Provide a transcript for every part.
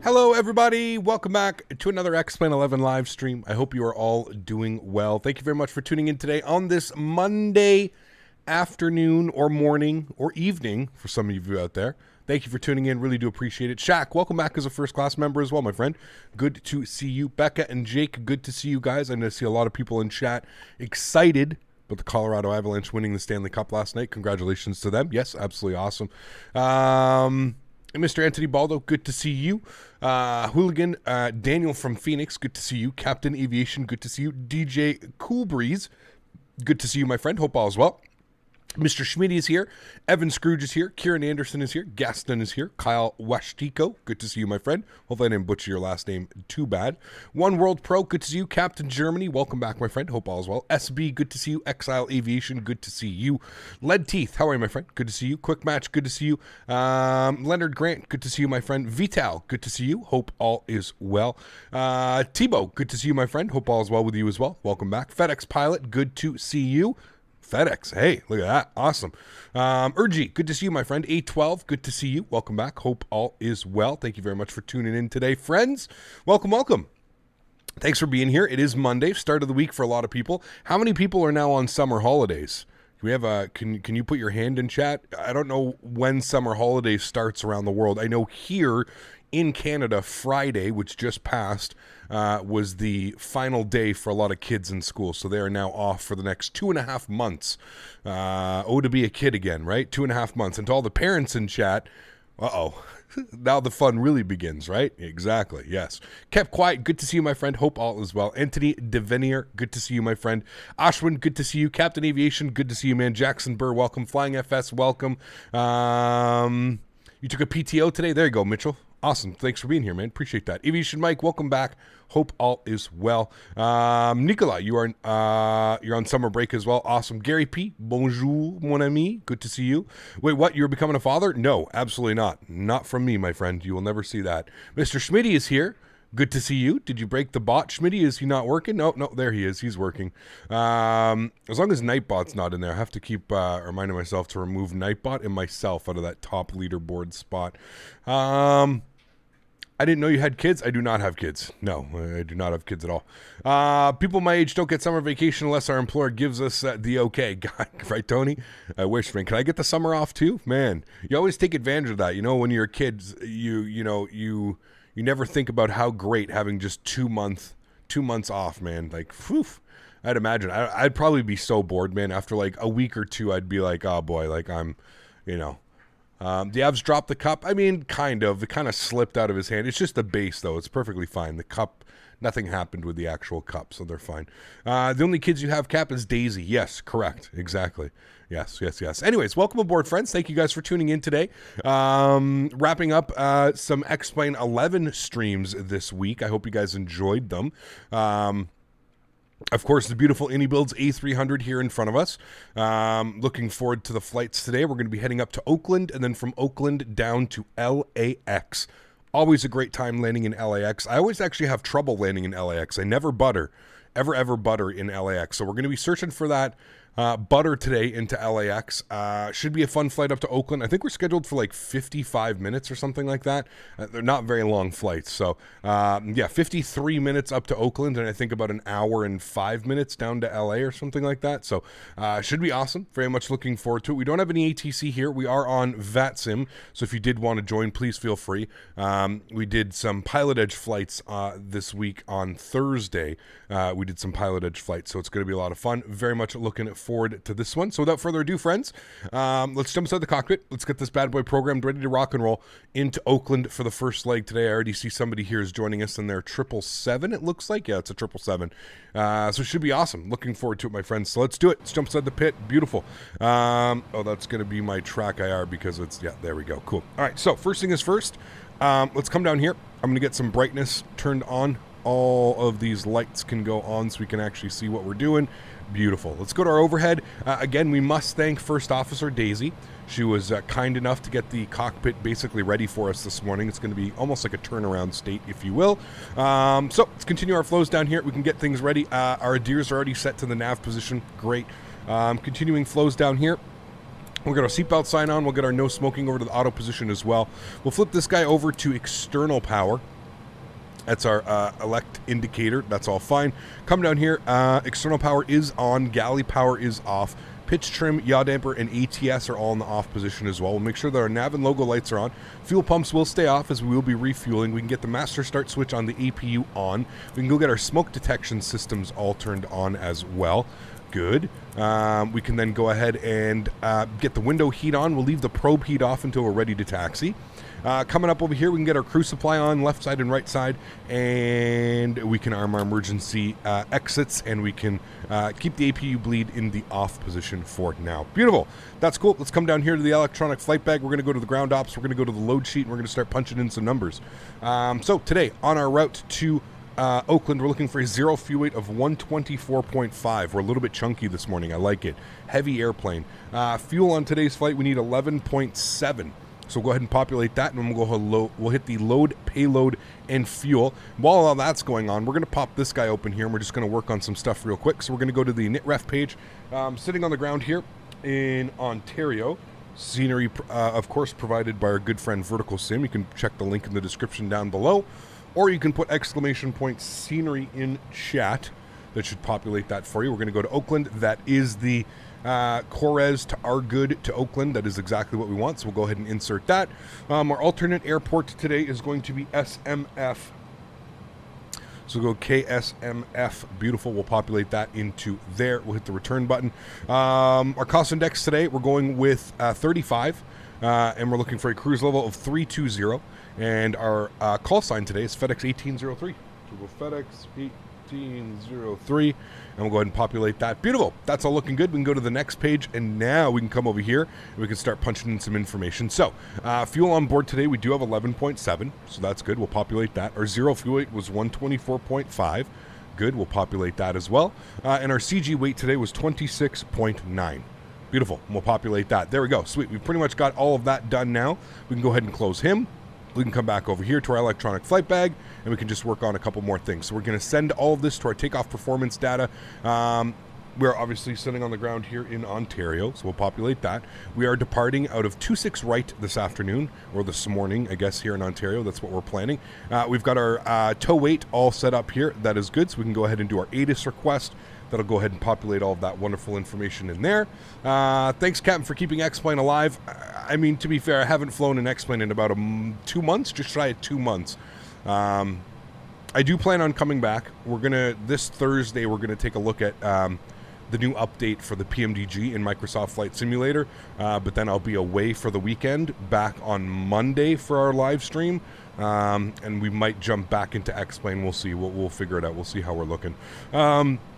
Hello, everybody. Welcome back to another X-Plane 11 live stream. I hope you are all doing well. Thank you very much for tuning in today on this Monday afternoon or morning or evening for some of you out there. Thank you for tuning in. Really do appreciate it. Shaq, welcome back as a first-class member as well, my friend. Good to see you. Becca and Jake, good to see you guys. I know I see a lot of people in chat excited about the Colorado Avalanche winning the Stanley Cup last night. Congratulations to them. Yes, absolutely awesome. Mr. Anthony Baldo, good to see you. Hooligan, Daniel from Phoenix, good to see you. Captain Aviation, good to see you. DJ Cool Breeze, good to see you, my friend. Hope all is well. Mr. Smitty is here. Evan Scrooge is here. Kieran Anderson is here. Gaston is here. Kyle Washtiko, good to see you, my friend. Hopefully I didn't butcher your last name too bad. One World Pro, good to see you. Captain Germany, welcome back, my friend. Hope all is well. SB, good to see you. Exile Aviation, good to see you. Lead Teeth, how are you, my friend? Good to see you. Quick Match, good to see you. Leonard Grant, good to see you, my friend. Vital, good to see you. Hope all is well. Tebow, good to see you, my friend. Hope all is well with you as well. Welcome back. FedEx Pilot, good to see you. FedEx, hey, look at that. Awesome. Urgy, good to see you, my friend. A12, good to see you. Welcome back. Hope all is well. Thank you very much for tuning in today, friends. Welcome, welcome. Thanks for being here. It is Monday, start of the week for a lot of people. How many people are now on summer holidays? We have a, can you put your hand in chat? I don't know when summer holidays starts around the world. I know here in Canada, Friday, which just passed, was the final day for a lot of kids in school. So they are now off for the next 2.5 months. To be a kid again, right? 2.5 months. And to all the parents in chat, now the fun really begins, right? Exactly, yes. Kept quiet, good to see you, my friend. Hope all is well. Anthony Devenier, good to see you, my friend. Ashwin, good to see you. Captain Aviation, good to see you, man. Jackson Burr, welcome. Flying FS, welcome. You took a PTO today? There you go, Mitchell. Awesome. Thanks for being here, man. Appreciate that. Aviation Mike, welcome back. Hope all is well. Nicola, you're on summer break as well. Awesome. Gary P, bonjour, mon ami. Good to see you. Wait, what? You're becoming a father? No, absolutely not. Not from me, my friend. You will never see that. Mr. Smitty is here. Good to see you. Did you break the bot, Smitty? Is he not working? No, there he is. He's working. As long as Nightbot's not in there, I have to keep reminding myself to remove Nightbot and myself out of that top leaderboard spot. I didn't know you had kids. I do not have kids. No, I do not have kids at all. People my age don't get summer vacation unless our employer gives us the okay. God, right, Tony? I wish, man. Can I get the summer off too? Man, you always take advantage of that. You know, when you're a kid, you never think about how great having just 2 months off, man. Like, whew, I'd imagine. I'd probably be so bored, man. After like a week or two, I'd be like, oh boy, like I'm, the Avs dropped the cup. I mean, kind of. It kind of slipped out of his hand. It's just the base, though. It's perfectly fine. The cup, nothing happened with the actual cup, so they're fine. The only kids you have, Cap, is Daisy. Yes, correct. Exactly. Yes. Anyways, welcome aboard, friends. Thank you guys for tuning in today. Wrapping up some X-Plane 11 streams this week. I hope you guys enjoyed them. Of course, the beautiful iniBuilds A300 here in front of us. Looking forward to the flights today. We're going to be heading up to Oakland and then from Oakland down to LAX. Always a great time landing in LAX. I always actually have trouble landing in LAX. I never ever butter in LAX. So we're going to be searching for that butter today into LAX. Should be a fun flight up to Oakland. I think we're scheduled for like 55 minutes or something like that. They're not very long flights. So 53 minutes up to Oakland and I think about an hour and 5 minutes down to LA or something like that. So should be awesome. Very much looking forward to it. We don't have any ATC here. We are on VATSIM. So if you did want to join, please feel free. We did some Pilot Edge flights this week on Thursday. We did some Pilot Edge flights. So it's going to be a lot of fun. Very much looking forward to this one. So without further ado, friends, let's jump inside the cockpit. Let's get this bad boy programmed, ready to rock and roll into Oakland for the first leg today. I already see somebody here is joining us in their 777, it looks like. Yeah, it's a 777. So it should be awesome. Looking forward to it, my friends. So let's do it. Let's jump inside the pit. Beautiful. That's going to be my track IR because it's, there we go. Cool. All right, so first thing is first. Let's come down here. I'm going to get some brightness turned on. All of these lights can go on so we can actually see what we're doing. Beautiful. Let's go to our overhead. Again, we must thank First Officer Daisy. She was kind enough to get the cockpit basically ready for us this morning. It's going to be almost like a turnaround state, if you will. So let's continue our flows down here. We can get things ready. Our adheres are already set to the nav position. Great. Continuing flows down here. We'll get our seatbelt sign on. We'll get our no smoking over to the auto position as well. We'll flip this guy over to external power. That's our elect indicator. That's all fine. Come down here. External power is on. Galley power is off. Pitch trim, yaw damper, and ATS are all in the off position as well. We'll make sure that our nav and logo lights are on. Fuel pumps will stay off as we will be refueling. We can get the master start switch on the APU on. We can go get our smoke detection systems all turned on as well. Good. We can then go ahead and get the window heat on. We'll leave the probe heat off until we're ready to taxi. Coming up over here, we can get our crew supply on left side and right side, and we can arm our emergency exits, and we can keep the APU bleed in the off position for now. Beautiful. That's cool. Let's come down here to the electronic flight bag. We're going to go to the ground ops. We're going to go to the load sheet, and we're going to start punching in some numbers. So today, on our route to Oakland, we're looking for a zero fuel weight of 124.5. We're a little bit chunky this morning. I like it. Heavy airplane. Fuel on today's flight, we need 11.7. So we'll go ahead and populate that, and we'll hit the load, payload, and fuel. While all that's going on, we're going to pop this guy open here, and we're just going to work on some stuff real quick. So we're going to go to the NitRef page. Sitting on the ground here in Ontario. Scenery, of course, provided by our good friend Vertical Sim. You can check the link in the description down below. Or you can put exclamation point scenery in chat. That should populate that for you. We're going to go to Oakland. That is the Childerz to our good to Oakland. That is exactly what we want. So we'll go ahead and insert that. Our alternate airport today is going to be SMF. So we'll go KSMF. Beautiful. We'll populate that into there. We'll hit the return button. Our cost index today, we're going with 35. And we're looking for a cruise level of 320. And our call sign today is Fedex 1803. So we'll go Fedex 1803, and we'll go ahead and populate that. Beautiful. That's all looking good. We can go to the next page, and now we can come over here, and we can start punching in some information. So, fuel on board today, we do have 11.7, so that's good. We'll populate that. Our zero fuel weight was 124.5. Good. We'll populate that as well. And our CG weight today was 26.9. Beautiful. We'll populate that. There we go. Sweet. We've pretty much got all of that done now. We can go ahead and close him. We can come back over here to our electronic flight bag, and we can just work on a couple more things. So we're going to send all of this to our takeoff performance data. We're obviously sitting on the ground here in Ontario, so we'll populate that. We are departing out of 26 right this afternoon, or this morning, I guess, here in Ontario. That's what we're planning. We've got our tow weight all set up here. That is good, so we can go ahead and do our ATIS request. That'll go ahead and populate all of that wonderful information in there. Thanks, Captain, for keeping X-Plane alive. I mean, to be fair, I haven't flown an X-Plane in about 2 months, just shy of 2 months. I do plan on coming back. This Thursday, we're going to take a look at the new update for the PMDG in Microsoft Flight Simulator. But then I'll be away for the weekend, back on Monday for our live stream. And we might jump back into X-Plane. We'll see. We'll figure it out. We'll see how we're looking.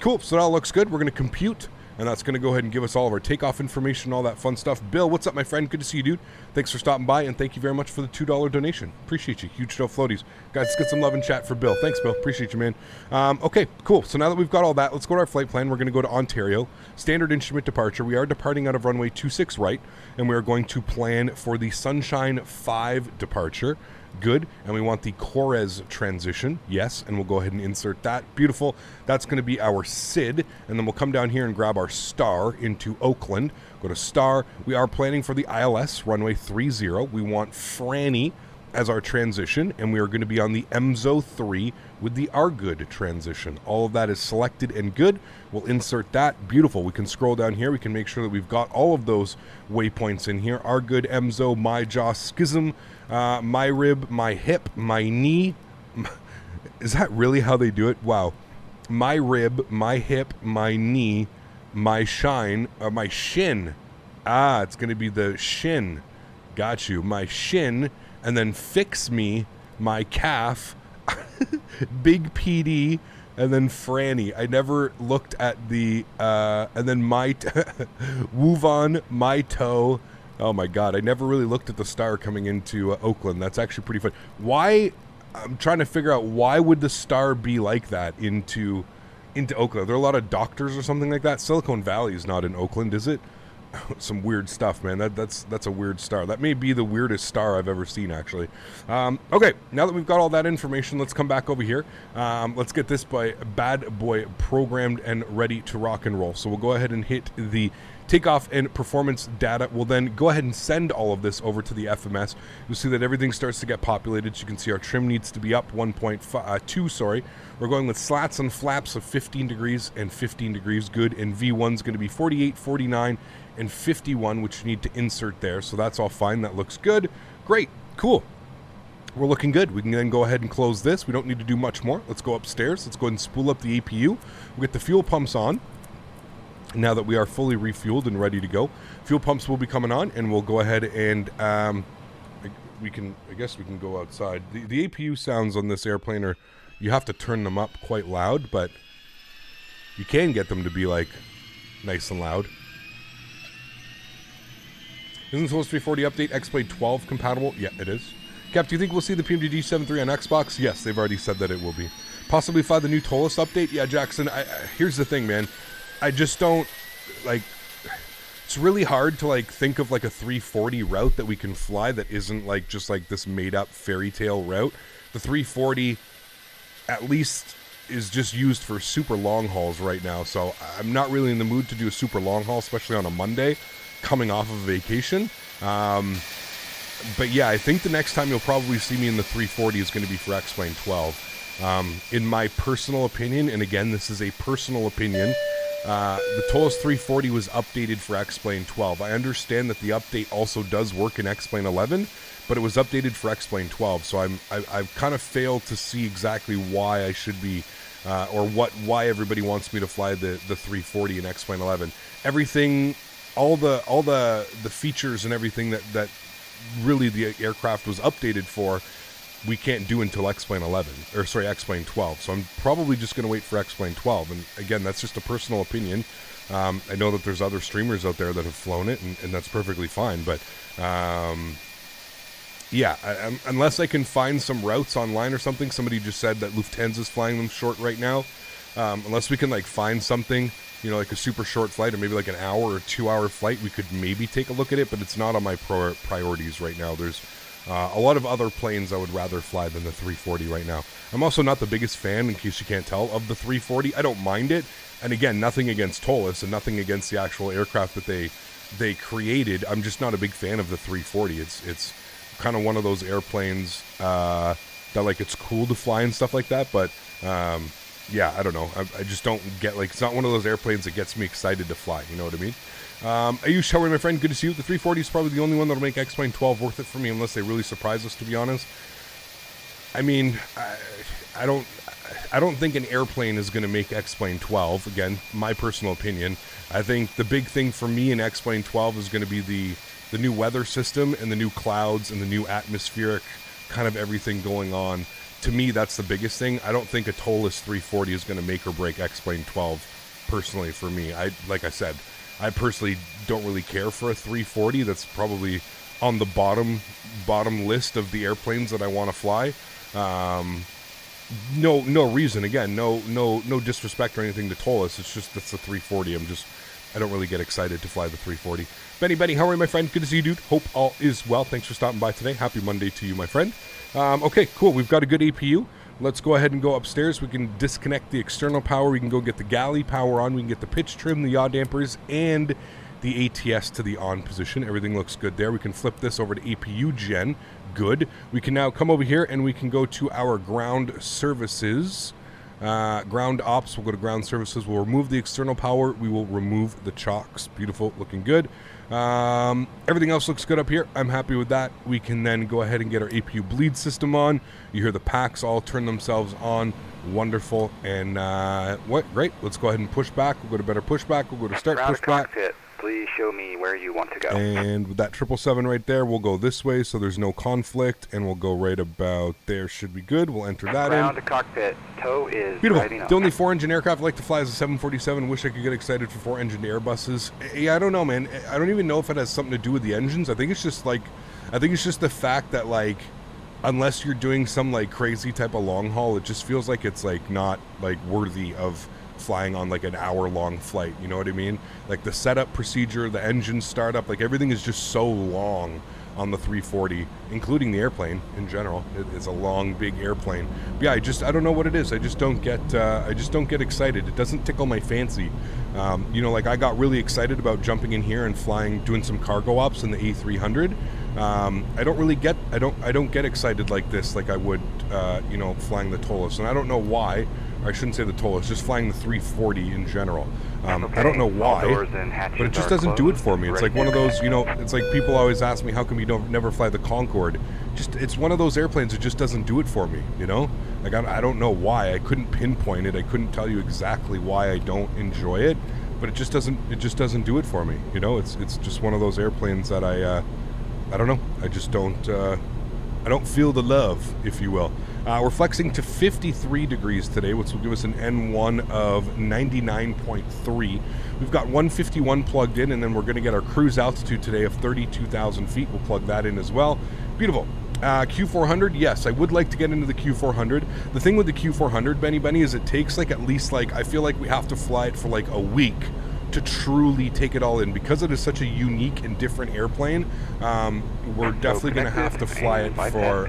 Cool. So that all looks good. We're going to compute, and that's going to go ahead and give us all of our takeoff information, all that fun stuff. Bill, what's up, my friend? Good to see you, dude. Thanks for stopping by, and thank you very much for the $2 donation. Appreciate you. Huge show floaties. Guys, let's get some love in chat for Bill. Thanks, Bill. Appreciate you, man. Okay, cool. So now that we've got all that, let's go to our flight plan. We're going to go to Ontario. Standard instrument departure. We are departing out of runway 26 right, and we are going to plan for the Sunshine 5 departure. Good. And we want the Childerz transition. Yes. And we'll go ahead and insert that. Beautiful. That's going to be our SID. And then we'll come down here and grab our star into Oakland. Go to star. We are planning for the ILS runway 30. We want Franny as our transition, and we are going to be on the EMSO 3 with the Argood transition. All of that is selected and good. We'll insert that. Beautiful. We can scroll down here. We can make sure that we've got all of those waypoints in here. Argood, EMSO, my jaw, schism, my rib, my hip, my knee. Is that really how they do it? Wow. My rib, my hip, my knee, my shine, my shin. Ah, it's going to be the shin. Got you. My shin. And then fix me, my calf, big PD, and then Franny. I never looked at the, and then my, Woovon, my toe. Oh my God, I never really looked at the star coming into Oakland. That's actually pretty fun. Why, I'm trying to figure out why would the star be like that into Oakland? Are there a lot of doctors or something like that? Silicon Valley is not in Oakland, is it? Some weird stuff, man. That's a weird star. That may be the weirdest star I've ever seen, actually. Okay, now that we've got all that information, let's come back over here. Let's get this bad boy programmed and ready to rock and roll. So we'll go ahead and hit the Takeoff and performance data will then go ahead and send all of this over to the FMS. You'll see that everything starts to get populated. So you can see our trim needs to be up 1.2, sorry. We're going with slats and flaps of 15 degrees and 15 degrees, good. And V1's going to be 48, 49, and 51, which you need to insert there. So that's all fine. That looks good. Great. Cool. We're looking good. We can then go ahead and close this. We don't need to do much more. Let's go upstairs. Let's go ahead and spool up the APU. We'll get the fuel pumps on. Now that we are fully refueled and ready to go, fuel pumps will be coming on, and we'll go ahead and I guess we can go outside. The APU sounds on this airplane are, you have to turn them up quite loud, but you can get them to be like nice and loud. Isn't the Souza 340 update X-Plane 12 compatible? Yeah, it is. Cap, do you think we'll see the PMDG 7.3 on Xbox? Yes, they've already said that it will be. Possibly fly the new Tolis update? Yeah, Jackson, here's the thing, man. I just don't, like, it's really hard to, like, think of, like, a 340 route that we can fly that isn't, like, just, like, this made-up fairy tale route. The 340, at least, is just used for super long hauls right now, so I'm not really in the mood to do a super long haul, especially on a Monday, coming off of vacation. But, yeah, I think the next time you'll probably see me in the 340 is going to be for X-Plane 12. In my personal opinion, and again, this is a personal opinion, the Tolis 340 was updated for X-Plane 12. I understand that the update also does work in X-Plane 11, but it was updated for X-Plane 12. So I've kind of failed to see exactly why I should be, or why everybody wants me to fly the 340 in X-Plane 11. Everything, all the features and everything that really the aircraft was updated for, we can't do until X-Plane 11, or sorry, X-Plane 12. So I'm probably just going to wait for X-Plane 12. And again, that's just a personal opinion. I know that there's other streamers out there that have flown it, and that's perfectly fine. But yeah, unless I can find some routes online or something, somebody just said that Lufthansa is flying them short right now. Unless we can like find something, you know, like a super short flight or maybe like an hour or 2 hour flight, we could maybe take a look at it. But it's not on my priorities right now. There's a lot of other planes I would rather fly than the 340 right now. I'm also not the biggest fan, in case you can't tell, of the 340. I don't mind it. And again, nothing against Tolis and nothing against the actual aircraft that they created. I'm just not a big fan of the 340. It's kind of one of those airplanes that like it's cool to fly and stuff like that. But yeah, I don't know. I just don't get, like, it's not one of those airplanes that gets me excited to fly. You know what I mean? Ayush, how are you, my friend? Good to see you. The 340 is probably the only one that'll make X-Plane 12 worth it for me, unless they really surprise us, to be honest. I mean, I don't think an airplane is going to make X-Plane 12. Again, my personal opinion. I think the big thing for me in X-Plane 12 is going to be the new weather system and the new clouds and the new atmospheric kind of everything going on. To me, that's the biggest thing. I don't think a Tolis 340 is going to make or break X-Plane 12, personally, for me. Like I said, I personally don't really care for a 340. That's probably on the bottom list of the airplanes that I want to fly. No reason. Again, no disrespect or anything to Tolis. It's just that's the 340. I don't really get excited to fly the 340. Benny, how are you, my friend? Good to see you, dude. Hope all is well. Thanks for stopping by today. Happy Monday to you, my friend. Okay, cool. We've got a good APU. Let's go ahead and go upstairs. We can disconnect the external power. We can go get the galley power on. We can get the pitch trim, the yaw dampers, and the ATS to the on position. Everything looks good there. We can flip this over to APU gen. Good. We can now come over here and we can go to our ground services. Ground ops. We'll go to ground services. We'll remove the external power. We will remove the chocks. Beautiful. Looking good. Everything else looks good up here. I'm happy with that. We can then go ahead and get our APU bleed system on. You hear the packs all turn themselves on. Wonderful. And great. Let's go ahead and push back. We'll go to better pushback. We'll go to start pushback. Please show me where you want to go. And with that 777 right there, we'll go this way so there's no conflict, and we'll go right about there. Should be good. We'll enter that Ground to cockpit. Tow is beautiful. The only 4-engine aircraft I like to fly is a 747. Wish I could get excited for 4-engine Airbuses. Yeah, I don't know, man. I don't even know if it has something to do with the engines. I think it's just the fact that, like, unless you're doing some like crazy type of long haul, it just feels like it's like not like worthy of flying on like an hour-long flight. You know what I mean? Like the setup procedure, the engine startup, like everything is just so long on the 340, including the airplane in general. It's a long, big airplane. But yeah, I don't know what it is. I just don't get excited. It doesn't tickle my fancy. You know, like I got really excited about jumping in here and flying, doing some cargo ops in the A300. I don't get excited like this, like I would, you know, flying the Tolos. And I don't know why. I shouldn't say the Tolos, just flying the 340 in general. I don't know why, but it just doesn't do it for me. It's like one of those, you know, it's like people always ask me, how come you don't never fly the Concorde? Just, it's one of those airplanes that just doesn't do it for me, you know? Like, I don't know why. I couldn't pinpoint it. I couldn't tell you exactly why I don't enjoy it, but it just doesn't do it for me, you know? It's just one of those airplanes that I don't know. I just don't, I don't feel the love, if you will. We're flexing to 53 degrees today, which will give us an N1 of 99.3. We've got 151 plugged in, and then we're going to get our cruise altitude today of 32,000 feet. We'll plug that in as well. Beautiful. Q400, yes, I would like to get into the Q400. The thing with the Q400, Benny, is it takes like at least like, I feel like we have to fly it for like a week to truly take it all in, because it is such a unique and different airplane. We're definitely going to have to fly it for,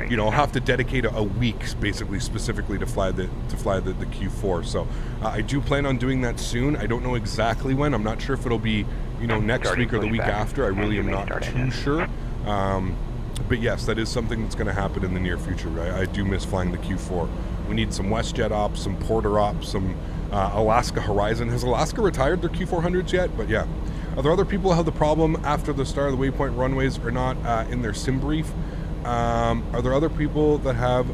you know, I'll have to dedicate a week basically specifically to fly the Q4. So I do plan on doing that soon. I don't know exactly when. I'm not sure if it'll be, you know, next week or the week after. I really am not too sure. But yes, that is something that's going to happen in the near future. I do miss flying the Q4. We need some WestJet ops, some Porter ops, some Alaska Horizon. Has Alaska retired their Q400s yet? But yeah. Are there other people who have the problem after the star of the waypoint runways are not in their sim brief? Are there other people that have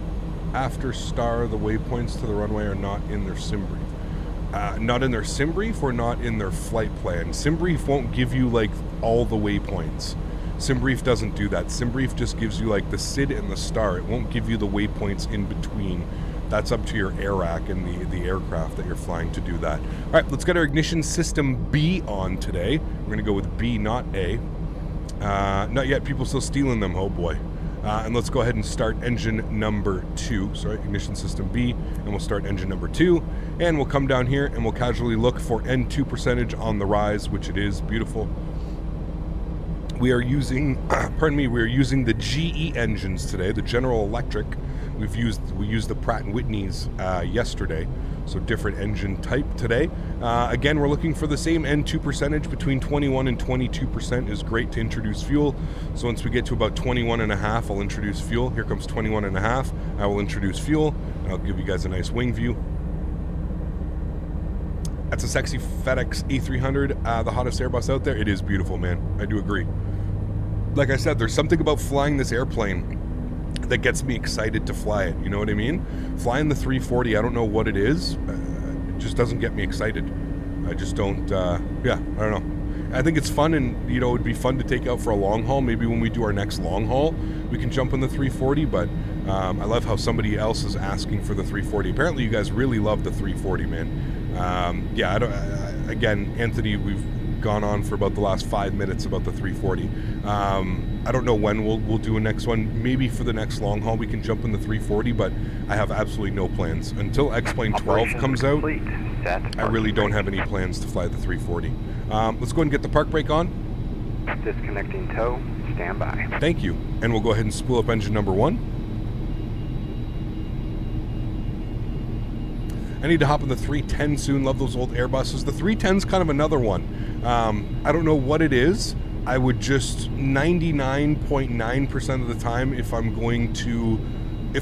after star the waypoints to the runway are not in their sim brief? Not in their sim brief or not in their flight plan? Sim brief won't give you like all the waypoints. Sim brief doesn't do that. Sim brief just gives you like the SID and the star. It won't give you the waypoints in between. That's up to your AirRack and the aircraft that you're flying to do that. All right, let's get our ignition system B on today. We're going to go with B, not A. Not yet. People still stealing them. Oh boy. And let's go ahead and start engine number 2. Sorry, ignition system B, and we'll start engine number 2. And we'll come down here and we'll casually look for N2 percentage on the rise, which it is. Beautiful. We are using, we are using the GE engines today, the General Electric. We used the Pratt & Whitney's yesterday, so different engine type today. Again, we're looking for the same N2 percentage. Between 21 and 22% is great to introduce fuel. So once we get to about 21.5, I'll introduce fuel. Here comes 21.5. I will introduce fuel, and I'll give you guys a nice wing view. That's a sexy Fedex A300, the hottest Airbus out there. It is beautiful, man. I do agree. Like I said, there's something about flying this airplane that gets me excited to fly it. You know what I mean? Flying the 340, I don't know what it is. It just doesn't get me excited. I just don't, yeah, I don't know. I think it's fun, and, you know, it would be fun to take out for a long haul. Maybe when we do our next long haul, we can jump on the 340, but I love how somebody else is asking for the 340. Apparently you guys really love the 340, man. Yeah, again, Anthony, we've gone on for about the last 5 minutes about the 340. I don't know when we'll do a next one. Maybe for the next long haul we can jump in the 340, but I have absolutely no plans. Until X-Plane 12 comes out, I really don't have any plans to fly the 340. Let's go ahead and get the park brake on. Disconnecting tow, stand by. Thank you. And we'll go ahead and spool up engine number 1. I need to hop in the 310 soon. Love those old Airbuses. The 310's kind of another one. I don't know what it is. I would just 99.9% of the time, if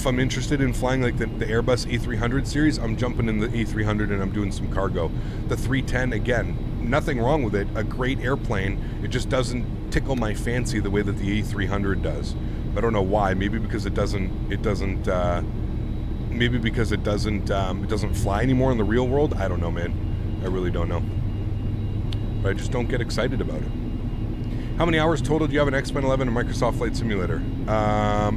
I'm interested in flying like the Airbus A300 series, I'm jumping in the A300 and I'm doing some cargo. The 310, again, nothing wrong with it. A great airplane. It just doesn't tickle my fancy the way that the A300 does. I don't know why. Maybe because it doesn't fly anymore in the real world. I don't know, man. I really don't know. But I just don't get excited about it. How many hours total do you have in X-Men 11 and Microsoft Flight Simulator?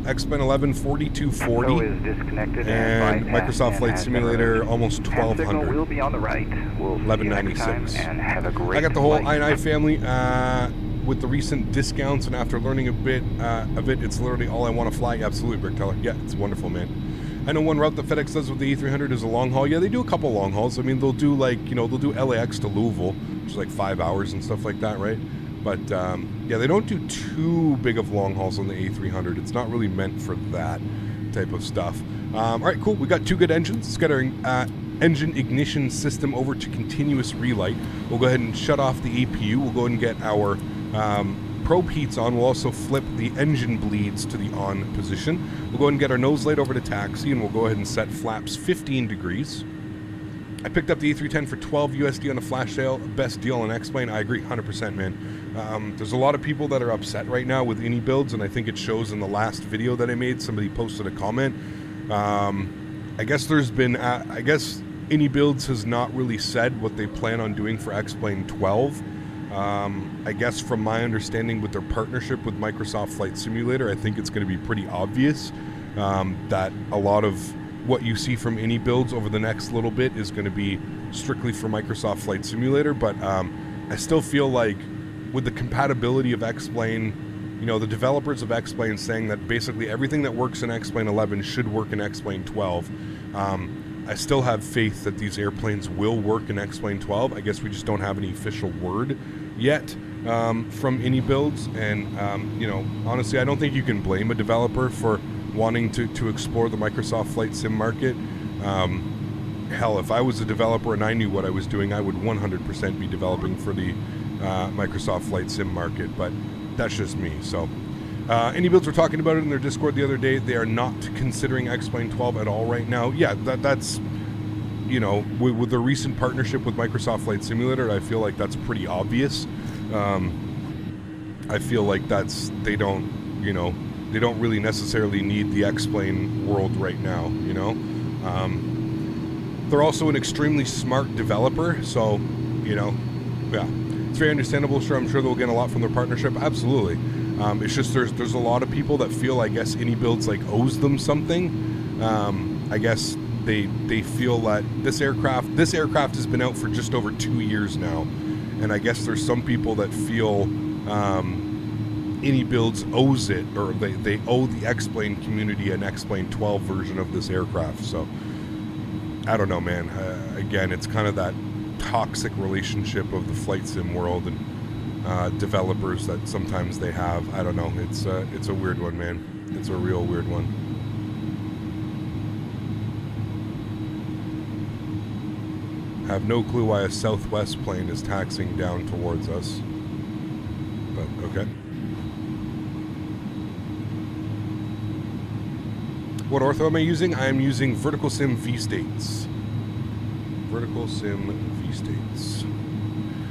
X-Men 11, 4240. Is disconnected and Microsoft Flight Simulator, almost 1200. Will be on the right. We'll 1196. And have a great I got the whole I family. With the recent discounts and after learning a bit of it, it's literally all I want to fly. Absolutely, Brick Teller. Yeah, it's wonderful, man. I know one route that FedEx does with the A300 is a long haul. Yeah, they do a couple long hauls. I mean, they'll do like, they'll do LAX to Louisville, which is like 5 hours and stuff like that, right? But yeah, they don't do too big of long hauls on the A300. It's not really meant for that type of stuff. All right, cool. We got 2 good engines. Let's get our engine ignition system over to continuous relight. We'll go ahead and shut off the APU. We'll go ahead and get our probe heats on. We'll also flip the engine bleeds to the on position. We'll go ahead and get our nose light over to taxi, and we'll go ahead and set flaps 15 degrees. I picked up the A310 for 12 USD on a flash sale. Best deal on X-Plane. I agree 100%, man. There's a lot of people that are upset right now with iniBuilds, and I think it shows in the last video that I made. Somebody posted a comment. I guess there's been, I guess iniBuilds has not really said what they plan on doing for X-Plane 12. I guess from my understanding with their partnership with Microsoft Flight Simulator, I think it's going to be pretty obvious that a lot of what you see from iniBuilds over the next little bit is going to be strictly for Microsoft Flight Simulator. But I still feel like with the compatibility of X-Plane, you know, the developers of X-Plane saying that basically everything that works in X-Plane 11 should work in X-Plane 12. I still have faith that these airplanes will work in X-Plane 12. I guess we just don't have any official word yet from iniBuilds. And, you know, honestly, I don't think you can blame a developer for wanting to explore the Microsoft Flight Sim market. Hell, if I was a developer and I knew what I was doing, I would 100% be developing for the Microsoft Flight Sim market. But that's just me. So iniBuilds were talking about it in their Discord the other day. They are not considering X-Plane 12 at all right now. Yeah, that's, you know, with the recent partnership with Microsoft Flight Simulator, I feel like that's pretty obvious. I feel like that's, they don't, you know, they don't really necessarily need the X-Plane world right now, you know. They're also an extremely smart developer, so, you know, yeah. It's very understandable. Sure, I'm sure they'll get a lot from their partnership. Absolutely. It's just there's a lot of people that feel, I guess, iniBuilds like owes them something. I guess they feel that this aircraft has been out for just over 2 years now, and I guess there's some people that feel iniBuilds owes it, or they owe the X-Plane community an X-Plane 12 version of this aircraft. So I don't know, man. Again, it's kind of that toxic relationship of the flight sim world and developers that sometimes they have. I don't know. It's a weird one, man. It's a real weird one. I have no clue why a Southwest plane is taxiing down towards us, but okay. What ortho am I using? I am using Vertical Sim V-States. Vertical Sim V-States.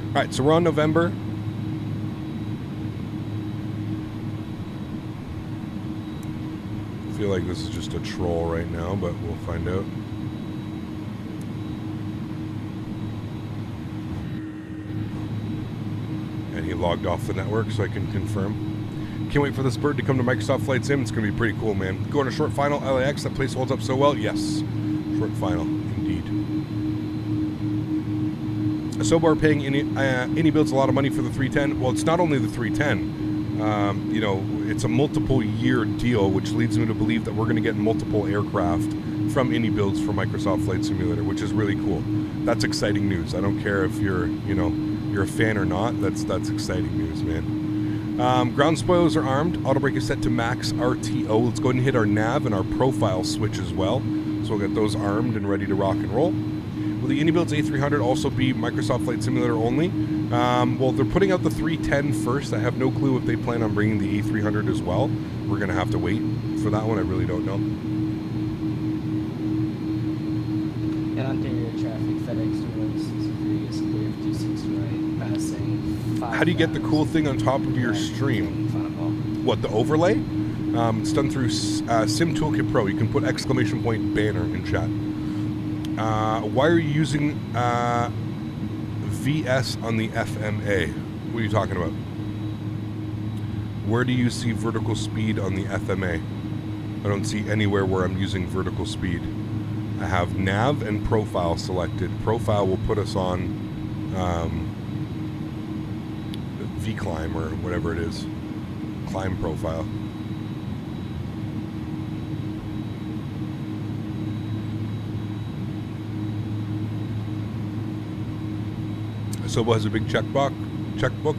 Alright, so we're on November. I feel like this is just a troll right now, but we'll find out. And he logged off the network, so I can confirm. Can't wait for this bird to come to Microsoft Flight Sim. It's going to be pretty cool, man. Going to short final, LAX. That place holds up so well. Yes. Short final, indeed. So we're paying iniBuilds a lot of money for the 310. Well, it's not only the 310. You know, it's a multiple year deal, which leads me to believe that we're going to get multiple aircraft from iniBuilds for Microsoft Flight Simulator, which is really cool. That's exciting news. I don't care if you're, you know, you're a fan or not. That's exciting news, man. Ground spoilers are armed. Auto brake is set to max RTO. Let's go ahead and hit our nav and our profile switch as well. So we'll get those armed and ready to rock and roll. Will the iniBuilds A300 also be Microsoft Flight Simulator only? Well, they're putting out the 310 first. I have no clue if they plan on bringing the A300 as well. We're going to have to wait for that one. I really don't know. And on your traffic, Fedex towards 63 is clear 26 right, passing 5. How do you get the cool thing on top of your stream? What, the overlay? It's done through Sim Toolkit Pro. You can put exclamation point banner in chat. Why are you using VS on the FMA? What are you talking about? Where do you see vertical speed on the FMA? I don't see anywhere where I'm using vertical speed. I have nav and profile selected. Profile will put us on V-climb or whatever it is. Climb profile. Sobo has a big checkbook.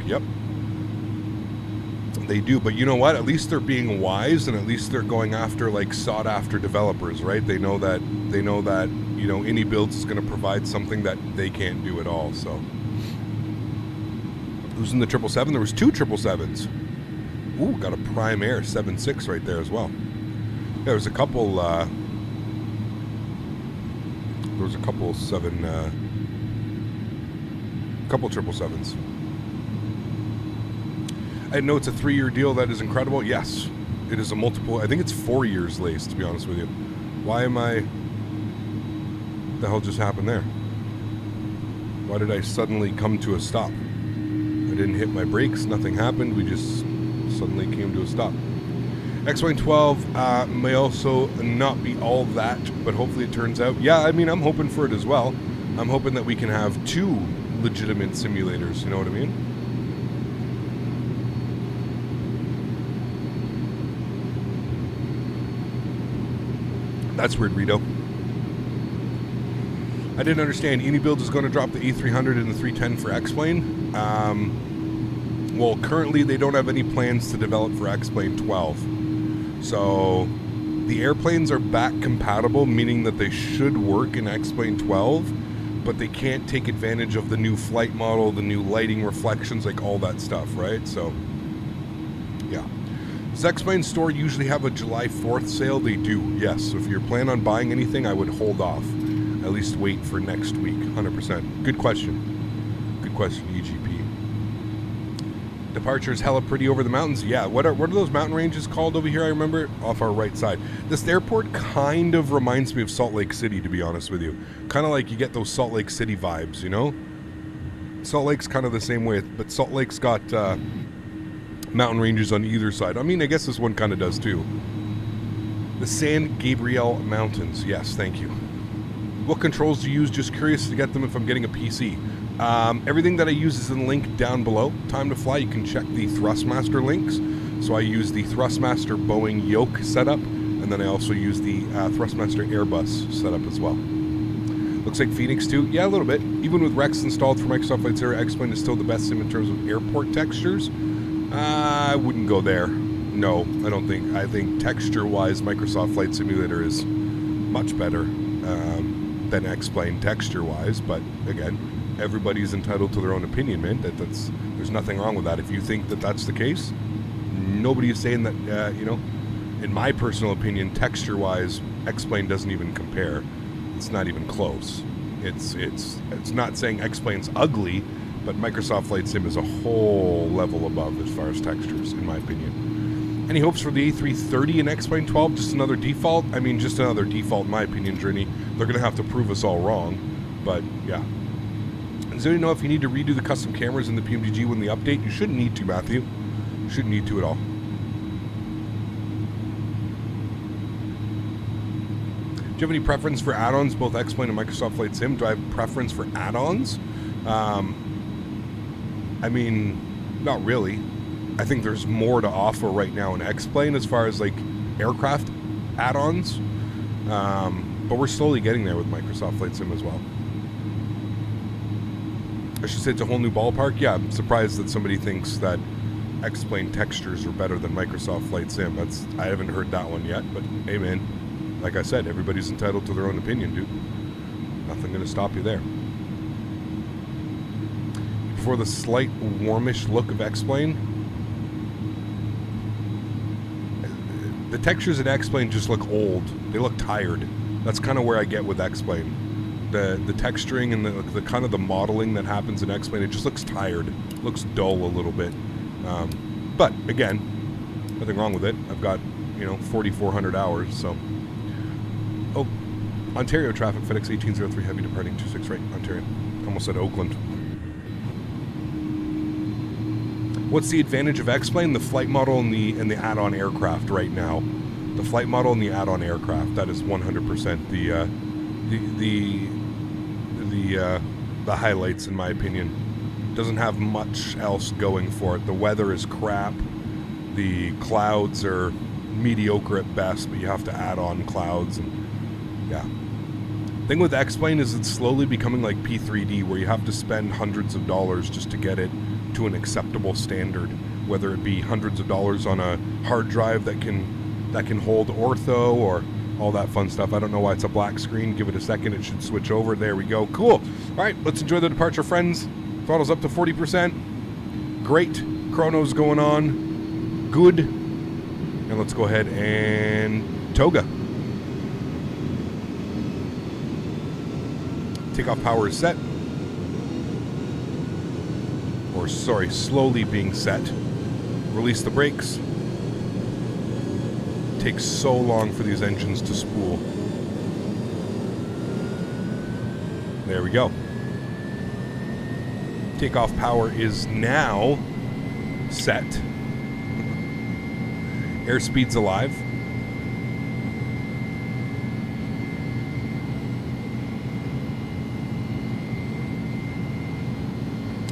Yep. They do, but you know what? At least they're being wise, and at least they're going after like sought-after developers, right? They know that you know iniBuilds is going to provide something that they can't do at all. So, who's in the 777? There was 2 777s. Ooh, got a Prime Air 7.6 right there as well. Yeah, there was a couple. There was a couple 777s. I know it's a 3-year deal. That is incredible. Yes, it is a multiple. I think it's 4 years lease, to be honest with you. Why am I... What the hell just happened there? Why did I suddenly come to a stop? I didn't hit my brakes. Nothing happened. We just suddenly came to a stop. X-Wing 12 may also not be all that, but hopefully it turns out. Yeah, I mean, I'm hoping for it as well. I'm hoping that we can have 2 legitimate simulators. You know what I mean? That's weird, Rito. I didn't understand. iniBuilds is going to drop the A300 and the 310 for X-Plane. Well, currently they don't have any plans to develop for X-Plane 12. So the airplanes are back compatible, meaning that they should work in X-Plane 12, but they can't take advantage of the new flight model, the new lighting reflections, like all that stuff, right? So, yeah. Does X-Plane store usually have a July 4th sale? They do, yes. So if you're planning on buying anything, I would hold off. At least wait for next week, 100%. Good question. Good question, EGP. Departure is hella pretty over the mountains. Yeah, what are those mountain ranges called over here? I remember off our right side. This airport kind of reminds me of Salt Lake City, to be honest with you. Kind of like you get those Salt Lake City vibes, you know? Salt Lake's kind of the same way, but Salt Lake's got mountain ranges on either side. I mean, I guess this one kind of does too. The San Gabriel Mountains. Yes, thank you. What controls do you use? Just curious to get them if I'm getting a PC. Everything that I use is in the link down below. Time to fly. You can check the Thrustmaster links. So I use the Thrustmaster Boeing yoke setup, and then I also use the Thrustmaster Airbus setup as well. Looks like Phoenix too. Yeah, a little bit. Even with Rex installed for Microsoft Flight Simulator, X-Plane is still the best sim in terms of airport textures. I wouldn't go there. No, I don't think. I think texture-wise, Microsoft Flight Simulator is much better than X-Plane texture-wise. But again, everybody's entitled to their own opinion, man. There's nothing wrong with that. If you think that that's the case, nobody is saying that. You know, in my personal opinion, texture-wise, X-Plane doesn't even compare. It's not even close. It's not saying X-Plane's ugly, but Microsoft Flight Sim is a whole level above as far as textures, in my opinion. Any hopes for the A330 in X-Plane 12? Just another default? I mean, just another default, in my opinion, Journey. They're going to have to prove us all wrong, but yeah. Does anyone know if you need to redo the custom cameras in the PMDG when the update? You shouldn't need to, Matthew. You shouldn't need to at all. Do you have any preference for add-ons, both X-Plane and Microsoft Flight Sim? Do I have preference for add-ons? I mean, not really. I think there's more to offer right now in X-Plane as far as like aircraft add-ons. But we're slowly getting there with Microsoft Flight Sim as well. I should say it's a whole new ballpark. Yeah, I'm surprised that somebody thinks that X-Plane textures are better than Microsoft Flight Sim. I haven't heard that one yet, but hey man, like I said, everybody's entitled to their own opinion, dude. Nothing gonna stop you there. For the slight warmish look of X-Plane, the textures in X-Plane just look old. They look tired. That's kind of where I get with X-Plane. The texturing and the kind of the modeling that happens in X-Plane, it just looks tired. It looks dull a little bit. But again, nothing wrong with it. I've got 4,400 hours. So, oh, Ontario traffic. FedEx 1803 heavy departing 26 right Ontario. Almost said Oakland. What's the advantage of X-Plane? The flight model and the add-on aircraft right now. The flight model and the add-on aircraft. That is 100% the highlights, in my opinion. Doesn't have much else going for it. The weather is crap. The clouds are mediocre at best, but you have to add on clouds, and yeah. Thing with X-Plane is it's slowly becoming like P3D, where you have to spend hundreds of dollars just to get it to an acceptable standard. whether it be hundreds of dollars on a hard drive that can hold ortho or all that fun stuff. I don't know why it's a black screen. Give it a second. It should switch over. There we go. Cool. All right, let's enjoy the departure, friends. Throttle's up to 40%. Great. Chrono's going on. Good. And let's go ahead and toga. Takeoff power is set. Or, sorry, slowly being set. Release the brakes. Takes so long for these engines to spool. There we go. Takeoff power is now set. Airspeed's alive.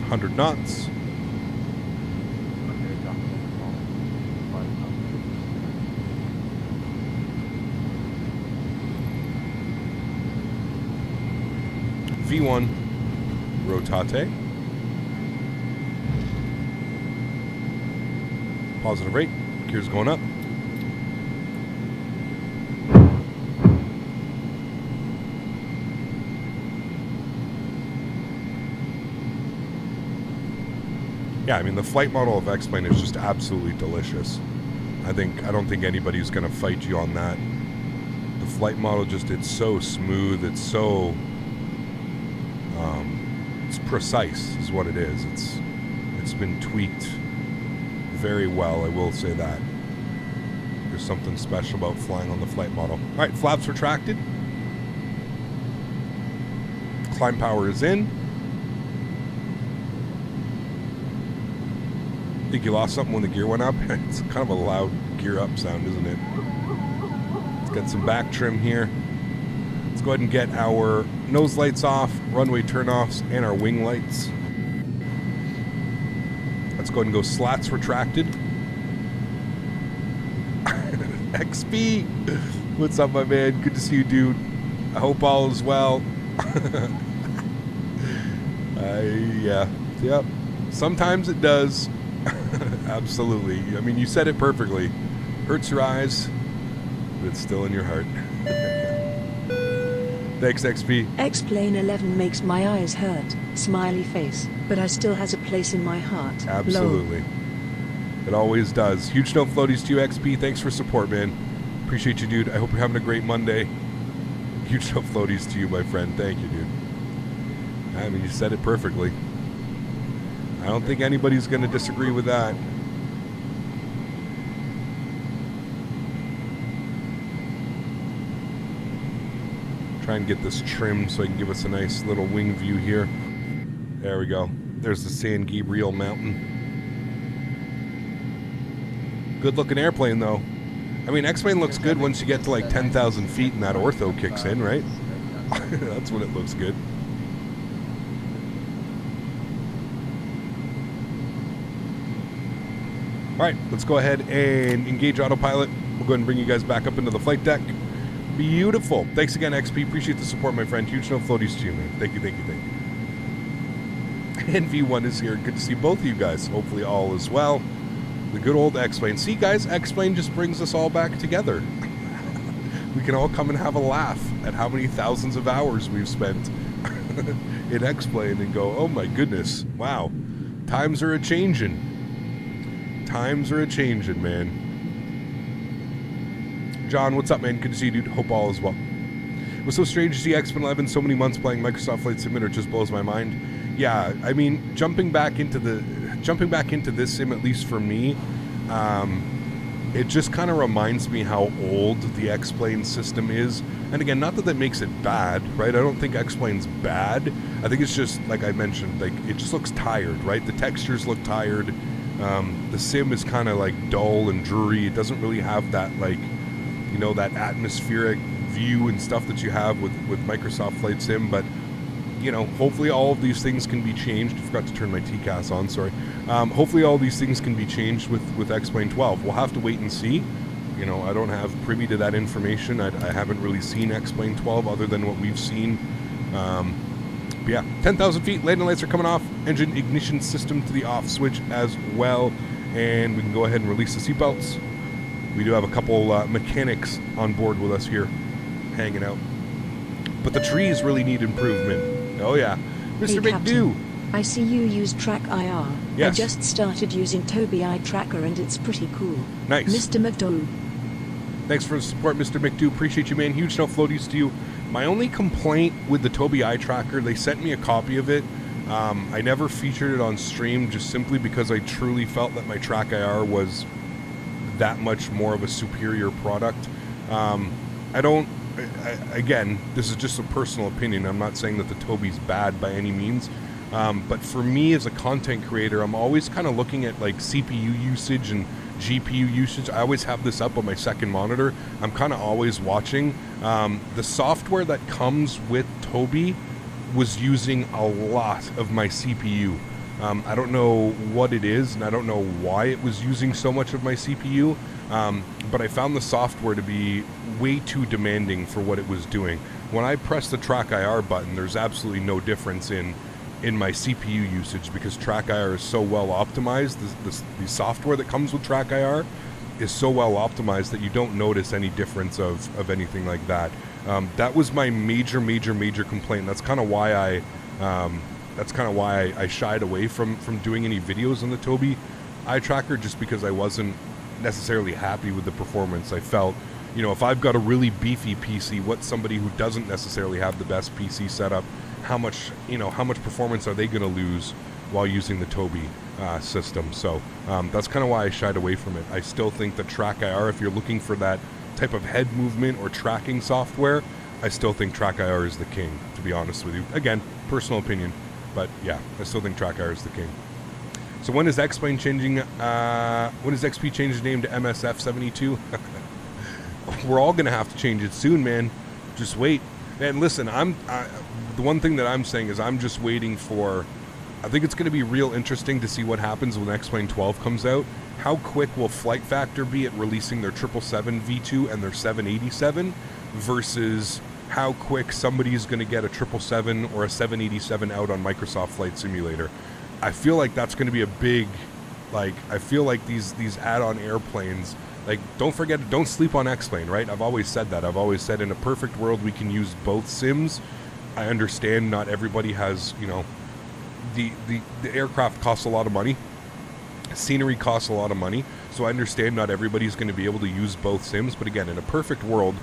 $100 knots. V1 rotate. Positive rate. Gears going up. Yeah, I mean, the flight model of X-Plane is just absolutely delicious. I don't think anybody's going to fight you on that. The flight model it's so smooth. It's so, it's precise is what it is. It's been tweaked very well, I will say that. There's something special about flying on the flight model. All right, flaps retracted. Climb power is in. I think you lost something when the gear went up. It's kind of a loud gear up sound, isn't it? Let's get some back trim here. Let's go ahead and get our nose lights off, runway turnoffs, and our wing lights. Let's go ahead and go slats retracted. XP! What's up, my man? Good to see you, dude. I hope all is well. Yeah. Yep. Sometimes it does. Absolutely. I mean, you said it perfectly. Hurts your eyes, but it's still in your heart. Thanks, XP. X-Plane 11 makes my eyes hurt, smiley face, but I still has a place in my heart. Absolutely. Lol. It always does. Huge no floaties to you, XP. Thanks for support, man. Appreciate you, dude. I hope you're having a great Monday. Huge no floaties to you, my friend. Thank you, dude. I mean, you said it perfectly. I don't think anybody's going to disagree with that. Try and get this trimmed so I can give us a nice little wing view here. There we go. There's the San Gabriel Mountain. Good looking airplane though. I mean, X-Plane looks good once you get to like 10,000 feet and that ortho kicks in, right? That's when it looks good. Alright, let's go ahead and engage autopilot. We'll go ahead and bring you guys back up into the flight deck. Beautiful. Thanks again, XP. Appreciate the support, my friend. Huge no floaties to you, man. Thank you, thank you, thank you. And V1 is here. Good to see both of you guys. Hopefully all is well. The good old X-Plane. See, guys, X-Plane just brings us all back together. We can all come and have a laugh at how many thousands of hours we've spent in X-Plane and go, oh my goodness, wow. Times are a-changin'. Times are a-changin', man. John, what's up, man? Good to see you, dude. Hope all is well. It was so strange to see X-Plane 11 so many months playing Microsoft Flight Simulator. Just blows my mind. Yeah, I mean, jumping back into this sim, at least for me, it just kind of reminds me how old the X-Plane system is. And again, not that makes it bad, right? I don't think X-Plane's bad. I think it's just, like I mentioned, like it just looks tired, right? The textures look tired. The sim is kind of like dull and dreary. It doesn't really have that, like, you know, that atmospheric view and stuff that you have with Microsoft Flight Sim. But, you know, hopefully all of these things can be changed. I forgot to turn my TCAS on, sorry. Hopefully all these things can be changed with X-Plane 12. We'll have to wait and see. You know, I don't have privy to that information. I haven't really seen X-Plane 12 other than what we've seen. But yeah, 10,000 feet, landing lights are coming off. Engine ignition system to the off switch as well. and we can go ahead and release the seatbelts. We do have a couple mechanics on board with us here, hanging out. But the trees really need improvement. Oh yeah. Mr. Hey, McDo. Captain. I see you use Track IR. Yes. I just started using Tobii Eye Tracker and it's pretty cool. Nice. Mr. McDo. Thanks for the support, Mr. McDo. Appreciate you, man. Huge snow floaties to you. My only complaint with the Tobii Eye Tracker, they sent me a copy of it. I never featured it on stream just simply because I truly felt that my Track IR was that much more of a superior product. Again, this is just a personal opinion. I'm not saying that the Tobii's bad by any means. But for me as a content creator, I'm always kind of looking at like CPU usage and GPU usage. I always have this up on my second monitor. I'm kind of always watching. The software that comes with Tobii was using a lot of my CPU. I don't know what it is, and I don't know why it was using so much of my CPU, but I found the software to be way too demanding for what it was doing. When I press the Track IR button, there's absolutely no difference in my CPU usage because Track IR is so well optimized. The software that comes with Track IR is so well optimized that you don't notice any difference of anything like that. That was my major complaint. That's kind of why I shied away from doing any videos on the Tobii Eye Tracker, just because I wasn't necessarily happy with the performance. I felt, if I've got a really beefy PC, what's somebody who doesn't necessarily have the best PC setup? How much performance are they going to lose while using the Tobii system? So that's kind of why I shied away from it. I still think that Track IR, if you're looking for that type of head movement or tracking software, I still think Track IR is the king, to be honest with you. Again, personal opinion, but yeah, I still think Track IR is the king. So when is X-Plane changing? When does XP change his name to MSF72? We're all gonna have to change it soon, man. Just wait. And listen, the one thing that I'm saying is I'm just waiting for. I think it's going to be real interesting to see what happens when X-Plane 12 comes out. How quick will Flight Factor be at releasing their 777 V2 and their 787 versus how quick somebody is going to get a 777 or a 787 out on Microsoft Flight Simulator. I feel like that's going to be a big, I feel like these add-on airplanes, don't sleep on X-Plane, right? I've always said that. I've always said in a perfect world we can use both sims. I understand not everybody has, the aircraft costs a lot of money. Scenery costs a lot of money. So I understand not everybody's going to be able to use both sims. But again, in a perfect world,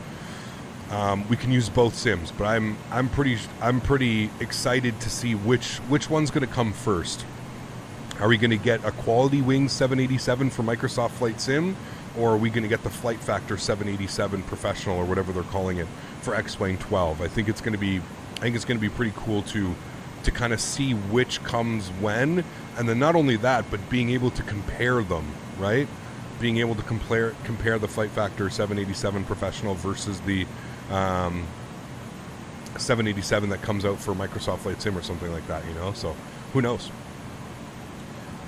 we can use both sims. But I'm pretty excited to see which one's going to come first. Are we going to get a Quality Wings 787 for Microsoft Flight Sim? Or are we going to get the Flight Factor 787 Professional or whatever they're calling it for X-Plane 12? I think it's going to be pretty cool to kind of see which comes when, and then not only that, but being able to compare them, right? Being able to compare the Flight Factor 787 Professional versus the 787 that comes out for Microsoft Flight Sim or something like that, So who knows?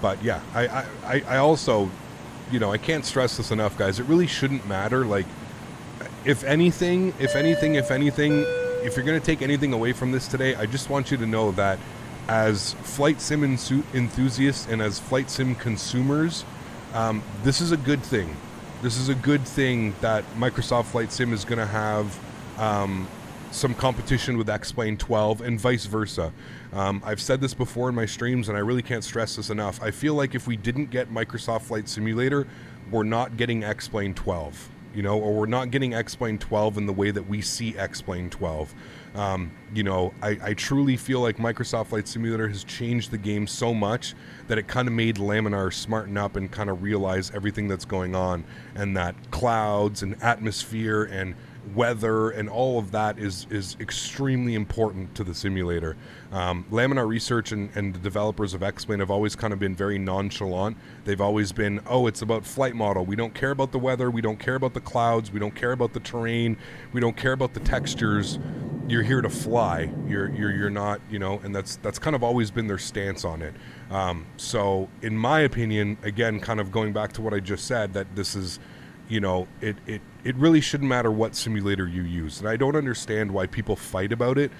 But yeah, I also, I can't stress this enough, guys. It really shouldn't matter. If anything, if you're going to take anything away from this today, I just want you to know that as flight sim enthusiasts and as flight sim consumers, this is a good thing. This is a good thing that Microsoft Flight Sim is going to have some competition with X-Plane 12 and vice versa. I've said this before in my streams, and I really can't stress this enough. I feel like if we didn't get Microsoft Flight Simulator, we're not getting X-Plane 12. Or we're not getting X-Plane 12 in the way that we see X-Plane 12. I truly feel like Microsoft Flight Simulator has changed the game so much that it kind of made Laminar smarten up and kind of realize everything that's going on, and that clouds and atmosphere and weather and all of that is extremely important to the simulator. Laminar Research and the developers of X-Plane have always kind of been very nonchalant. They've always been, it's about flight model. We don't care about the weather. We don't care about the clouds. We don't care about the terrain. We don't care about the textures. You're here to fly. You're not, and that's kind of always been their stance on it. So in my opinion, again, kind of going back to what I just said, that this is, it really shouldn't matter what simulator you use. And I don't understand why people fight about it.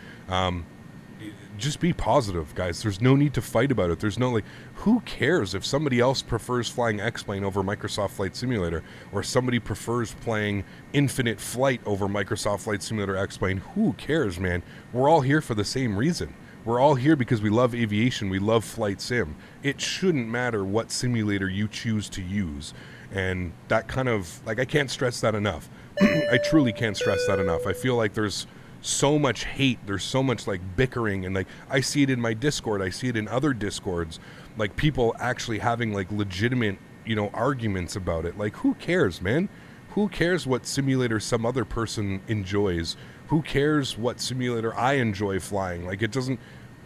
just be positive, guys. There's no need to fight about it. There's no, like, who cares if somebody else prefers flying X-Plane over Microsoft Flight Simulator, or somebody prefers playing Infinite Flight over Microsoft Flight Simulator X-Plane? Who cares, man? We're all here for the same reason. We're all here because we love aviation. We love flight sim. It shouldn't matter what simulator you choose to use. And that kind of, like, I can't stress that enough. I truly can't stress that enough. I feel like there's so much hate. There's so much, like, bickering. And, like, I see it in my Discord. I see it in other Discords. Like, people actually having, like, legitimate, you know, arguments about it. Like, who cares, man? Who cares what simulator some other person enjoys? Who cares what simulator I enjoy flying? Like, it doesn't,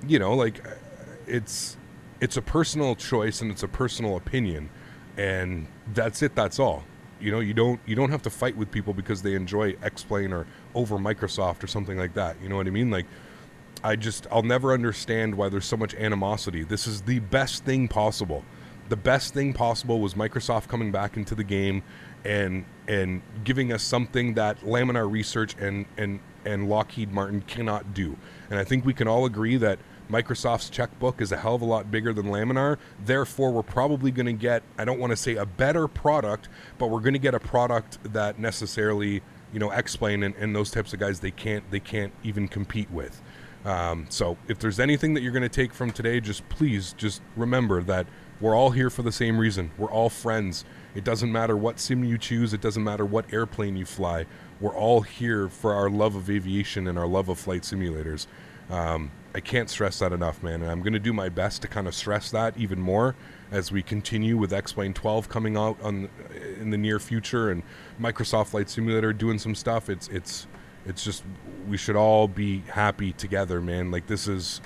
you know, like, it's a personal choice and it's a personal opinion, and that's it. That's all. You know, you don't have to fight with people because they enjoy X-Plane or over Microsoft or something like that. You know what I mean? Like, I'll never understand why there's so much animosity. This is the best thing possible. The best thing possible was Microsoft coming back into the game and giving us something that Laminar Research and Lockheed Martin cannot do. And I think we can all agree that Microsoft's checkbook is a hell of a lot bigger than Laminar. Therefore, we're probably going to get, I don't want to say a better product, but we're going to get a product that necessarily, you know, X-Plane and those types of guys, they can't even compete with. So if there's anything that you're going to take from today, please remember that we're all here for the same reason. We're all friends. It doesn't matter what sim you choose. It doesn't matter what airplane you fly. We're all here for our love of aviation and our love of flight simulators. I can't stress that enough, man. And I'm going to do my best to kind of stress that even more as we continue with X-Plane 12 coming out in the near future, and Microsoft Flight Simulator doing some stuff. It's just, we should all be happy together, man. Like, this is,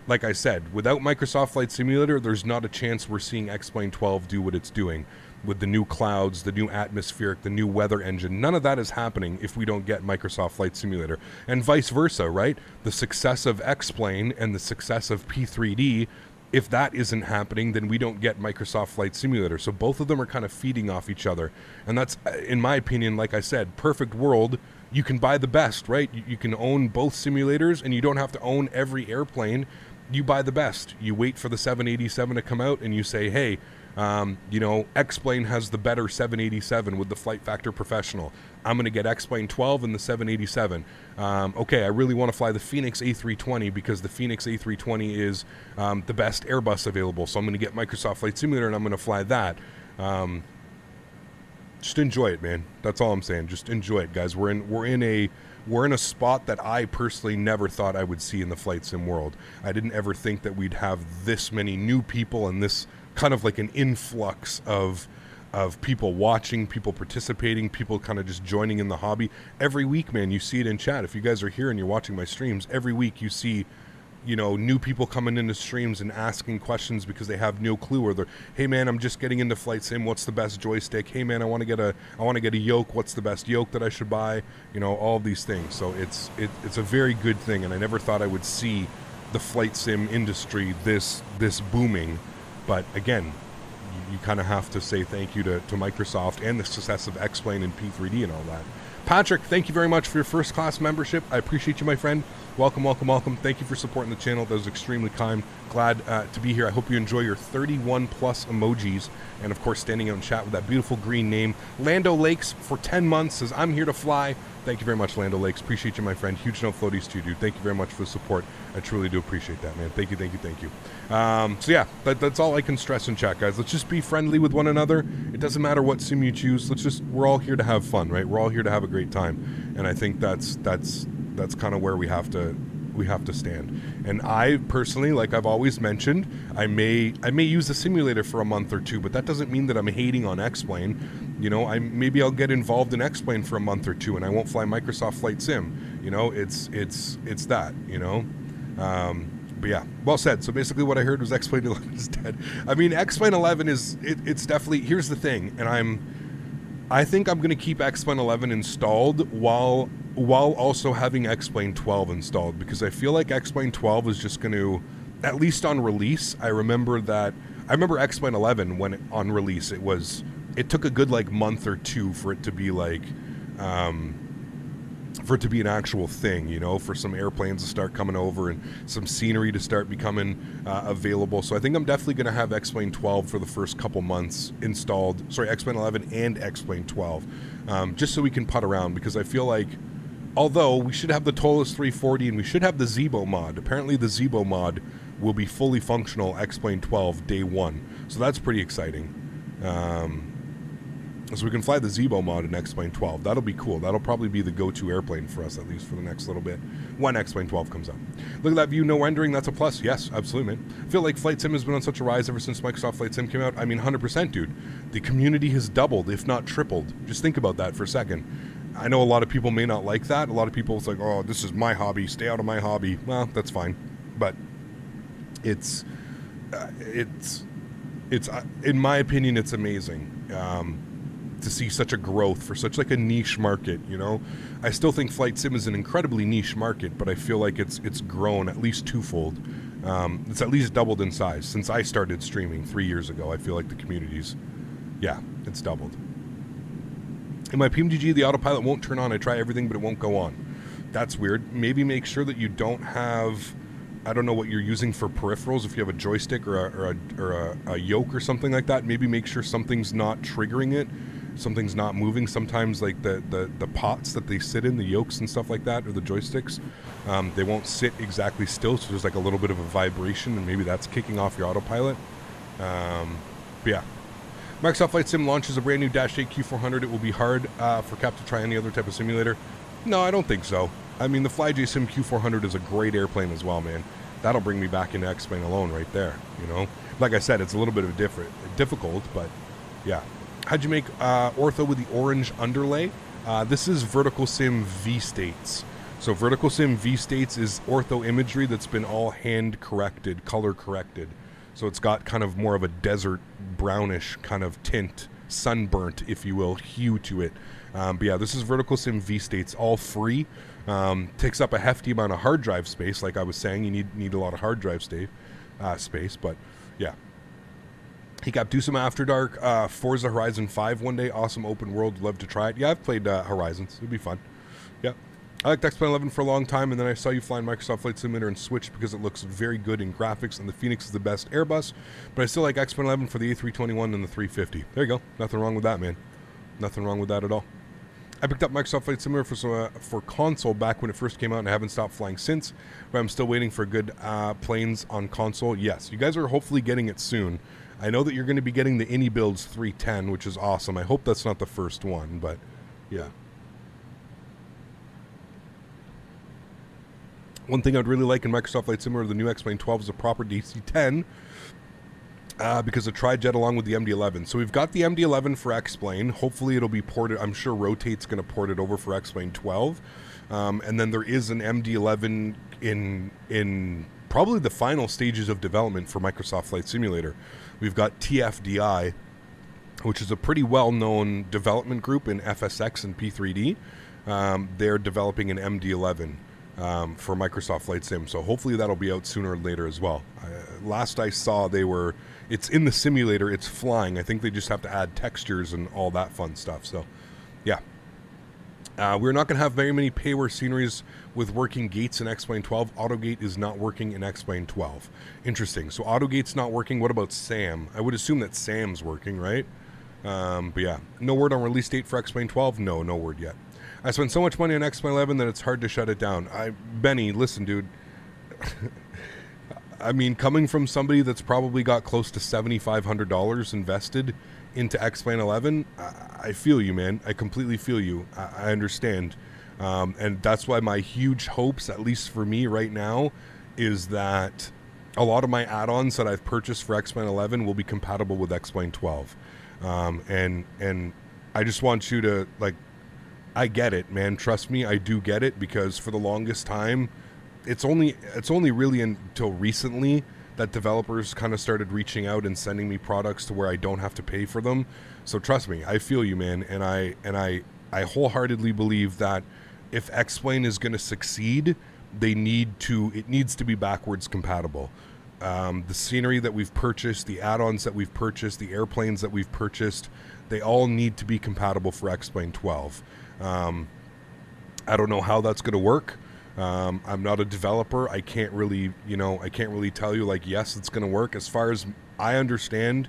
like I said, without Microsoft Flight Simulator, there's not a chance we're seeing X-Plane 12 do what it's doing with the new clouds, the new atmospheric, the new weather engine. None of that is happening if we don't get Microsoft Flight Simulator, and vice versa, right? The success of X-Plane and the success of P3D, if that isn't happening, then we don't get Microsoft Flight Simulator. So both of them are kind of feeding off each other. And that's, in my opinion, like I said, perfect world. You can buy the best, right? You can own both simulators, and you don't have to own every airplane. You buy the best. You wait for the 787 to come out, and you say, hey, you know, X-Plane has the better 787 with the Flight Factor Professional. I'm going to get X-Plane 12 and the 787. Okay, I really want to fly the Phoenix A320 because the Phoenix A320 is the best Airbus available. So I'm going to get Microsoft Flight Simulator and I'm going to fly that. Just enjoy it, man. That's all I'm saying. Just enjoy it, guys. We're in a spot that I personally never thought I would see in the flight sim world. I didn't ever think that we'd have this many new people and this kind of like an influx of people watching, people participating, people kind of just joining in the hobby. Every week, man, you see it in chat. If you guys are here and you're watching my streams, every week you see, you know, new people coming into streams and asking questions because they have no clue, or they're, hey man, I'm just getting into flight sim, what's the best joystick? Hey man, I want to get a yoke, what's the best yoke that I should buy? You know, all these things. So it's a very good thing, and I never thought I would see the flight sim industry this booming. But again, you kind of have to say thank you to Microsoft and the success of X-Plane and P3D and all that. Patrick, thank you very much for your first class membership. I appreciate you, my friend. Welcome, welcome, welcome. Thank you for supporting the channel. That was extremely kind. Glad to be here. I hope you enjoy your 31 plus emojis, and of course standing out in chat with that beautiful green name. Lando Lakes for 10 months says, I'm here to fly. Thank you very much, Lando Lakes. Appreciate you, my friend. Huge no floaties to you, dude. Thank you very much for the support. I truly do appreciate that, man. Thank you, thank you, thank you. So yeah, that's all I can stress in chat, guys. Let's just be friendly with one another. It doesn't matter what sim you choose. We're all here to have fun, right? We're all here to have a great time. And I think that's kind of where we have to stand. And I personally, like I've always mentioned, I may use the simulator for a month or two, but that doesn't mean that I'm hating on X-Plane. You know, maybe I'll get involved in X-Plane for a month or two and I won't fly Microsoft Flight Sim. You know, it's that, you know. But yeah, well said. So basically what I heard was X-Plane 11 is dead. I mean, X-Plane 11 it's definitely, here's the thing, and I think I'm going to keep X-Plane 11 installed while also having X-Plane 12 installed, because I feel like X-Plane 12 is just going to, at least on release, I remember X-Plane 11 when on release, it took a good like month or two for it to be like, for it to be an actual thing, you know, for some airplanes to start coming over and some scenery to start becoming available. So I think I'm definitely going to have X-Plane 12 for the first couple months installed. Sorry, X-Plane 11 and X-Plane 12, just so we can putt around, because I feel like, although we should have the Tolus 340 and we should have the Zebo mod, apparently the Zebo mod will be fully functional X-Plane 12 day one. So that's pretty exciting. So we can fly the Zebo mod in X-Plane 12. That'll be cool. That'll probably be the go-to airplane for us, at least for the next little bit, when X-Plane 12 comes out. Look at that view, no rendering. That's a plus. Yes, absolutely, man. I feel like Flight Sim has been on such a rise ever since Microsoft Flight Sim came out. I mean, 100%, dude. The community has doubled, if not tripled. Just think about that for a second. I know a lot of people may not like that. A lot of people, it's like, oh, this is my hobby. Stay out of my hobby. Well, that's fine. But it's in my opinion, it's amazing. To see such a growth for such like a niche market, you know. I still think Flight Sim is an incredibly niche market, but I feel like it's grown at least twofold. It's at least doubled in size since I started streaming 3 years ago. I feel like the community's, yeah, it's doubled. In my PMDG, the autopilot won't turn on. I try everything, but it won't go on. That's weird. Maybe make sure that you don't have, I don't know what you're using for peripherals. If you have a joystick or a yoke or something like that, maybe make sure something's not triggering it. Something's not moving. Sometimes like the pots that they sit in, the yokes and stuff like that, or the joysticks, they won't sit exactly still, so there's like a little bit of a vibration, and maybe that's kicking off your autopilot. But yeah. Microsoft Flight Sim launches a brand new Dash 8 Q400. It will be hard for Cap to try any other type of simulator. No, I don't think so. I mean, the FlyJ Sim Q400 is a great airplane as well, man. That'll bring me back into X-Plane alone right there, you know? Like I said, it's a little bit of difficult, but yeah. How'd you make ortho with the orange underlay? This is Vertical Sim V-States. So Vertical Sim V-States is ortho imagery that's been all hand-corrected, color-corrected. So it's got kind of more of a desert brownish kind of tint, sunburnt, if you will, hue to it. But yeah, this is Vertical Sim V-States, all free. Takes up a hefty amount of hard drive space. Like I was saying, you need a lot of hard drive space, but yeah. He got do some After Dark, Forza Horizon 5 one day. Awesome open world. Love to try it. Yeah, I've played Horizons. It'd be fun. Yeah. I liked X-Plane 11 for a long time, and then I saw you flying Microsoft Flight Simulator and switched because it looks very good in graphics, and the Phoenix is the best Airbus, but I still like X-Plane 11 for the A321 and the 350. There you go. Nothing wrong with that, man. Nothing wrong with that at all. I picked up Microsoft Flight Simulator for console back when it first came out, and I haven't stopped flying since, but I'm still waiting for good planes on console. Yes, you guys are hopefully getting it soon. I know that you're going to be getting the iniBuilds 310, which is awesome. I hope that's not the first one, but yeah. One thing I'd really like in Microsoft Flight Simulator, the new X-Plane 12, is a proper DC-10 because it tri-jet along with the MD-11. So we've got the MD-11 for X-Plane. Hopefully it'll be ported. I'm sure Rotate's going to port it over for X-Plane 12. And then there is an MD-11 in probably the final stages of development for Microsoft Flight Simulator. We've got TFDI, which is a pretty well-known development group in FSX and P3D. They're developing an MD-11 for Microsoft Flight Sim, so hopefully that'll be out sooner or later as well. Last I saw, it's in the simulator, it's flying. I think they just have to add textures and all that fun stuff, so yeah. We're not going to have very many payware sceneries with working gates in X-Plane 12. Autogate is not working in X-Plane 12. Interesting. So Autogate's not working. What about SAM? I would assume that SAM's working, right? But yeah. No word on release date for X-Plane 12? No word yet. I spent so much money on X-Plane 11 that it's hard to shut it down. Benny, listen, dude. I mean, coming from somebody that's probably got close to $7,500 invested into X-Plane 11, I feel you, man. I completely feel you. I understand. And that's why my huge hopes, at least for me right now, is that a lot of my add-ons that I've purchased for X-Plane 11 will be compatible with X-Plane 12. And I just want you to, like, I get it, man. Trust me, I do get it, because for the longest time, it's only really until recently that developers kind of started reaching out and sending me products to where I don't have to pay for them. So trust me, I feel you, man, and I wholeheartedly believe that if X-Plane is going to succeed, it needs to be backwards compatible. The scenery that we've purchased, the add-ons that we've purchased, the airplanes that we've purchased, they all need to be compatible for X-Plane 12. I don't know how that's going to work. I'm not a developer. I can't really tell you like, yes, it's going to work. As far as I understand,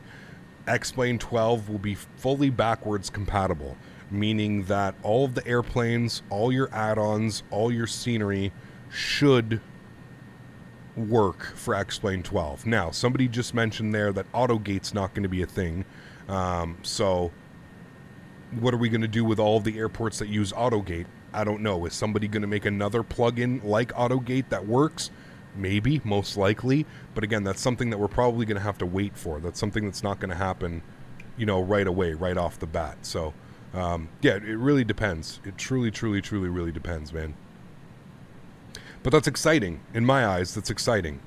X-Plane 12 will be fully backwards compatible, meaning that all of the airplanes, all your add-ons, all your scenery should work for X-Plane 12. Now, somebody just mentioned there that AutoGate's not going to be a thing. So what are we going to do with all of the airports that use AutoGate? I don't know. Is somebody going to make another plugin like AutoGate that works? Maybe, most likely. But again, that's something that we're probably going to have to wait for. That's something that's not going to happen, right away, right off the bat. So, yeah, it really depends. It truly, truly, truly, really depends, man. But that's exciting. In my eyes, that's exciting,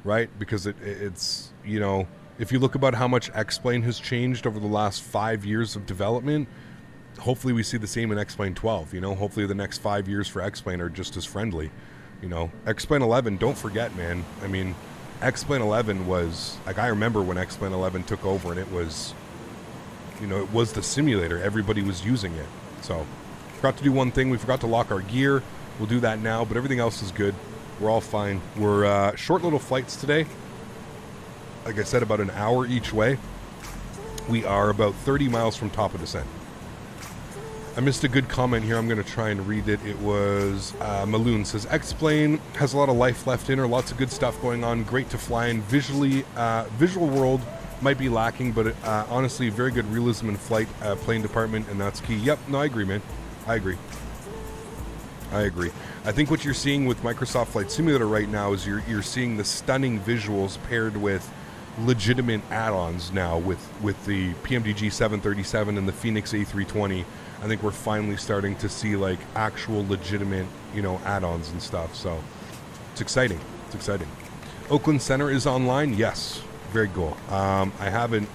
right? Because it's, if you look about how much X-Plane has changed over the last 5 years of development, hopefully we see the same in X-Plane 12. Hopefully the next 5 years for X-Plane are just as friendly. X-Plane 11, don't forget, man. I mean, X-Plane 11 was, like, I remember when X-Plane 11 took over and it was, it was the simulator. Everybody was using it. So, forgot to do one thing. We forgot to lock our gear. We'll do that now, but everything else is good. We're all fine. We're short little flights today. Like I said, about an hour each way. We are about 30 miles from top of descent. I missed a good comment here. I'm going to try and read it. It was Maloon says, X-Plane has a lot of life left in her. Lots of good stuff going on. Great to fly in. Visual world might be lacking, but honestly, very good realism in flight, plane department, and that's key. Yep, no, I agree, man. I agree. I think what you're seeing with Microsoft Flight Simulator right now is you're seeing the stunning visuals paired with legitimate add-ons now with the PMDG 737 and the Phoenix A320. I think we're finally starting to see like actual legitimate, add-ons and stuff. So it's exciting. Oakland Center is online. Yes. Very cool.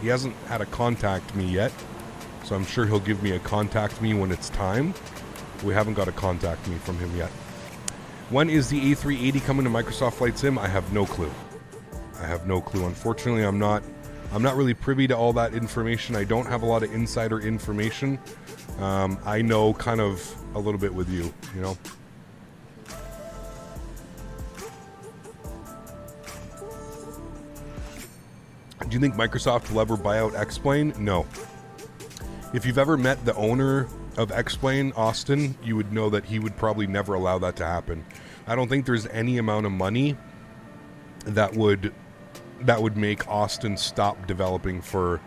He hasn't had a contact me yet. So I'm sure he'll give me a contact me when it's time. We haven't got a contact me from him yet. When is the A380 coming to Microsoft Flight Sim? I have no clue. Unfortunately, I'm not really privy to all that information. I don't have a lot of insider information. I know kind of a little bit with you, Do you think Microsoft will ever buy out X-Plane? No. If you've ever met the owner of X-Plane, Austin, you would know that he would probably never allow that to happen. I don't think there's any amount of money that would make Austin stop developing X-Plane.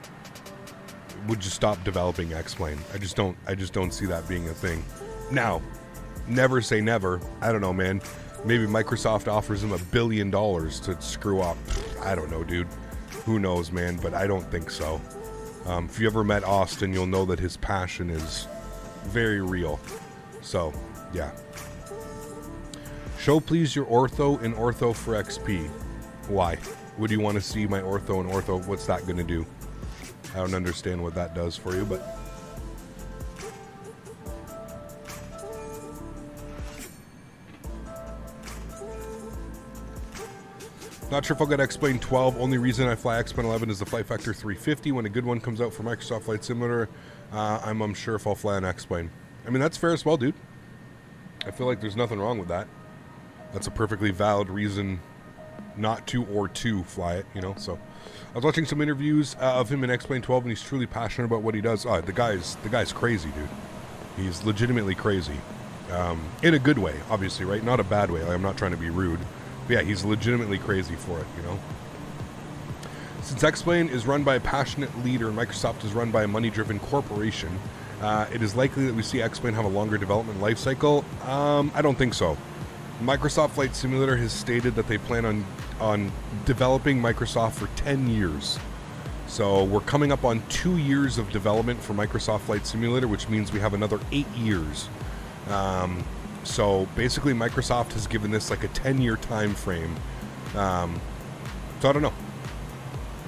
I just don't see that being a thing. Now, never say never. I don't know, man. Maybe Microsoft offers him $1 billion to screw up. I don't know, dude. Who knows, man? But I don't think so. If you ever met Austin, you'll know that his passion is very real. So, yeah. Show please your ortho and ortho for XP. Why? What do you want to see my ortho and ortho? What's that going to do? I don't understand what that does for you, but... Not sure if I'll get X-Plane 12. Only reason I fly X-Plane 11 is the flight factor 350. When a good one comes out for Microsoft Flight Simulator, I'm unsure if I'll fly an X-Plane. I mean, that's fair as well, dude. I feel like there's nothing wrong with that. That's a perfectly valid reason not to or to fly it, So I was watching some interviews of him in X-Plane 12, and he's truly passionate about what he does. The guy's crazy, dude. He's legitimately crazy. In a good way, obviously, right? Not a bad way. I'm not trying to be rude. But yeah, he's legitimately crazy for it, Since X-Plane is run by a passionate leader and Microsoft is run by a money-driven corporation, it is likely that we see X-Plane have a longer development life cycle. I don't think so. Microsoft Flight Simulator has stated that they plan on developing Microsoft for 10 years. So we're coming up on 2 years of development for Microsoft Flight Simulator, which means we have another 8 years. So basically Microsoft has given this like a 10-year time frame. So I don't know.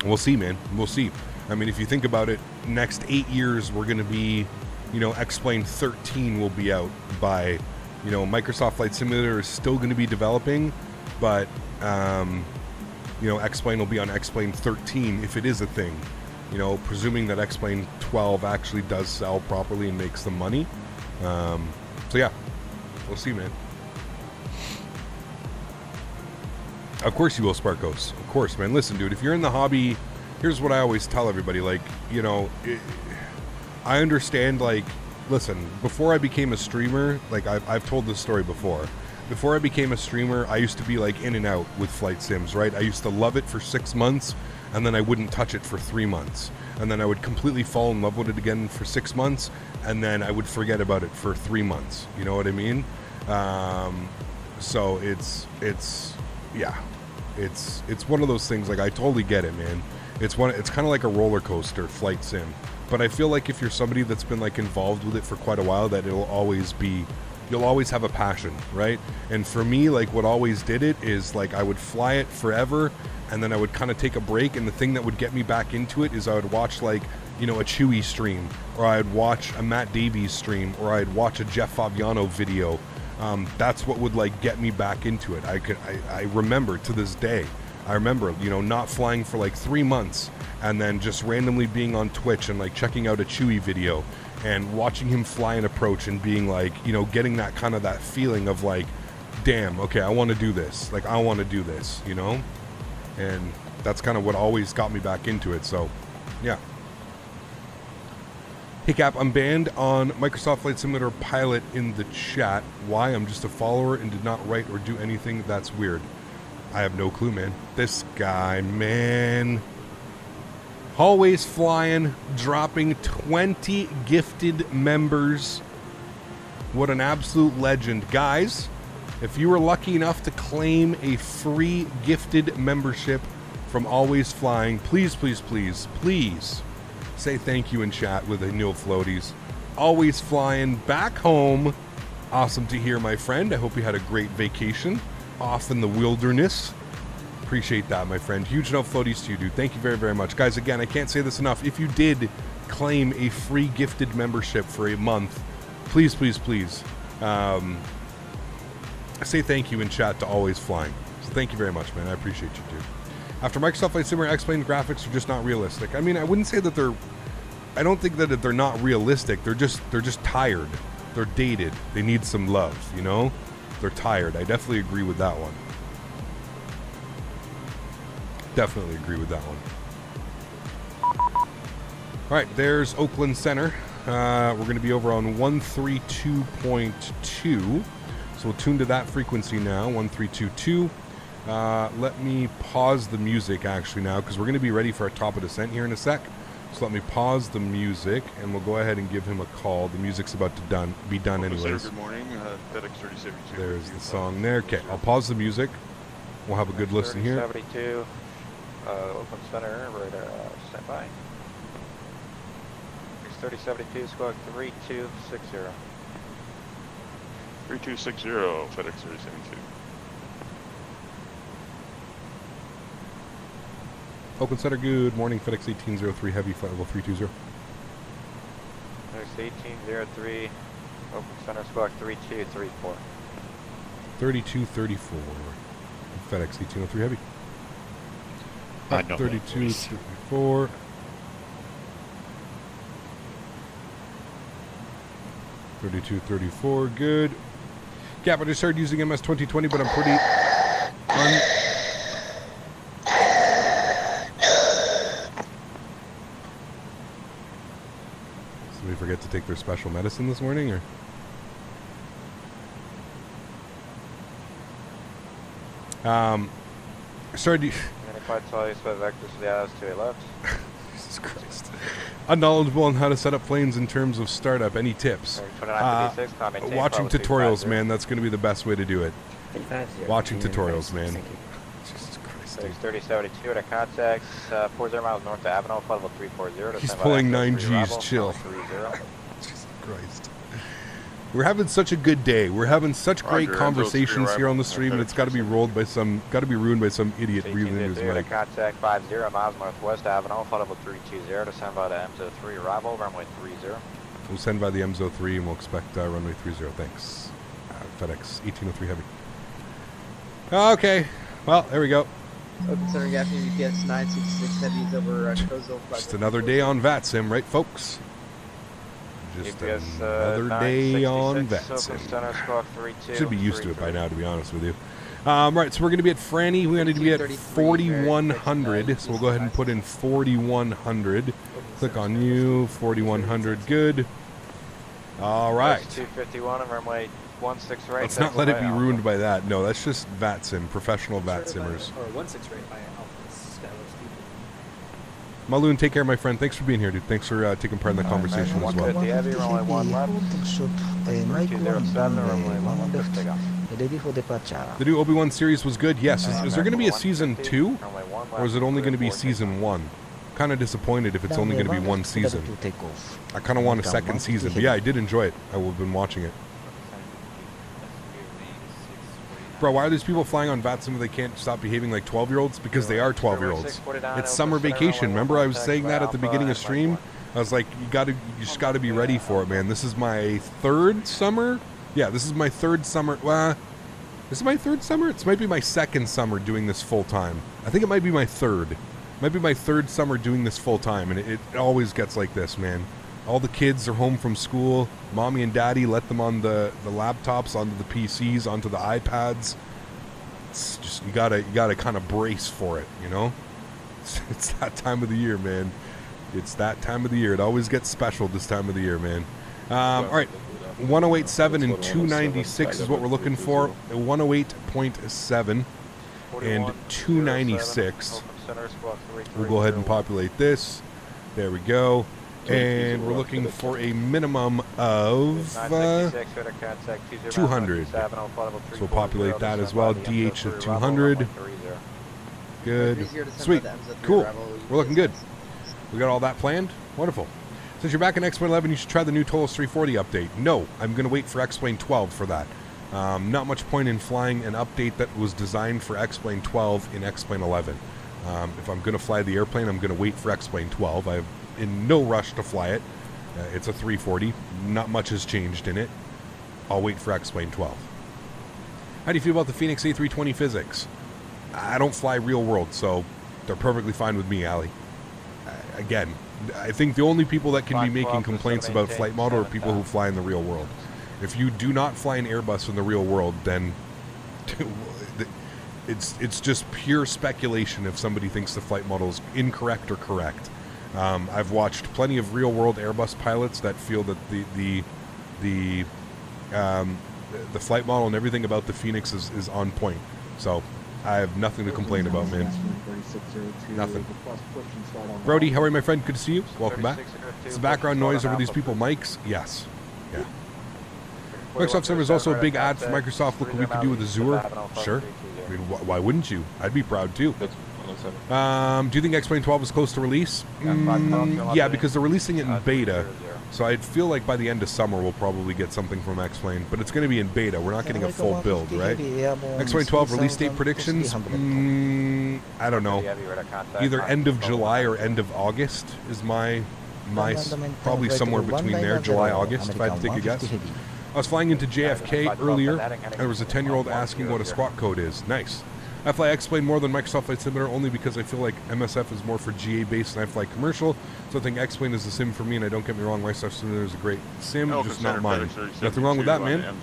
We'll see, man. We'll see. I mean, if you think about it, next 8 years we're going to be, X-Plane 13 will be out by, Microsoft Flight Simulator is still going to be developing, but, X-Plane will be on X-Plane 13 if it is a thing. Presuming that X-Plane 12 actually does sell properly and makes the money. So yeah. We'll see, man. Of course you will, Sparkos. Of course, man. Listen, dude, if you're in the hobby, here's what I always tell everybody. Like, you know, I understand, like, listen, before I became a streamer, like, I've told this story before. Before I became a streamer, I used to be, like, in and out with flight sims, right? I used to love it for 6 months, and then I wouldn't touch it for 3 months. And then I would completely fall in love with it again for 6 months, and then I would forget about it for 3 months. You know what I mean? So it's one of those things. Like, I totally get it, man. It's kind of like a roller coaster flight sim. But I feel like if you're somebody that's been, like, involved with it for quite a while, that you'll always have a passion, right? And for me, like, what always did it is, like, I would fly it forever, and then I would kind of take a break, and the thing that would get me back into it is I would watch, like, you know, a Chewie stream, or I'd watch a Matt Davies stream, or I'd watch a Jeff Favignano video. That's what would, like, get me back into it. I remember to this day, I remember, you know, not flying for like 3 months, and then just randomly being on Twitch and, like, checking out a Chewie video and watching him fly and approach and being like, you know, getting that kind of that feeling of like, damn, okay, I want to do this. Like, I want to do this, you know? And that's kind of what always got me back into it. So, yeah. Hey, Cap, I'm banned on Microsoft Flight Simulator Pilot in the chat. Why? I'm just a follower and did not write or do anything. That's weird. I have no clue, man. This guy, man. AlwaysFlying, dropping 20 gifted members. What an absolute legend. Guys, if you were lucky enough to claim a free gifted membership from AlwaysFlying, please, please, please, please say thank you in chat with the new floaties. AlwaysFlying back home. Awesome to hear, my friend. I hope you had a great vacation off in the wilderness. Appreciate that, my friend. Huge no floaties to you, dude. Thank you very, very much. Guys, again, I can't say this enough. If you did claim a free gifted membership for a month, please, please, please say thank you in chat to AlwaysFlying. So thank you very much, man. I appreciate you, dude. After Microsoft Flight Simulator X-Plane graphics are just not realistic. I mean, I wouldn't say that I don't think that they're not realistic. They're just tired. They're dated. They need some love, you know? They're tired. I definitely agree with that one. Definitely agree with that one. All right, there's Oakland Center. We're going to be over on 132.2. So we'll tune to that frequency now, 1322. Let me pause the music actually now, because we're going to be ready for our top of descent here in a sec. So let me pause the music, and we'll go ahead and give him a call. The music's about to be done anyways. Good morning, Fedex 3072. There's the song there. Okay, I'll pause the music. We'll have a good listen here. 72, Oakland Center, right, stand by. 3072, squawk 3260. 3260, FedEx 3072. Oakland Center, good morning. FedEx 1803 Heavy, flight level 320. FedEx 1803, Oakland Center, squawk 3234. 3234. FedEx 1803 Heavy. 3234. $32.34, good. Cap, I just started using MS 2020, but I'm pretty Somebody forget to take their special medicine this morning, or? Started. Jesus Christ. Unknowledgeable on how to set up planes in terms of startup. Any tips? Watching tutorials, man. That's going to be the best way to do it. Watching tutorials, man. Jesus Christ. 3072 to contact 40 miles north of Avenel, flight level 340. He's pulling 9Gs. Chill. Jesus Christ. We're having such a good day. We're having such great conversations here on the stream, and it's got to be ruined by some idiot breathing in his mic. Contact 50 miles northwest Avenel, flight level 320 to send by the M03 arrival, runway 30. We'll send by the M03 and we'll expect runway 30. Thanks. FedEx 1803 Heavy. Okay. Well, there we go. Open Center Gaffney UPS 966 Heavy is over Kozel. Just another day on VATSIM, right, folks? Just GPS, another day on 966, Vet Sim. Oakland Center, squawk 32. Should be used to it by now, to be honest with you. Right, so we're going to be at Franny. We're going to be at 4,100. So we'll go ahead and put in 4,100. Click on you. 4,100. Good. All right. 251 and runway 16 right. Let's not let it be ruined by that. No, that's just VAT Sim, professional VAT Simmers. Or 16 rate by Alpha. Maloon, take care, my friend. Thanks for being here, dude. Thanks for taking part in the conversation as well. 150 heavy, runway 1 left. 207, runway 1 left, takeoff. Ready for departure. The new Obi-Wan series was good. Yes. Is there going to be a season 2? Or is it only going to be season 1? Kind of disappointed if it's only going to be one season. I kind of want a second season. But yeah, I did enjoy it. I will have been watching it. Bro, why are these people flying on VATSIM if they can't stop behaving like 12-year-olds? Because they are 12-year-olds. It's summer vacation. Remember I was saying that at the beginning of stream? I was like, you just got to be ready for it, man. This is my 3rd summer. Yeah, this is my 3rd summer. This is my 3rd summer? It might be my 2nd summer doing this full time. I think it might be my 3rd. It might be my 3rd summer doing this full time, and it always gets like this, man. All the kids are home from school. Mommy and daddy let them on the laptops, onto the PCs, onto the iPads. It's just, you gotta kind of brace for it, you know? It's that time of the year, man. It's that time of the year. It always gets special this time of the year, man. All right. 108.7 and 296 is what we're looking for. 108.7 and 296. We'll go ahead and populate this. There we go. And we're looking for a minimum of 200. So we'll populate that as well. DH of 200. Good. Sweet. Cool. We're looking good. We got all that planned? Wonderful. Since you're back in X-Plane 11, you should try the new Tolos 340 update. No, I'm going to wait for X-Plane 12 for that. Not much point in flying an update that was designed for X-Plane 12 in X-Plane 11. If I'm going to fly the airplane, I'm going to wait for X-Plane 12. I'm in no rush to fly it. It's a 340. Not much has changed in it. I'll wait for X-Plane 12. How do you feel about the Phoenix A320 physics? I don't fly real world, so they're perfectly fine with me, Ali. Again, I think the only people that can be making complaints about flight model are people who fly in the real world. If you do not fly an Airbus in the real world, then it's just pure speculation if somebody thinks the flight model is incorrect or correct. I've watched plenty of real world Airbus pilots that feel that the flight model and everything about the Phoenix is on point. So I have nothing to complain about, man. Nothing. Brody, how are you, my friend? Good to see you. Welcome back. Is the background noise over these people mics? Yes. Yeah. Microsoft Server is also a big ad for Microsoft. Look what we could do with Azure. Sure. I mean, why wouldn't you? I'd be proud too. Do you think X-Plane 12 is close to release? Yeah, because they're releasing it in beta. So I feel like by the end of summer we'll probably get something from X-Plane, but it's going to be in beta. We're not getting a full build, right? X-Plane 12 release date predictions? I don't know. Either end of July or end of August is my probably somewhere between there, July, August, if I had to take a guess. I was flying into JFK earlier, and there was a 10-year-old asking what a squawk code is. Nice. I fly X-Plane more than Microsoft Flight Simulator only because I feel like MSF is more for GA based and I fly commercial. So I think X-Plane is the sim for me, and I don't get me wrong, Microsoft Simulator is a great sim, just not mine. Nothing wrong with that, man.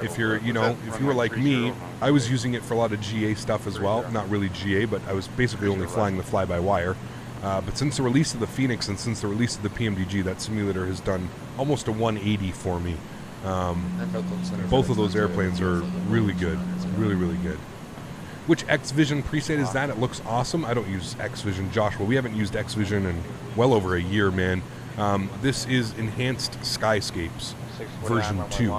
If you're, if you were like me, I was using it for a lot of GA stuff as well. Not really GA, but I was basically only flying the fly-by-wire. But since the release of the Phoenix and since the release of the PMDG, that simulator has done almost a 180 for me. Both of those airplanes are really good. Really, really good. Which X-Vision preset is that? It looks awesome. I don't use X-Vision. Joshua, we haven't used X-Vision in well over a year, man. This is Enhanced Skyscapes version 2.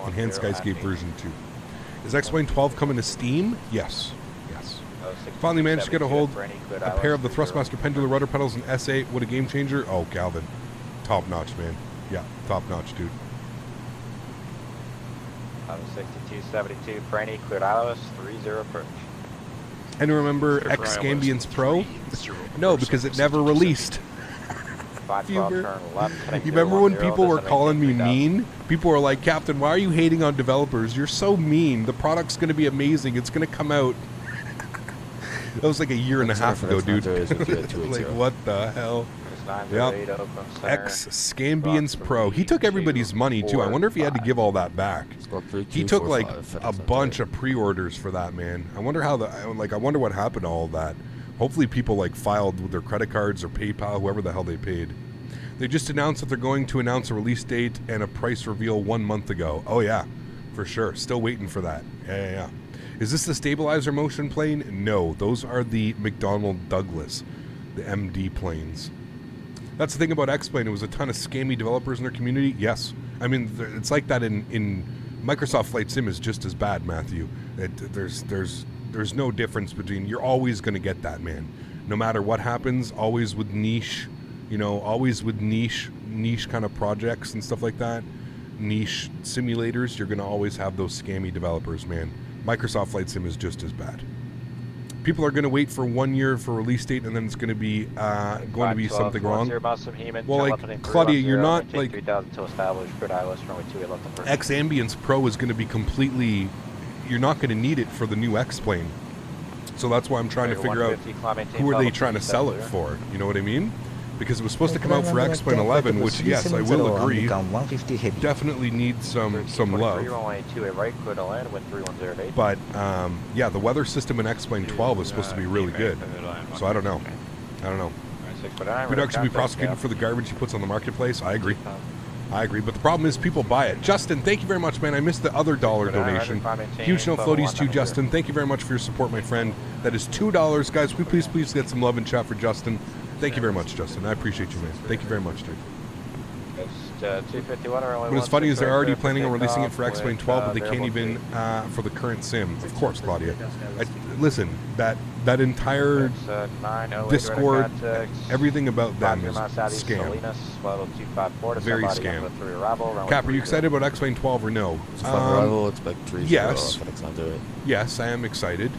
Enhanced Skyscape version 2. Is X-Plane 12 coming to Steam? Yes. Yes. Finally managed to get a hold a pair of the Thrustmaster pendular rudder pedals in S8. What a game changer. Oh, Calvin. Top notch, man. Yeah, top notch, dude. 6272, Franny, cleared ILS, 30 approach. And remember X-Gambience Pro? No, because it never released. You remember when people were calling me mean? People were like, Captain, why are you hating on developers? You're so mean. The product's going to be amazing. It's going to come out. That was like a year and a half ago, dude. Like, what the hell? 908 Oakland Center. Ex-Scambians Pro. He took everybody's money, too. I wonder if he had to give all that back. He took, like, a bunch of pre-orders for that, man. I wonder how I wonder what happened to all that. Hopefully people, like, filed with their credit cards or PayPal, whoever the hell they paid. They just announced that they're going to announce a release date and a price reveal 1 month ago. Oh, yeah, for sure. Still waiting for that. Yeah. Is this the stabilizer motion plane? No, those are the McDonnell Douglas, the MD planes. That's the thing about X-Plane. It was a ton of scammy developers in their community. Yes. I mean, it's like that in Microsoft Flight Sim is just as bad, Matthew. There's no difference between... You're always going to get that, man. No matter what happens, always with niche... always with niche kind of projects and stuff like that, niche simulators, you're going to always have those scammy developers, man. Microsoft Flight Sim is just as bad. People are going to wait for 1 year for release date, and then it's going to be something wrong. Well, like, Claudia, you're not, like... X-Ambience Pro is going to be completely... You're not going to need it for the new X-Plane. So that's why I'm trying to figure out who are they trying to sell it for. You know what I mean? Because it was supposed to come out for X-Plane 11, which, yes, I will agree, definitely needs some love. But, yeah, the weather system in X-Plane 12 is supposed to be really good. So I don't know. Fedex should be prosecuted for the garbage he puts on the marketplace. I agree. But the problem is people buy it. Justin, thank you very much, man. I missed the other dollar donation. Huge no floaties to Justin. Thank you very much for your support, my friend. That is $2. Guys, we please get some love in chat for Justin. Thank you very much, Justin. I appreciate you, man. Thank you very much, dude. What is funny is they're already planning on releasing it for X-Plane 12, but they can't even for the current sim. Of course, Claudia. Listen, that entire Discord, everything about them is scam. Very scam. Cap, are you excited about X-Plane 12 or no? Yes. Yes, I am excited.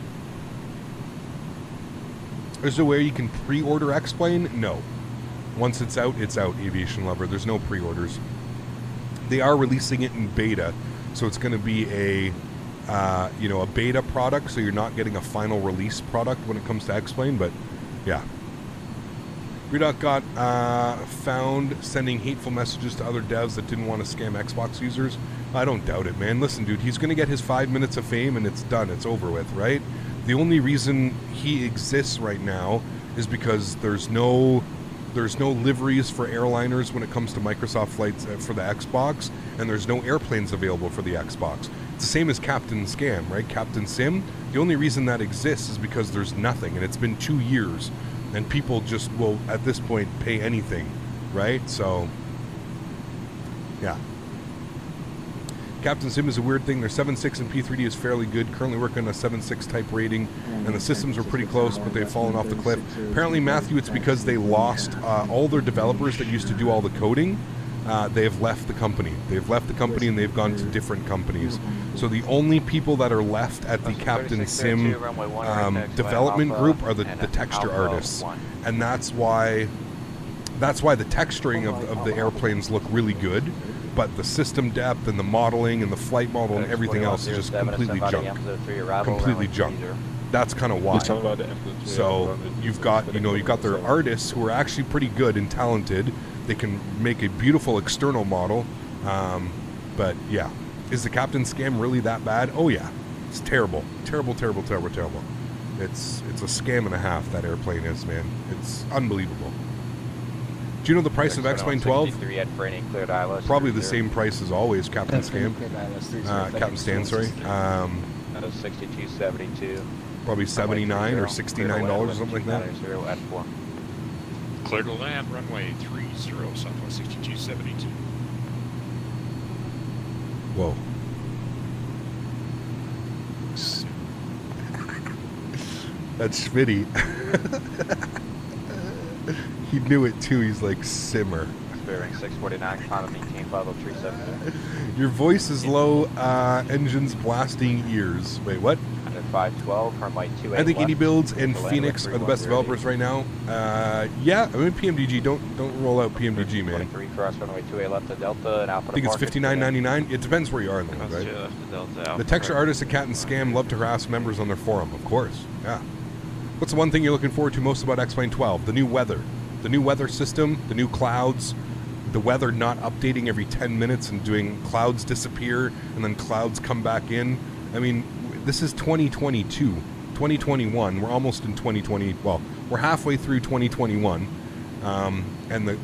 Is there a way you can pre-order X-Plane? No. Once it's out, Aviation Lover. There's no pre-orders. They are releasing it in beta, so it's going to be a beta product, so you're not getting a final release product when it comes to X-Plane, but yeah. Redoc got found sending hateful messages to other devs that didn't want to scam Xbox users. I don't doubt it, man. Listen, dude, he's going to get his 5 minutes of fame, and it's done. It's over with, right? The only reason he exists right now is because there's no liveries for airliners when it comes to Microsoft flights for the Xbox, and there's no airplanes available for the Xbox. It's the same as Captain Scam, right? Captain Sim. The only reason that exists is because there's nothing, and it's been 2 years, and people just will, at this point, pay anything, right? So, yeah. Captain Sim is a weird thing. Their 7.6 and P3D is fairly good. Currently working on a 7.6 type rating, and the systems were pretty close, but they've fallen off the cliff. Apparently, Matthew, it's because they lost all their developers that used to do all the coding. They have left the company. They've left the company, and they've gone to different companies. So the only people that are left at the Captain Sim development group are the texture artists, and that's why the texturing of the airplanes look really good. But the system depth and the modeling and the flight model and everything else is just completely junk. Completely junk. That's kind of why. So you've got their artists who are actually pretty good and talented. They can make a beautiful external model. But yeah, is the Captain Scam really that bad? Oh yeah, it's terrible, terrible. It's a scam and a half. That airplane is, man. It's unbelievable. Do you know the price of X-Plane 12? Probably the same price as always, Captain Scam. Captain Stan, sorry. 62.72. Probably $79 or $69 or something like that. Clear to land, runway 30, Southwest 6272. Whoa. That's Smitty. He knew it too. He's like, simmer. Bearing 649, climb maintain 50370. Your voice is low, engines blasting ears. Wait, what? 512, runway 28. I think iniBuilds and Phoenix are the best developers right now. Yeah, I mean PMDG. Don't roll out PMDG, man. 23 cross runway 28 left to Delta and Alpha. I think it's $59.99. It depends where you are in the world, right? The texture artists at Captain Scam love to harass members on their forum, of course. Yeah. What's the one thing you're looking forward to most about X-Plane 12? The new weather. the new weather system, the new clouds, the weather not updating every 10 minutes and doing clouds disappear and then clouds come back in. I mean, this is 2022, 2021. We're almost in 2020. Well, we're halfway through 2021. And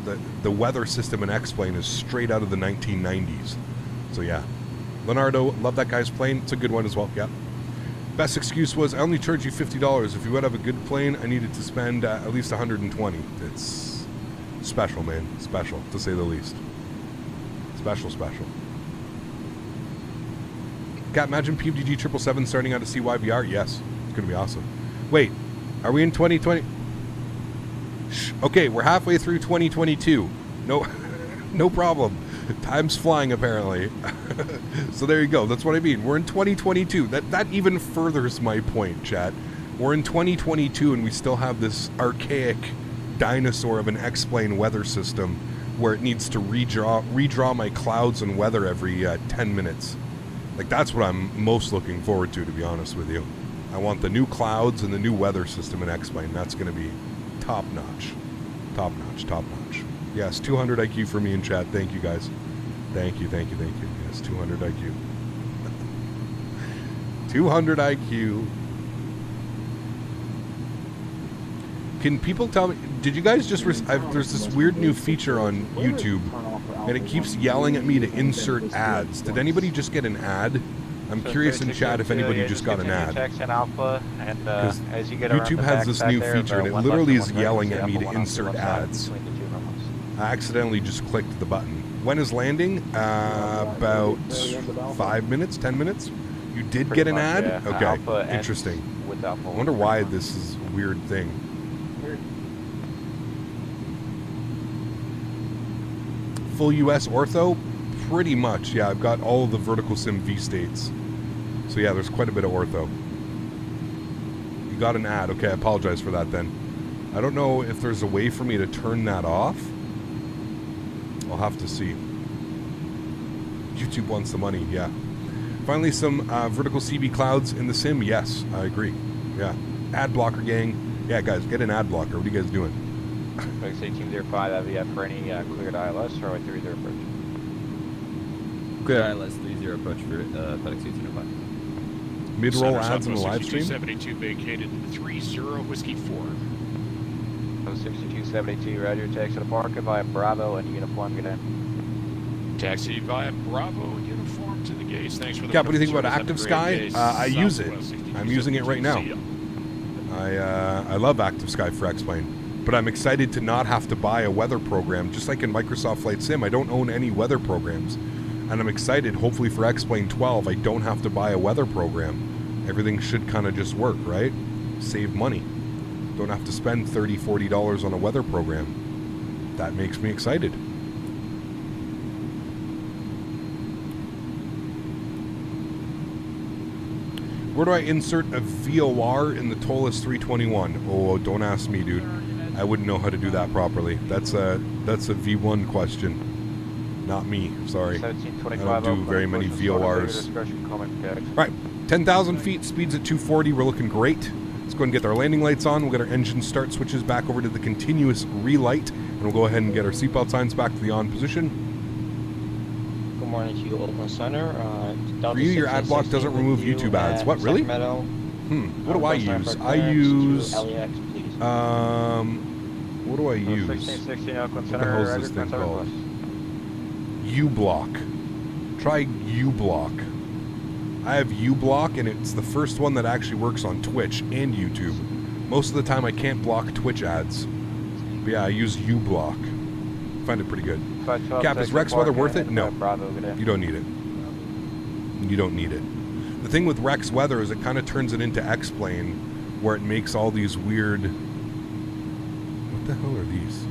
the weather system in X-Plane is straight out of the 1990s. So yeah. Leonardo, love that guy's plane. It's a good one as well. Yeah. Best excuse was, I only charge you $50. If you would have a good plane, I needed to spend at least $120. It's special, man. Special, to say the least. Special. Cat, imagine PFDG 777 starting out a CYVR? Yes. It's going to be awesome. Wait, are we in 2020? Okay, we're halfway through 2022. No problem. Time's flying, apparently. So there you go. That's what I mean. We're in 2022. That even furthers my point, chat. We're in 2022, and we still have this archaic dinosaur of an X-Plane weather system where it needs to redraw my clouds and weather every 10 minutes. Like, that's what I'm most looking forward to be honest with you. I want the new clouds and the new weather system in X-Plane. That's going to be top-notch. Top-notch. Yes, 200 IQ for me in chat. Thank you, guys. Thank you. Yes, 200 IQ. 200 IQ. Can people tell me, did you guys just, there's this weird new feature on YouTube, and it keeps yelling at me to insert ads. Did anybody just get an ad? I'm curious in chat if anybody just got an ad. Because YouTube has this new feature, and it literally is yelling at me to insert ads. I accidentally just clicked the button. When is landing? About 5 minutes, 10 minutes? You did get an ad? Yeah. Okay, interesting. I wonder why this is a weird thing. Full US ortho? Pretty much, yeah. I've got all of the vertical sim V states. So yeah, there's quite a bit of ortho. You got an ad. Okay, I apologize for that then. I don't know if there's a way for me to turn that off. I'll have to see. YouTube wants the money, yeah. Finally, some vertical CB clouds in the sim. Yes, I agree. Yeah. Ad blocker gang. Yeah, guys, get an ad blocker. What are you guys doing? Like say Team 05, FVF for any cleared ILS or 30 approach. Clear ILS 30 approach for Fedex 805. Mid-roll ads in the live stream? 6272 vacated 30 Whiskey 4. 6272, roger, taxi to Parker via Bravo and uniform, get in. Taxi via Bravo, uniform to the gates. Thanks for the Cap, what do you think about Active Sky? I use it. I'm using it right now. I love Active Sky for X-Plane, but I'm excited to not have to buy a weather program. Just like in Microsoft Flight Sim, I don't own any weather programs. And I'm excited, hopefully for X-Plane 12, I don't have to buy a weather program. Everything should kind of just work, right? Save money. Don't have to spend $30, $40 on a weather program. That makes me excited. Where do I insert a VOR in the TOLUS 321? Oh, don't ask me, dude. I wouldn't know how to do that properly. That's a V1 question. Not me, sorry. I don't do very many VORs. Right, 10,000 feet, speeds at 240. We're looking great. Let's go ahead and get our landing lights on. We'll get our engine start switches back over to the continuous relight, and we'll go ahead and get our seatbelt signs back to the on position. Good morning to you, Oakland Center. For you, your ad block doesn't remove YouTube ads. What, really? What do I use? I use... what do I use? What the hell is this thing called? uBlock. Try uBlock. I have uBlock, and it's the first one that actually works on Twitch and YouTube. Most of the time I can't block Twitch ads. But yeah, I use uBlock. Find it pretty good. Cap, is Rex weather worth it? No. You don't need it. You don't need it. The thing with Rex weather is it kind of turns it into X-Plane, where it makes all these weird... What the hell are these?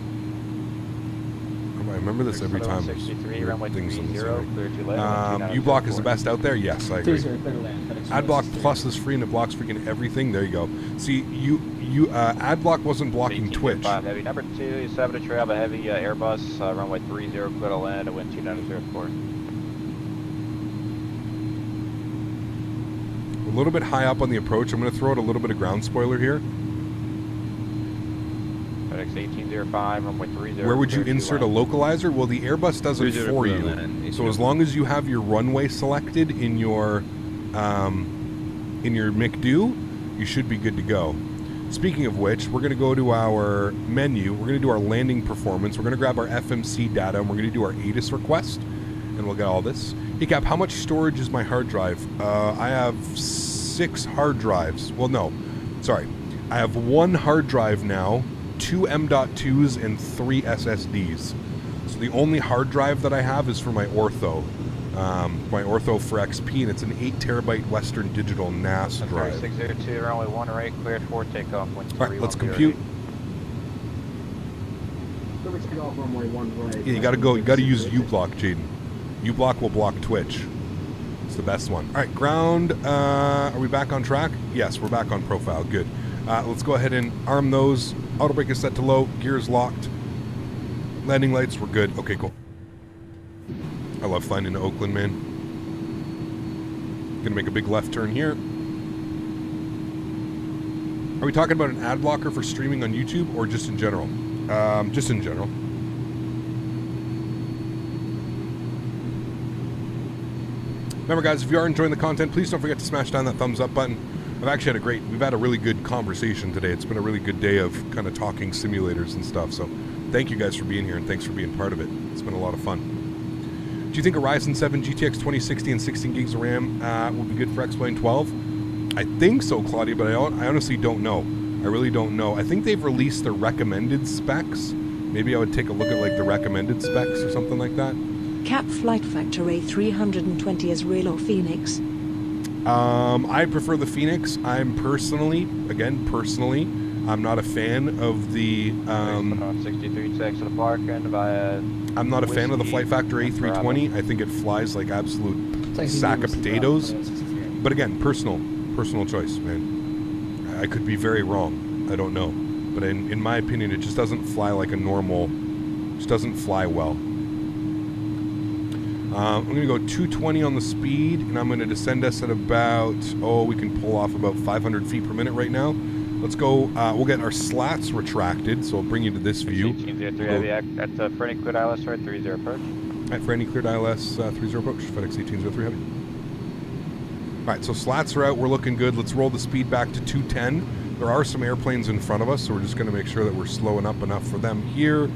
I remember this every time. Things uBlock is the best out there? Yes, I agree. AdBlock Plus is free and it blocks freaking everything. There you go. See, AdBlock wasn't blocking Twitch. Heavy number 2, 7 to travel heavy Airbus, runway 30, clear to land, wind 2904. A little bit high up on the approach. I'm going to throw out a little bit of ground spoiler here. FedEx 1805, runway 30. Where would you insert a localizer? Well, the Airbus does it 30 for you. land. So as long as you have your runway selected in your McDo, you should be good to go. Speaking of which, we're going to go to our menu. We're going to do our landing performance. We're going to grab our FMC data, and we're going to do our ATIS request, and we'll get all this. Hey, Cap, how much storage is my hard drive? I have 6 hard drives. Well, no. Sorry. I have 1 hard drive now, 2 M.2s, and 3 SSDs. So the only hard drive that I have is for my ortho. My ortho for XP, and it's an 8 terabyte Western Digital NAS drive. 3602, runway 18, cleared for takeoff. All right, let's compute. Yeah, you gotta go. You gotta use uBlock, Jaden. uBlock will block Twitch. It's the best one. All right, ground. Are we back on track? Yes, we're back on profile. Good. Let's go ahead and arm those. Auto brake is set to low. Gears locked. Landing lights, we're good. Okay, cool. I love flying into Oakland, man. Gonna make a big left turn here. Are we talking about an ad blocker for streaming on YouTube or just in general? Just in general. Remember, guys, if you are enjoying the content, please don't forget to smash down that thumbs up button. We've had a really good conversation today. It's been a really good day of kind of talking simulators and stuff. So thank you guys for being here, and thanks for being part of it. It's been a lot of fun. Do you think a Ryzen 7 GTX 2060 and 16 gigs of RAM will be good for X-Plane 12? I think so, Claudia, but I honestly don't know. I really don't know. I think they've released their recommended specs. Maybe I would take a look at like the recommended specs or something like that. Cap Flight Factor A320 is real or Phoenix? I prefer the Phoenix. I'm personally, I'm not a fan of the 63 checks to the park and via. I'm not a fan of the Flight Factor A320. I think it flies like absolute sack of potatoes. But again, personal choice, man. I could be very wrong. I don't know. But in my opinion, it just doesn't fly like a normal. Just doesn't fly well. I'm going to go 220 on the speed, and I'm going to descend us at about, we can pull off about 500 feet per minute right now. Let's go, we'll get our slats retracted, so I'll bring you to this view. 1803 heavy, at for any cleared ILS, right, 30 approach. All right, for any cleared ILS, 30 approach, FedEx 1803 heavy. All right, so slats are out, we're looking good. Let's roll the speed back to 210. There are some airplanes in front of us, so we're just going to make sure that we're slowing up enough for them here.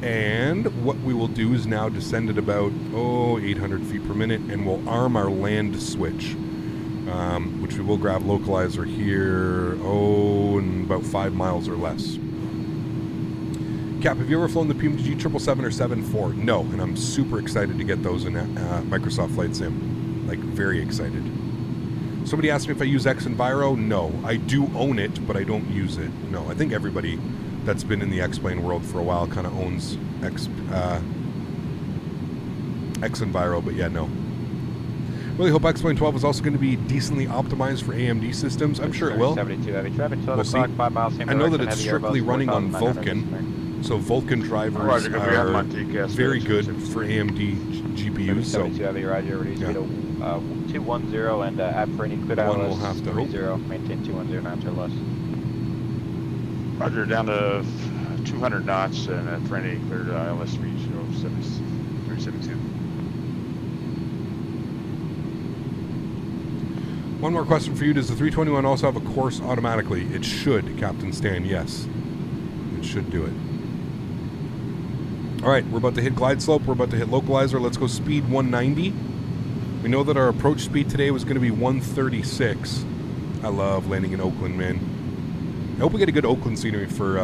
And what we will do is now descend at about, 800 feet per minute, and we'll arm our land switch, which we will grab localizer here, in about 5 miles or less. Cap, have you ever flown the PMG 777 or 74? No, and I'm super excited to get those in Microsoft Flight Sim. Like, very excited. Somebody asked me if I use X-Enviro. No, I do own it, but I don't use it. No, I think everybody that's been in the X-Plane world for a while kind of owns X-Enviro, but yeah, no. Really hope X-Plane 12 is also going to be decently optimized for AMD systems. I'm sure it will. 72 heavy traffic, 12 we'll see. o'clock, 5 miles. I know that it's strictly running on Vulkan, so Vulkan drivers are very good for AMD GPUs. So 72 heavy, roger, ready speed of 210, and app for any cleared one ILS, will have to 30, maintain 210 knots or less. Roger, down to 200 knots and for any cleared ILS reach 372. One more question for you. Does the 321 also have a course automatically? It should, Captain Stan, yes. It should do it. All right, we're about to hit glide slope. We're about to hit localizer. Let's go speed 190. We know that our approach speed today was going to be 136. I love landing in Oakland, man. I hope we get a good Oakland scenery for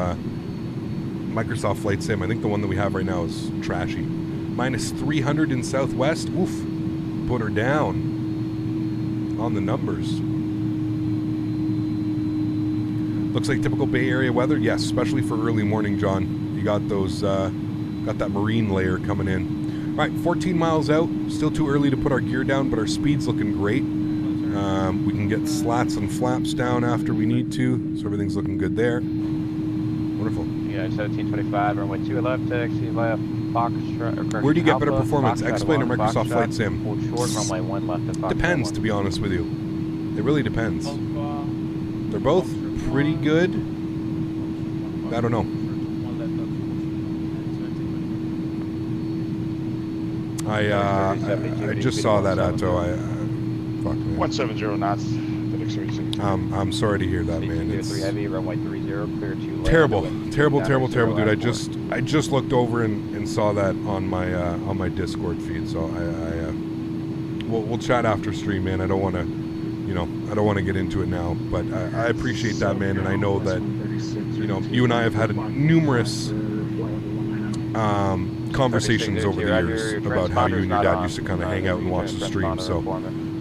Microsoft Flight Sim. I think the one that we have right now is trashy. Minus 300 in Southwest. Oof. Put her down on the numbers. Looks like typical Bay Area weather. Yes, especially for early morning, John. You got those, got that marine layer coming in. All right, 14 miles out. Still too early to put our gear down, but our speed's looking great. We can get slats and flaps down after we need to, so everything's looking good there. Wonderful. Yeah, 1725, runway 2 taxi via Foxtrot. Where do you get better performance, X-Plane or Microsoft Flight Sim? Hold short, runway 1 left to Foxtrot. Depends, to be honest with you. It really depends. They're both pretty good. I don't know. I just saw that, Atto. Fuck, man. 170 knots. FedEx 317. I'm sorry to hear that, man. It's 3 heavy, runway 30, clear to land. terrible, terrible, Down terrible, 0, terrible, dude. land I just looked over and saw that on my Discord feed. So we'll chat after stream, man. I don't want to get into it now, but I appreciate that, man, and I know that you and I have had numerous conversations over the years about how you and your dad used to kind of hang out and watch the stream. So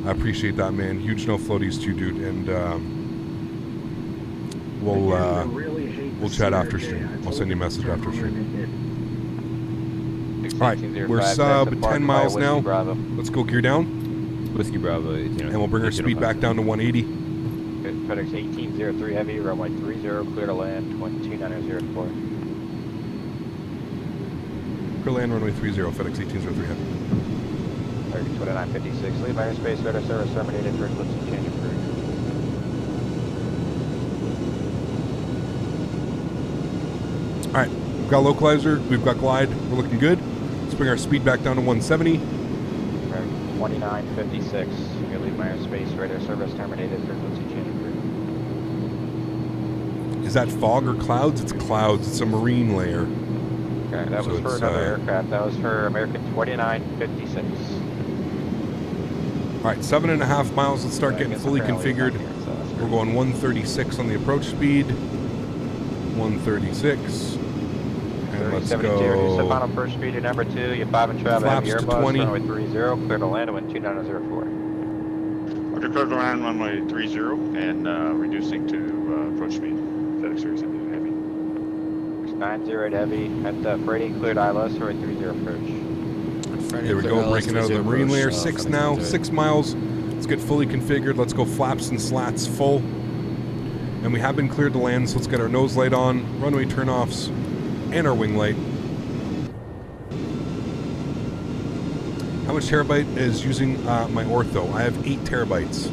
I appreciate that, man. Huge no floaties too, dude, and we'll chat after stream. I'll send you a message after stream. All right, we're sub 10 miles now. Let's go gear down. Whiskey Bravo. And we'll bring our speed back down to 180. FedEx 1803 heavy, runway 30, clear to land, 22904. Clear land, runway 30, FedEx 1803 heavy. 2956, leave airspace, radar service terminated, first lift and change of crew. All right, we've got localizer, we've got glide, we're looking good. Let's bring our speed back down to 170. 2956, you leave my airspace, radar service terminated, first lift and change of crew. Is that fog or clouds? It's clouds. It's a marine layer. Okay, that So was for it's, another aircraft. That was for American 2956. All right, 7.5 miles. Let's start getting fully configured. We're going 136 on the approach speed. 136. And let's Set go. final first speed to number 2. You 5 and travel. Flaps to Airbus, 20. runway 30, clear to land, wind 2904. Okay, clear to land runway 30 and reducing to approach speed. FedEx 317 heavy. 98 heavy at the freighting, cleared ILS, runway 30 approach. There we go, breaking out of the marine layer. 6 now, 6 miles. Let's get fully configured. Let's go flaps and slats full. And we have been cleared to land, so let's get our nose light on, runway turnoffs, and our wing light. How much terabyte is using my ortho? I have 8 terabytes.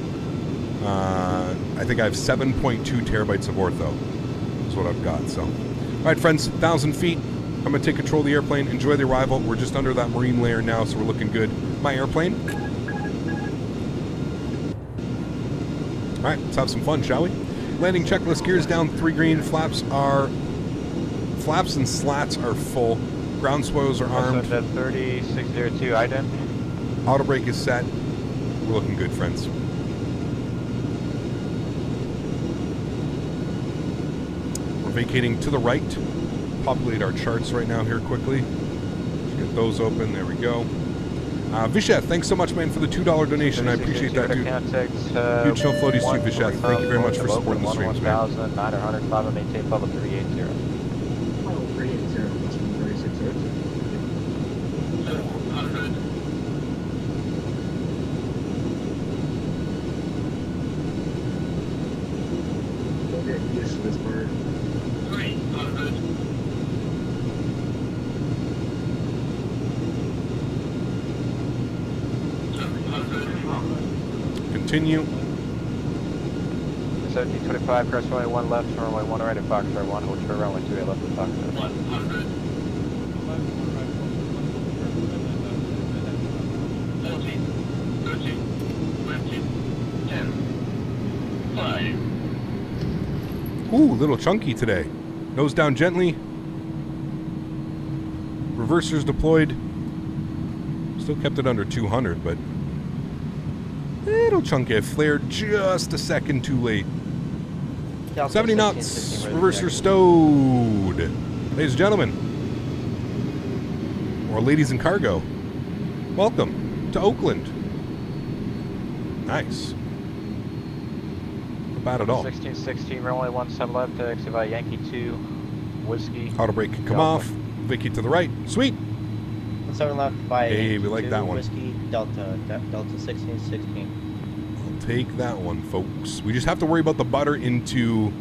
I think I have 7.2 terabytes of ortho. Is what I've got, so. All right, friends, 1,000 feet. I'm going to take control of the airplane. Enjoy the arrival. We're just under that marine layer now, so we're looking good. My airplane. All right, let's have some fun, shall we? Landing checklist, gears down, 3 green. Flaps and slats are full. Ground spoils are armed. 30, 602, ident. Auto brake is set. We're looking good, friends. We're vacating to the right. Populate our charts right now here quickly. Let's get those open. There we go. Vishet, thanks so much, man, for the $2 donation. I appreciate that, dude. Huge no floaties too, Vishet. Thank you very much for supporting the streams, man. 905 maintain public 380. Continue. 1725, cross runway 1 left, runway 1 right at Foxtrot 1, hold short runway 2 left at Foxtrot. 100. 14, 13, 20, 10, 5. Ooh, little chunky today. Nose down gently. Reversers deployed. Still kept it under 200, but little chunky. Flared just a second too late. 70 knots. Reverser stowed. Ladies and gentlemen, or ladies in cargo, welcome to Oakland. Nice. Not bad at all. 1616, runway 17 left, exit by Yankee 2, Whiskey. Auto brake can come off. Vicky to the right. Sweet. 7 left by Hey, we like 2, that one. Whiskey, Delta 1616. I'll take that one, folks. We just have to worry about the butter into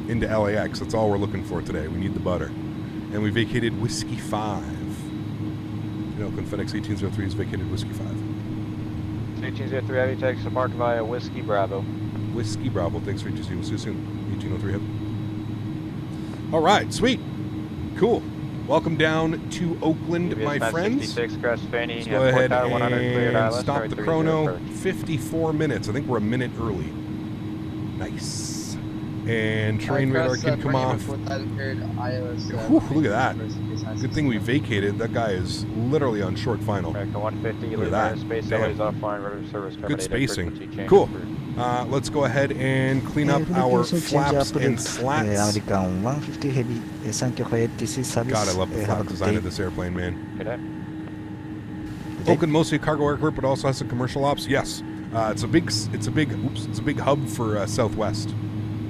LAX. That's all we're looking for today. We need the butter. And we vacated Whiskey 5. Oakland FedEx 1803 has vacated Whiskey 5. 1803 heavy takes marked via Whiskey Bravo. Whiskey Bravo. Thanks for introducing. We'll see you soon. 1803 heavy. All right, sweet. Cool. Welcome down to Oakland, my friends. 66, crest Fanny. Let's go ahead and stop the chrono. 54 minutes. I think we're a minute early. Nice. And terrain radar can come off. Whew, look at that. Good thing we vacated. That guy is literally on short final. America 150, Look at that. space Damn. offline, rudder service Good terminated, spacing. Cool. Let's go ahead and clean up our flaps and slats. American 150 heavy, thank you for it. This is service. God, I love the Have flap a good design day. of this airplane, man. Okay. Oakland mostly a cargo airport, but also has some commercial ops. Yes, it's a big hub for Southwest.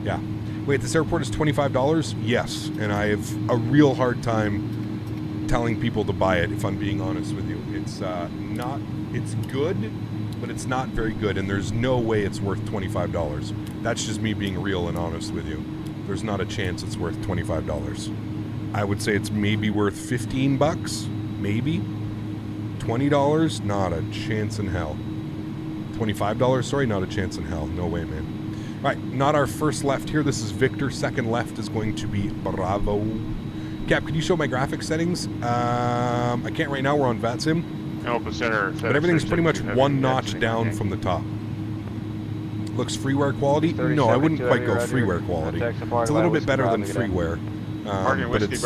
Yeah. Wait, this airport is $25? Yes, and I have a real hard time telling people to buy it. If I'm being honest with you, it's not. It's good, but it's not very good, and there's no way it's worth $25. That's just me being real and honest with you. There's not a chance it's worth $25. I would say it's maybe worth $15, maybe. $20, not a chance in hell. $25, sorry, not a chance in hell. No way, man. All right, not our first left here. This is Victor. Second left is going to be Bravo. Cap, can you show my graphics settings? I can't right now. We're on VATSIM. Open center. But everything's pretty much one notch down from the top. Looks freeware quality? No, I wouldn't quite go freeware quality. It's a little bit better than freeware. But it's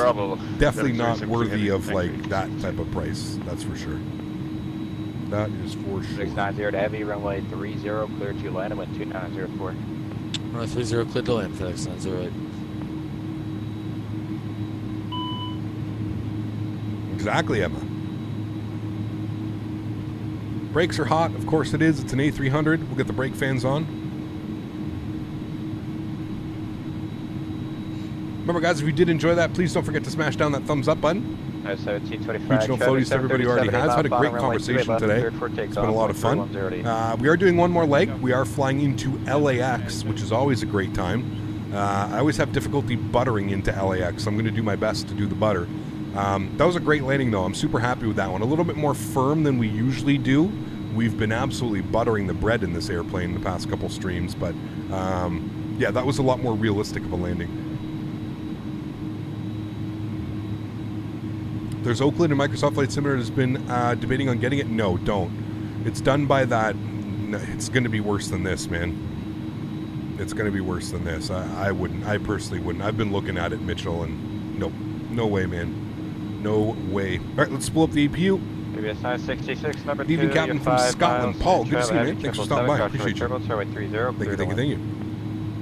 definitely not worthy of like that type of price. That's for sure. That is for sure. 690 to heavy, runway 30, clear to land, and wind 2904. Runway 30, clear to land, FedEx 908. Exactly, Emma. Brakes are hot. Of course it is. It's an A300. We'll get the brake fans on. Remember, guys, if you did enjoy that, please don't forget to smash down that thumbs up button. 1725. Regional floaties to everybody who already has. Had a great conversation today. It's been a lot of fun. We are doing one more leg. We are flying into LAX, which is always a great time. I always have difficulty buttering into LAX, so I'm going to do my best to do the butter. That was a great landing, though. I'm super happy with that one. A little bit more firm than we usually do. We've been absolutely buttering the bread in this airplane the past couple streams, but yeah, that was a lot more realistic of a landing. There's Oakland and Microsoft Flight Simulator has been debating on getting it. No, don't. It's done by that. It's going to be worse than this, man. It's going to be worse than this. I wouldn't. I personally wouldn't. I've been looking at it, Mitchell, and nope. No way, man. No way. All right, let's pull up the APU. ABS 966, number 2. Evening, Captain from Scotland. Paul, good to see you, man. Thanks for stopping by. Appreciate you. Thank you, Thank you.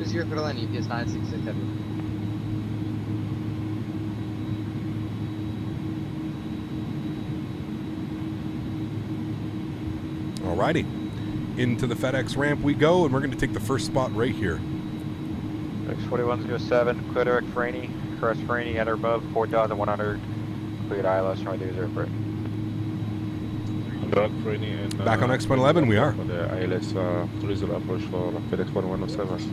0 for the land, EPS 966 heavy. Alrighty. Into the FedEx ramp we go, and we're going to take the first spot right here. X4107, clear direct Franny, crest Franny, enter above 4,100, cleared ILS, runway 30 for it. Back on X-Plane 11, we are. The ILS 30 approach for FedEx 4107.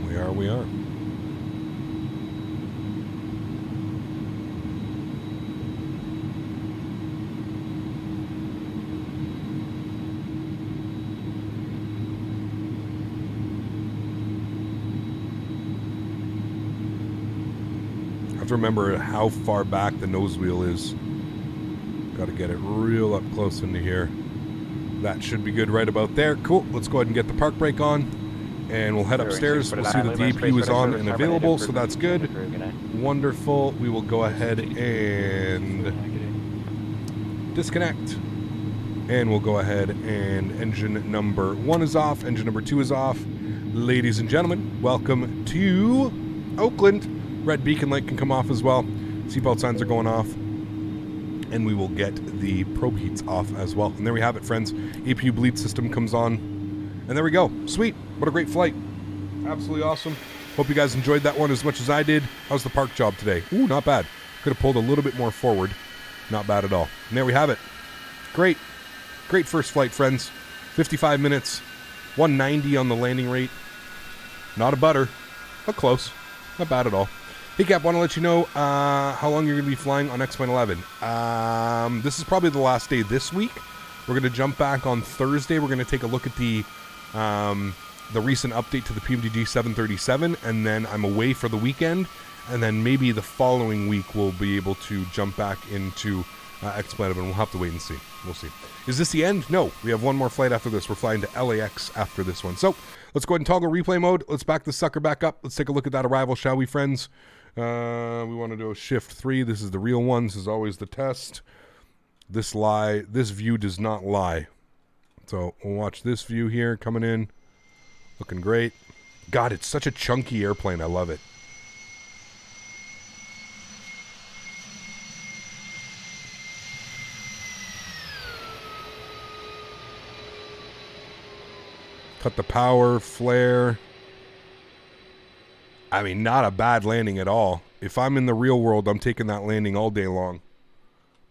We are. I have to remember how far back the nose wheel is. Got to get it real up close into here. That should be good right about there. Cool. Let's go ahead and get the park brake on. And we'll head upstairs. We'll see that the APU is on and available, so that's good. Wonderful. We will go ahead and disconnect. And we'll go ahead and engine number 1 is off. Engine number 2 is off. Ladies and gentlemen, welcome to Oakland. Red beacon light can come off as well. Seatbelt signs are going off. And we will get the probe heats off as well. And there we have it, friends. APU bleed system comes on. And there we go. Sweet. What a great flight. Absolutely awesome. Hope you guys enjoyed that one as much as I did. How's the park job today? Ooh, not bad. Could have pulled a little bit more forward. Not bad at all. And there we have it. Great. Great first flight, friends. 55 minutes. 190 on the landing rate. Not a butter, but close. Not bad at all. Hey, Cap, want to let you know how long you're going to be flying on X-Plane 11. This is probably the last day this week. We're going to jump back on Thursday. We're going to take a look at the recent update to the PMDG 737, and then I'm away for the weekend. And then maybe the following week we'll be able to jump back into Explanation, and we'll have to wait and see. We'll see. Is this the end? No. We have one more flight after this. We're flying to LAX after this one. So let's go ahead and toggle replay mode. Let's back this sucker back up. Let's take a look at that arrival, shall we, friends? We want to do a shift 3. This is the real one. This is always the test. This view does not lie. So we'll watch this view here coming in. Looking great. God, it's such a chunky airplane. I love it. Cut the power, flare. I mean, not a bad landing at all. If I'm in the real world, I'm taking that landing all day long.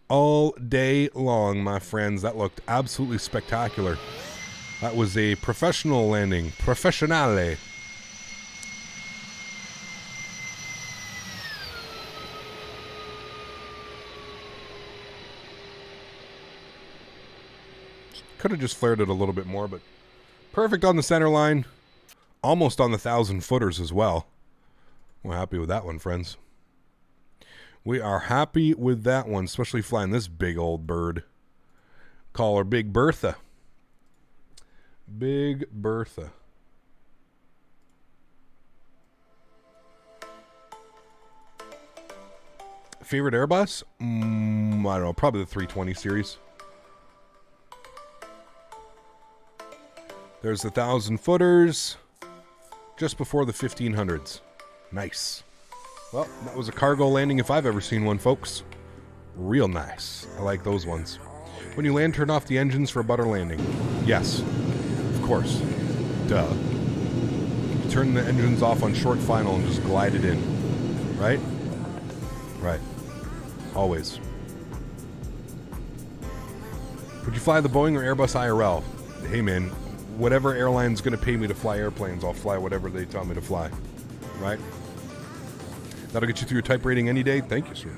All day long, my friends. That looked absolutely spectacular. That was a professional landing. Professionale. Could have just flared it a little bit more, but perfect on the center line. Almost on the 1,000 footers as well. We're happy with that one, friends. We are happy with that one, especially flying this big old bird. Call her Big Bertha. Big Bertha. Favorite Airbus? I don't know, probably the 320 series. There's the 1,000 footers. Just before the 1,500s. Nice. Well, that was a cargo landing if I've ever seen one, folks. Real nice. I like those ones. When you land, turn off the engines for a butter landing. Yes. Of course. Duh. Turn the engines off on short final and just glide it in. Right? Right. Always. Would you fly the Boeing or Airbus IRL? Hey, man. Whatever airline's going to pay me to fly airplanes, I'll fly whatever they tell me to fly. Right? That'll get you through your type rating any day. Thank you, sir.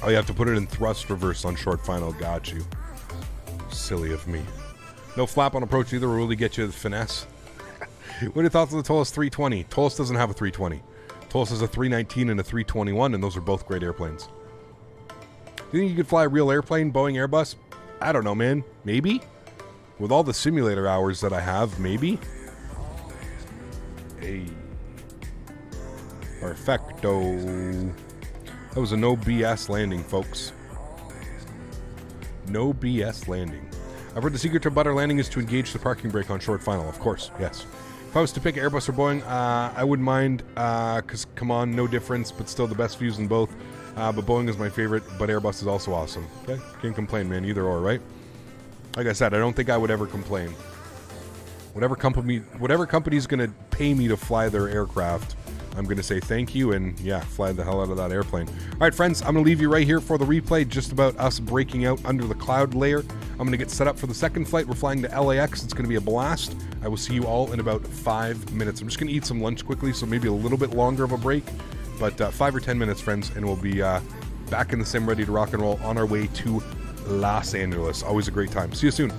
Oh, you have to put it in thrust reverse on short final. Got you. Silly of me. No flap on approach either will really get you the finesse. What are your thoughts on the Tolos 320? Tolos doesn't have a 320. Tolos has a 319 and a 321, and those are both great airplanes. Do you think you could fly a real airplane, Boeing, Airbus? I don't know, man. Maybe? With all the simulator hours that I have, maybe? Hey. Perfecto. That was a no BS landing, folks. No BS landing. I've heard the secret to butter landing is to engage the parking brake on short final. Of course, yes. If I was to pick Airbus or Boeing, I wouldn't mind, because, come on, no difference, but still the best views in both. But Boeing is my favorite, but Airbus is also awesome. Okay? Can't complain, man. Either or, right? Like I said, I don't think I would ever complain. Whatever company's going to pay me to fly their aircraft, I'm going to say thank you and, yeah, fly the hell out of that airplane. All right, friends, I'm going to leave you right here for the replay just about us breaking out under the cloud layer. I'm going to get set up for the second flight. We're flying to LAX. It's going to be a blast. I will see you all in about 5 minutes. I'm just going to eat some lunch quickly, so maybe a little bit longer of a break. But 5 or 10 minutes, friends, and we'll be back in the sim ready to rock and roll on our way to Los Angeles. Always a great time. See you soon.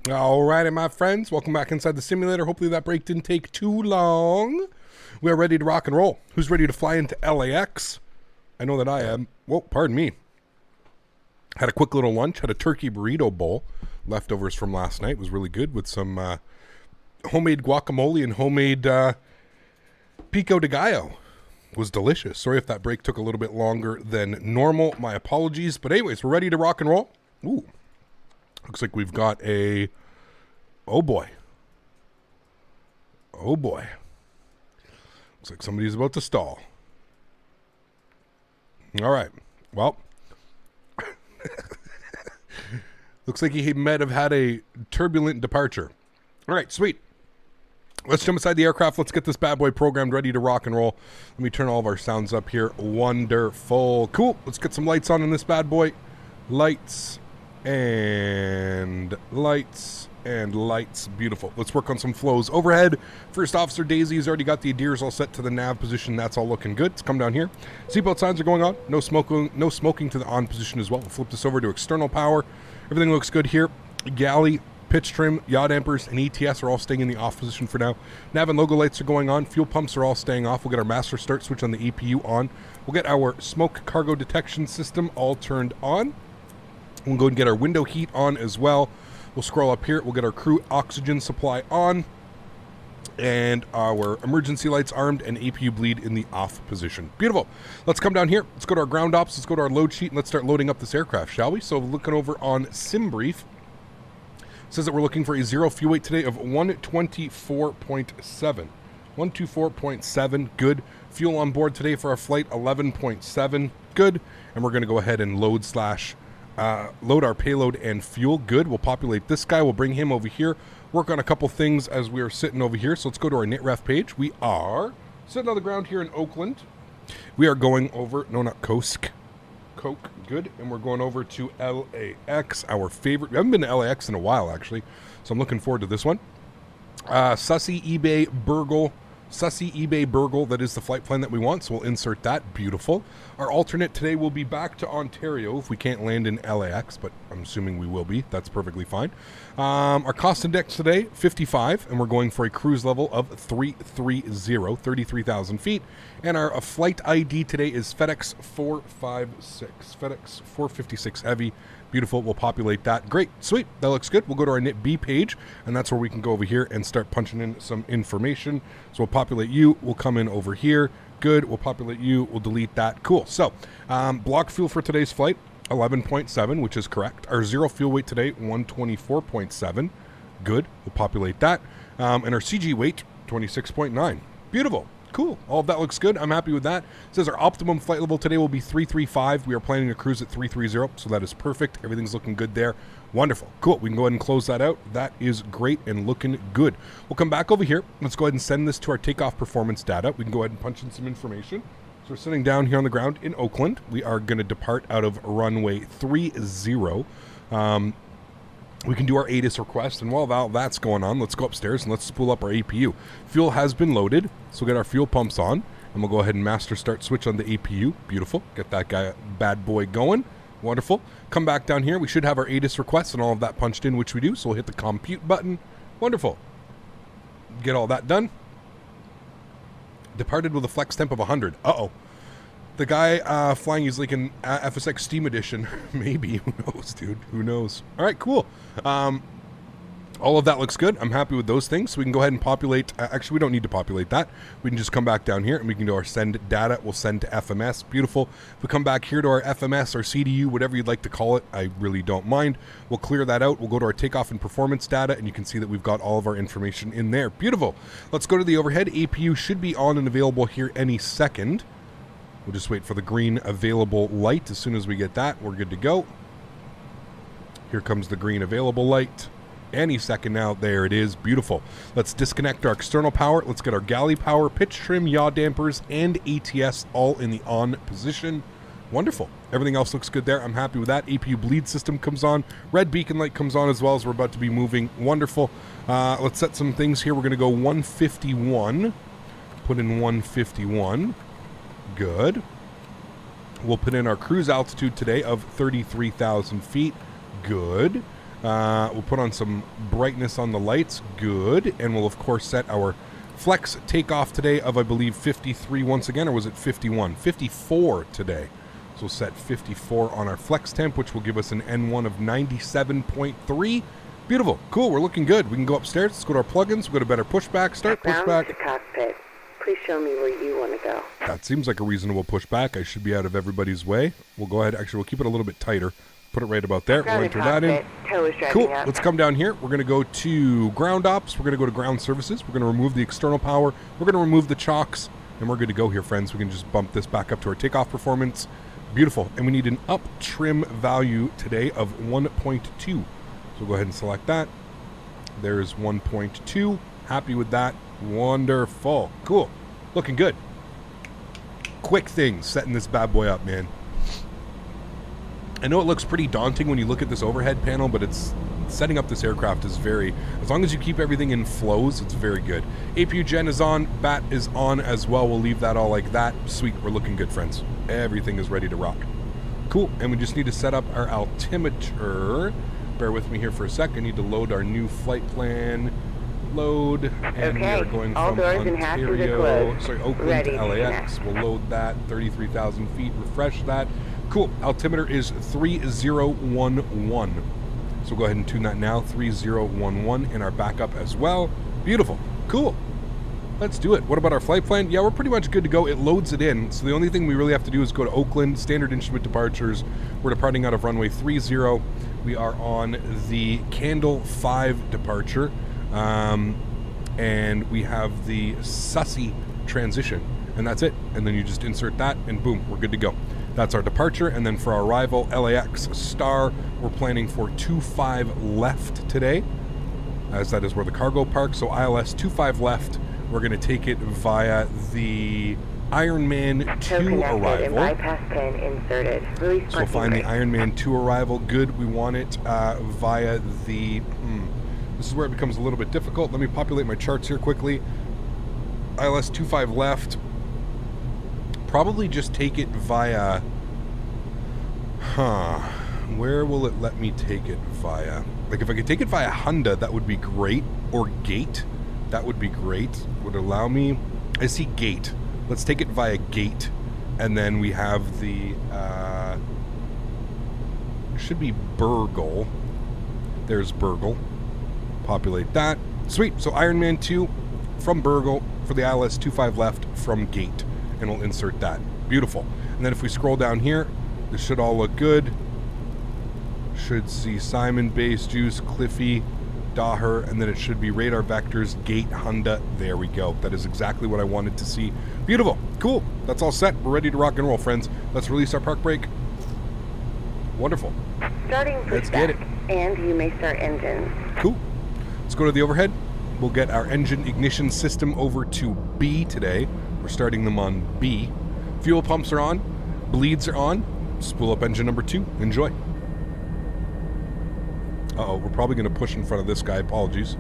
All righty, my friends. Welcome back inside the simulator. Hopefully that break didn't take too long. We are ready to rock and roll. Who's ready to fly into LAX? I know that I am. Whoa, pardon me. Had a quick little lunch. Had a turkey burrito bowl. Leftovers from last night. It was really good with some homemade guacamole and homemade pico de gallo. Was delicious. Sorry if that break took a little bit longer than normal. My apologies. But anyways, we're ready to rock and roll. Ooh. Looks like we've got a... Oh, boy. Oh, boy. Looks like somebody's about to stall. All right. Well. Looks like he might have had a turbulent departure. All right, sweet. Let's jump inside the aircraft. Let's get this bad boy programmed, ready to rock and roll. Let me turn all of our sounds up here. Wonderful. Cool. Let's get some lights on in this bad boy. Lights. And lights and lights. Beautiful. Let's work on some flows overhead. First Officer Daisy's already got the adheres all set to the nav position. That's all looking good. Let's come down here. Seatbelt signs are going on. No smoking to the on position as well. We'll flip this over to external power. Everything looks good here. Galley, pitch trim, yaw dampers, and ETS are all staying in the off position for now. Nav and logo lights are going on. Fuel pumps are all staying off. We'll get our master start switch on the EPU on. We'll get our smoke cargo detection system all turned on. We'll go and get our window heat on as well. We'll scroll up here. We'll get our crew oxygen supply on. And our emergency lights armed and APU bleed in the off position. Beautiful. Let's come down here. Let's go to our ground ops. Let's go to our load sheet and let's start loading up this aircraft, shall we? So looking over on sim brief. Says that we're looking for a zero fuel weight today of 124.7. 124.7. Good. Fuel on board today for our flight 11.7. Good. And we're going to go ahead and load our payload and fuel. Good. We'll populate this guy. We'll bring him over here. Work on a couple things as we are sitting over here. So let's go to our NitRef page. We are sitting on the ground here in Oakland. We are going over, no, not Koch. Good. And we're going over to LAX, our favorite. We haven't been to LAX in a while, actually. So I'm looking forward to this one. Sussy eBay Burgle, that is the flight plan that we want, so we'll insert that. Beautiful. Our alternate today will be back to Ontario if we can't land in LAX, but I'm assuming we will be. That's perfectly fine. Our cost index today, 55, and we're going for a cruise level of 330, 33,000 feet. And our flight ID today is Fedex 456. Fedex 456 Heavy. Beautiful. We'll populate that. Great. Sweet. That looks good. We'll go to our NitB page, and that's where we can go over here and start punching in some information. So we'll populate you. We'll come in over here. Good. We'll populate you. We'll delete that. Cool. So block fuel for today's flight, 11.7, which is correct. Our zero fuel weight today, 124.7. Good. We'll populate that. And our CG weight, 26.9. Beautiful. Cool. All of that looks good. I'm happy with that. It says our optimum flight level today will be 335. We are planning to cruise at 330, so that is perfect. Everything's looking good there. Wonderful. Cool. We can go ahead and close that out. That is great and looking good. We'll come back over here. Let's go ahead and send this to our takeoff performance data. We can go ahead and punch in some information. So we're sitting down here on the ground in Oakland. We are going to depart out of runway 30. We can do our ATIS request, and while that's going on, let's go upstairs and let's spool up our APU. Fuel has been loaded, so we'll get our fuel pumps on, and we'll go ahead and master start switch on the APU. Beautiful. Get that guy, bad boy, going. Wonderful. Come back down here. We should have our ATIS request and all of that punched in, which we do, so we'll hit the compute button. Wonderful. Get all that done. Departed with a flex temp of 100. Uh-oh. The guy flying is like an FSX Steam Edition. Maybe. Who knows, dude? Who knows? All right, cool. All of that looks good. I'm happy with those things. So we can go ahead and populate. Actually, we don't need to populate that. We can just come back down here and we can do our send data. We'll send to FMS. Beautiful. If we come back here to our FMS or CDU, whatever you'd like to call it, I really don't mind. We'll clear that out. We'll go to our takeoff and performance data, and you can see that we've got all of our information in there. Beautiful. Let's go to the overhead. APU should be on and available here any second. We'll just wait for the green available light. As soon as we get that, we're good to go. Here comes the green available light. Any second now. There it is. Beautiful. Let's disconnect our external power. Let's get our galley power, pitch trim, yaw dampers, and ATS all in the on position. Wonderful. Everything else looks good there. I'm happy with that. APU bleed system comes on. Red beacon light comes on as well as we're about to be moving. Wonderful. Let's set some things here. We're going to go 151. Put in 151. Good. We'll put in our cruise altitude today of 33,000 feet. Good. We'll put on some brightness on the lights. Good. And we'll, of course, set our flex takeoff today of, I believe, 53 once again, or was it 51? 54 today. So we'll set 54 on our flex temp, which will give us an N1 of 97.3. Beautiful. Cool. We're looking good. We can go upstairs. Let's go to our plugins. We'll go to better pushback. Start pushback. The cockpit. Please show me where you want to go. That seems like a reasonable pushback. I should be out of everybody's way. We'll go ahead. Actually, we'll keep it a little bit tighter. Put it right about there. We'll enter that in. Cool. Let's come down here. We're going to go to ground ops. We're going to go to ground services. We're going to remove the external power. We're going to remove the chocks. And we're good to go here, friends. We can just bump this back up to our takeoff performance. Beautiful. And we need an up trim value today of 1.2. So we'll go ahead and select that. There's 1.2. Happy with that. Wonderful. Cool. Looking good. Quick things setting this bad boy up, man. I know it looks pretty daunting when you look at this overhead panel, but it's setting up this aircraft is very, as long as you keep everything in flows, it's very good. APU gen is on, bat is on as well. We'll leave that all like that. Sweet, we're looking good, friends. Everything is ready to rock. Cool, and we just need to set up our altimeter. Bear with me here for a sec. I need to load our new flight plan. Load, and we are going from Ontario, Oakland to LAX. We'll load that, 33,000 feet, refresh that. Cool, altimeter is 3011. So we'll go ahead and tune that now, 3011 in our backup as well. Beautiful, cool. Let's do it. What about our flight plan? Yeah, we're pretty much good to go. It loads it in. So the only thing we really have to do is go to Oakland, standard instrument departures. We're departing out of runway 30. We are on the Candle 5 departure. And we have the sussy transition, and that's it. And then you just insert that, and boom, we're good to go. That's our departure. And then for our arrival, LAX Star, we're planning for 25 left today, as that is where the cargo parks. So ILS 25 left. We're going to take it via the Ironman 2 arrival. Bypass pin inserted. Release. So find the Ironman 2 arrival. Good. We want it via the... This is where it becomes a little bit difficult. Let me populate my charts here quickly. ILS 25 left. Probably just take it via... Where will it let me take it via? Like, if I could take it via Honda, that would be great. Or Gate. That would be great. Would allow me... I see Gate. Let's take it via Gate. And then we have the... should be Burgle. There's Burgle. Populate that. Sweet. So Ironman 2 from Burgle for the ILS 25 left from Gate. And we'll insert that. Beautiful. And then if we scroll down here, this should all look good. Should see Simon, Base, Juice, Cliffy, Daher, and then it should be Radar Vectors, Gate, Honda. There we go. That is exactly what I wanted to see. Beautiful. Cool. That's all set. We're ready to rock and roll, friends. Let's release our park brake. Wonderful. Starting pushback. Let's get it. And you may start engines. Cool. Let's go to the overhead. We'll get our engine ignition system over to B today. We're starting them on B. Fuel pumps are on. Bleeds are on. Spool up engine number 2. Enjoy. Uh-oh, we're probably going to push in front of this guy. Apologies.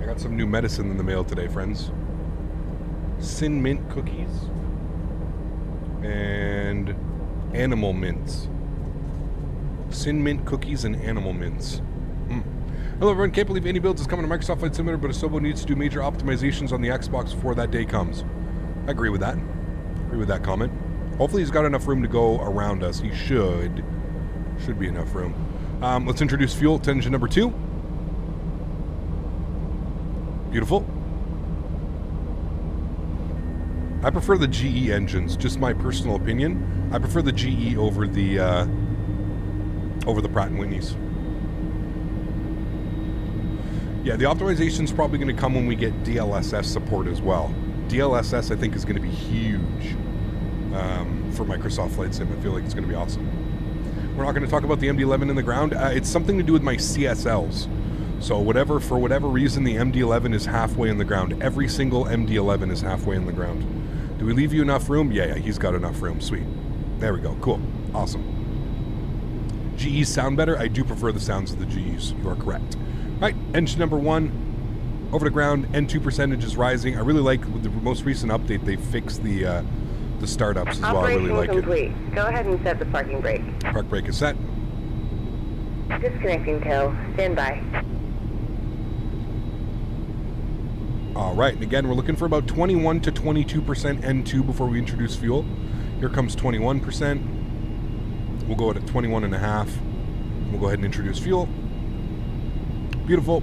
I got some new medicine in the mail today, friends. Sin Mint cookies. And animal mints. Sin Mint cookies and animal mints. Hello everyone, can't believe iniBuilds is coming to Microsoft Flight Simulator, but Asobo needs to do major optimizations on the Xbox before that day comes. I agree with that. Agree with that comment. Hopefully he's got enough room to go around us. He should. Should be enough room. Let's introduce fuel to engine number 2. Beautiful. I prefer the GE engines, just my personal opinion. I prefer the GE over the Pratt & Whitneys. Yeah, the optimization's probably going to come when we get DLSS support as well. DLSS, I think, is going to be huge for Microsoft Flight Sim. I feel like it's going to be awesome. We're not going to talk about the MD-11 in the ground. It's something to do with my CSLs. So for whatever reason, the MD-11 is halfway in the ground. Every single MD-11 is halfway in the ground. Do we leave you enough room? Yeah, he's got enough room. Sweet. There we go. Cool. Awesome. GEs sound better. I do prefer the sounds of the GEs. You are correct. All right, engine number 1. Over to ground, N2 percentage is rising. I really like with the most recent update, they fixed the startups as well. I really like complete. Go ahead and set the parking brake. it. Park brake is set. Disconnecting tow. Stand by. All right, and again, we're looking for about 21 to 22% N2 before we introduce fuel. Here comes 21%. We'll go at 21.5. We'll go ahead and introduce fuel. Beautiful.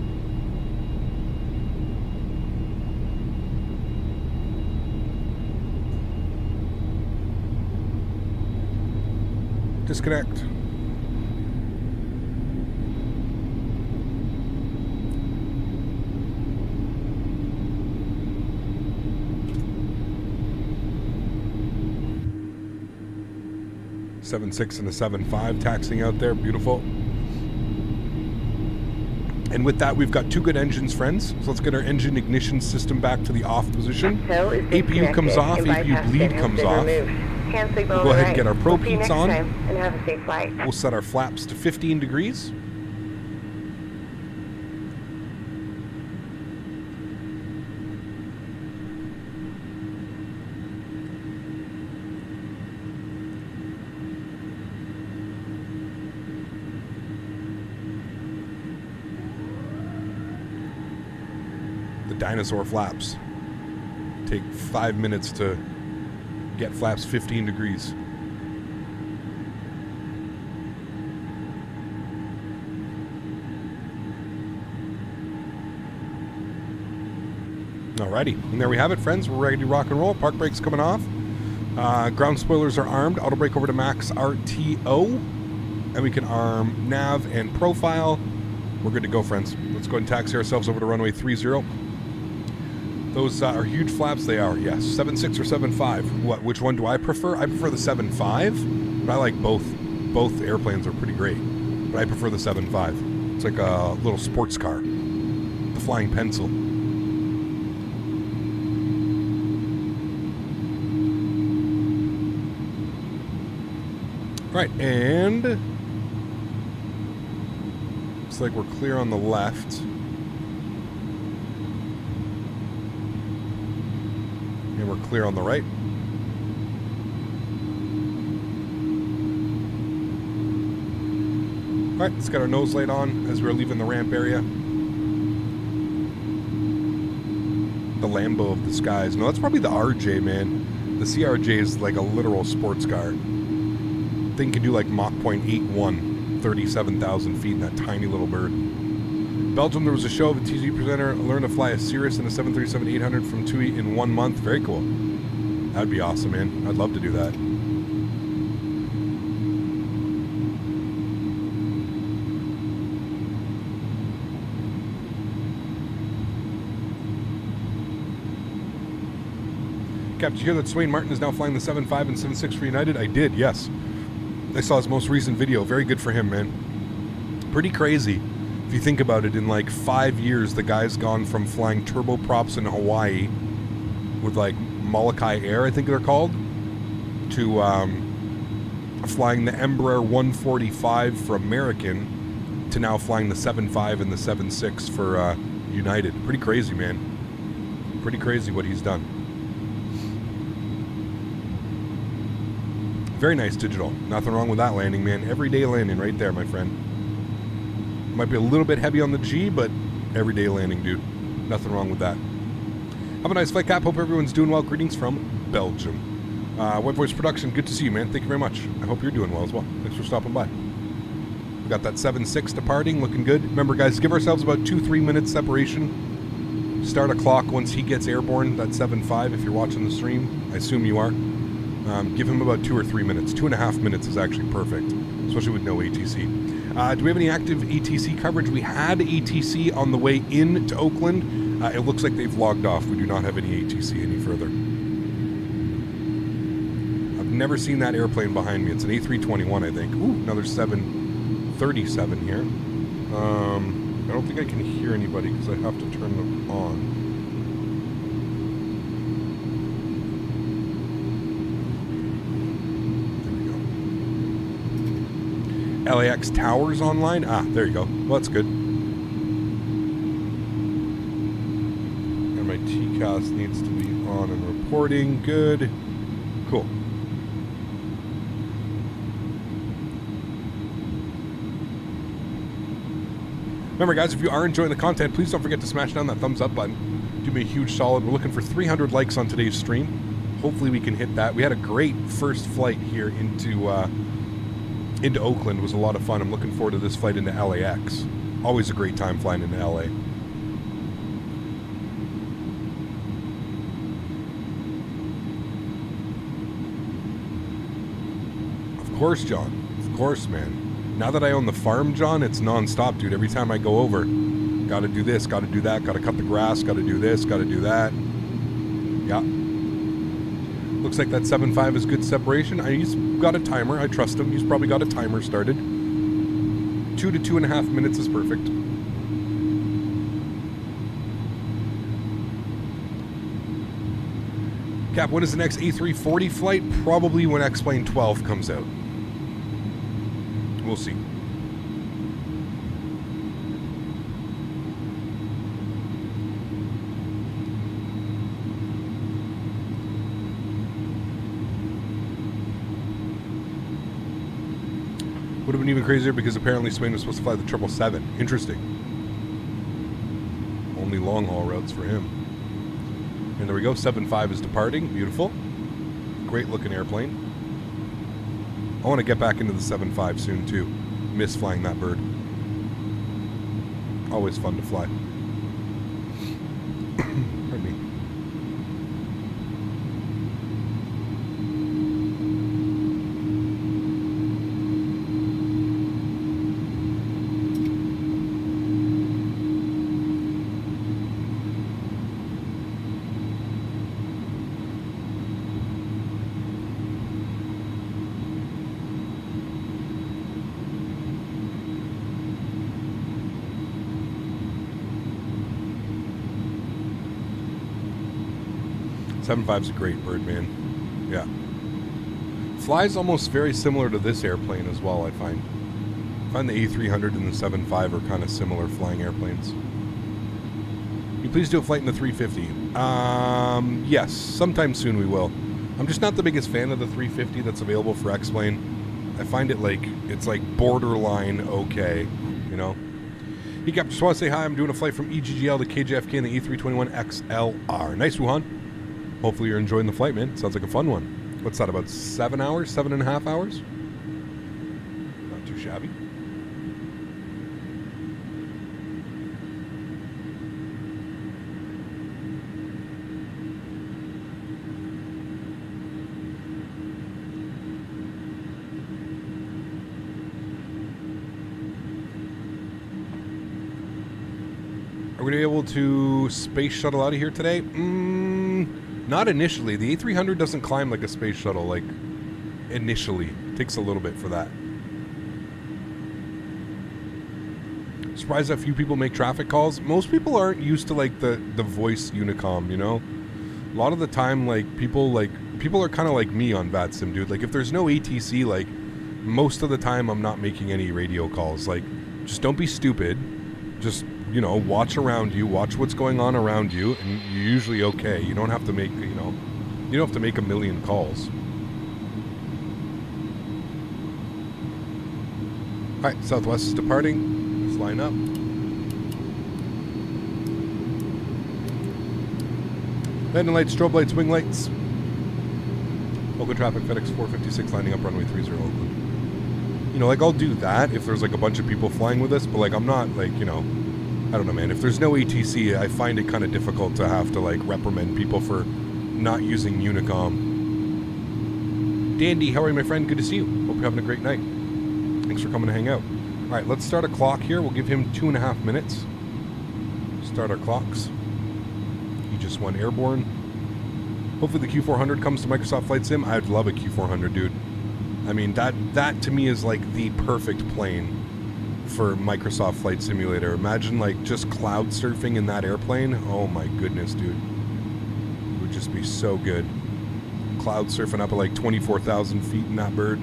Disconnect. .76 and a 7.5 taxiing out there. Beautiful. And with that, we've got two good engines, friends. So let's get our engine ignition system back to the off position. APU comes off, APU bleed comes off. We'll go ahead and get our probe heats on. And have a safe flight. We'll set our flaps to 15 degrees. The dinosaur flaps take 5 minutes to get flaps 15 degrees. Alrighty, and there we have it, friends. We're ready to rock and roll. Park brake's coming off. Ground spoilers are armed. Auto brake over to max RTO. And we can arm nav and profile. We're good to go, friends. Let's go ahead and taxi ourselves over to runway 30. Those are huge flaps. They are, yes. 7.6 or 7.5. What? Which one do I prefer? I prefer the 7.5, but I like both. Both airplanes are pretty great, but I prefer the 7.5. It's like a little sports car. The flying pencil. Right, and looks like we're clear on the left. And we're clear on the right. All right, let's get our nose light on as we're leaving the ramp area. The Lambo of the skies. No, that's probably the RJ, man. The CRJ is like a literal sports car. Thing can do like Mach .81, 37,000 feet in that tiny little bird. Belgium, there was a show of a TV presenter learned to fly a Cirrus and a 737-800 from TUI in 1 month. Very cool. That'd be awesome, man. I'd love to do that. Cap, did you hear that Swain Martin is now flying the 7.5 and 7.6 for United? I did, yes. I saw his most recent video. Very good for him, man. Pretty crazy. If you think about it, in like 5 years, the guy's gone from flying turboprops in Hawaii with like Molokai Air, I think they're called, to flying the Embraer 145 for American, to now flying the 7.5 and the 7.6 for United. Pretty crazy, man. Pretty crazy what he's done. Very nice digital. Nothing wrong with that landing, man. Everyday landing right there, my friend. Might be a little bit heavy on the G, but everyday landing, dude. Nothing wrong with that. Have a nice flight, Cap. Hope everyone's doing well. Greetings from Belgium. Web Voice Production, good to see you, man. Thank you very much. I hope you're doing well as well. Thanks for stopping by. We got that 7.6 departing, looking good. Remember, guys, give ourselves about 2-3 minutes separation. Start a clock once he gets airborne, that 7.5, if you're watching the stream. I assume you are. Give him about 2 or 3 minutes. 2.5 minutes is actually perfect, especially with no ATC. Do we have any active ATC coverage? We had ATC on the way in to Oakland. It looks like they've logged off. We do not have any ATC any further. I've never seen that airplane behind me. It's an A321, I think. Ooh, another 737 here. I don't think I can hear anybody because I have to turn them on. LAX Towers online. Ah, there you go. Well, that's good. Lacasse needs to be on and reporting. Good. Cool. Remember, guys, if you are enjoying the content, please don't forget to smash down that thumbs up button. Do me a huge solid. We're looking for 300 likes on today's stream. Hopefully we can hit that. We had a great first flight here into Oakland. It was a lot of fun. I'm looking forward to this flight into LAX. Always a great time flying into LA. Of course, John. Of course, man. Now that I own the farm, John, it's non-stop, dude. Every time I go over, gotta do this, gotta do that, gotta cut the grass, gotta do this, gotta do that. Yeah. Looks like that 7.5 is good separation. He's got a timer. I trust him. He's probably got a timer started. 2 to 2.5 minutes is perfect. Cap, when is the next A340 flight? Probably when X-Plane 12 comes out. We'll see. Would have been even crazier because apparently Spain was supposed to fly the 777. Interesting. Only long haul routes for him. And there we go. 7.5 is departing. Beautiful. Great looking airplane. I want to get back into the 7.5 soon too. Miss flying that bird. Always fun to fly. Pardon me. .75's a great bird, man. Yeah. Flies almost very similar to this airplane as well, I find. I find the A300 and the 7.5 are kind of similar flying airplanes. Can you please do a flight in the 350? Yes, sometime soon we will. I'm just not the biggest fan of the 350 that's available for X-Plane. I find it like, it's like borderline okay, you know? Hey, Cap, just want to say hi. I'm doing a flight from EGGL to KJFK in the A321XLR. Nice, Wuhan. Hopefully you're enjoying the flight, man. Sounds like a fun one. What's that, about 7 hours? 7.5 hours? Not too shabby. Are we going to be able to space shuttle out of here today? Not initially. The A300 doesn't climb like a space shuttle, like, initially. It takes a little bit for that. Surprised that few people make traffic calls. Most people aren't used to, like, the voice unicom, you know? A lot of the time, like, people are kind of like me on VATSIM, dude. Like, if there's no ATC, like, most of the time I'm not making any radio calls. Like, just don't be stupid. Just, you know, watch around you, watch what's going on around you, and you're usually okay. You don't have to make, you know, you don't have to make a million calls. All right, Southwest is departing. Let's line up. Landing lights, strobe lights, wing lights. Oakland traffic, FedEx 456 lining up runway 30 Oakland. You know, like, I'll do that if there's, like, a bunch of people flying with us, but, like, I'm not, like, you know, I don't know, man. If there's no ATC, I find it kind of difficult to have to, like, reprimand people for not using Unicom. Dandy, how are you, my friend? Good to see you. Hope you're having a great night. Thanks for coming to hang out. All right, let's start a clock here. We'll give him 2.5 minutes. Start our clocks. He just went airborne. Hopefully the Q400 comes to Microsoft Flight Sim. I'd love a Q400, dude. I mean, that to me is, like, the perfect plane for Microsoft Flight Simulator. Imagine, like, just cloud surfing in that airplane. Oh my goodness, dude. It would just be so good. Cloud surfing up at like 24,000 feet in that bird.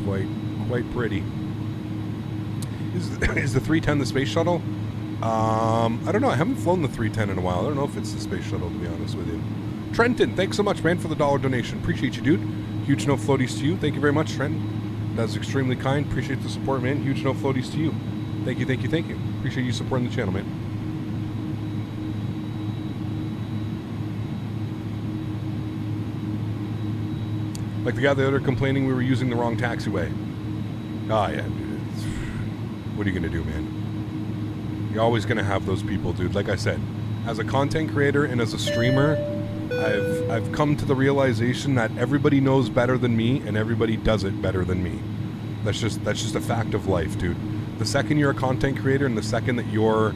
Quite pretty. Is the 310 the space shuttle? I don't know. I haven't flown the 310 in a while. I don't know if it's the space shuttle, to be honest with you. Trenton, thanks so much, man, for the $1 donation. Appreciate you, dude. Huge no floaties to you. Thank you very much, Trenton. That's extremely kind. Appreciate the support, man. Huge no floaties to you. Thank you, thank you, thank you. Appreciate you supporting the channel, man. Like the guy the other complaining we were using the wrong taxiway. Ah, yeah, dude. What are you going to do, man? You're always going to have those people, dude. Like I said, as a content creator and as a streamer, I've come to the realization that everybody knows better than me and everybody does it better than me. That's just a fact of life, dude. The second you're a content creator and the second that your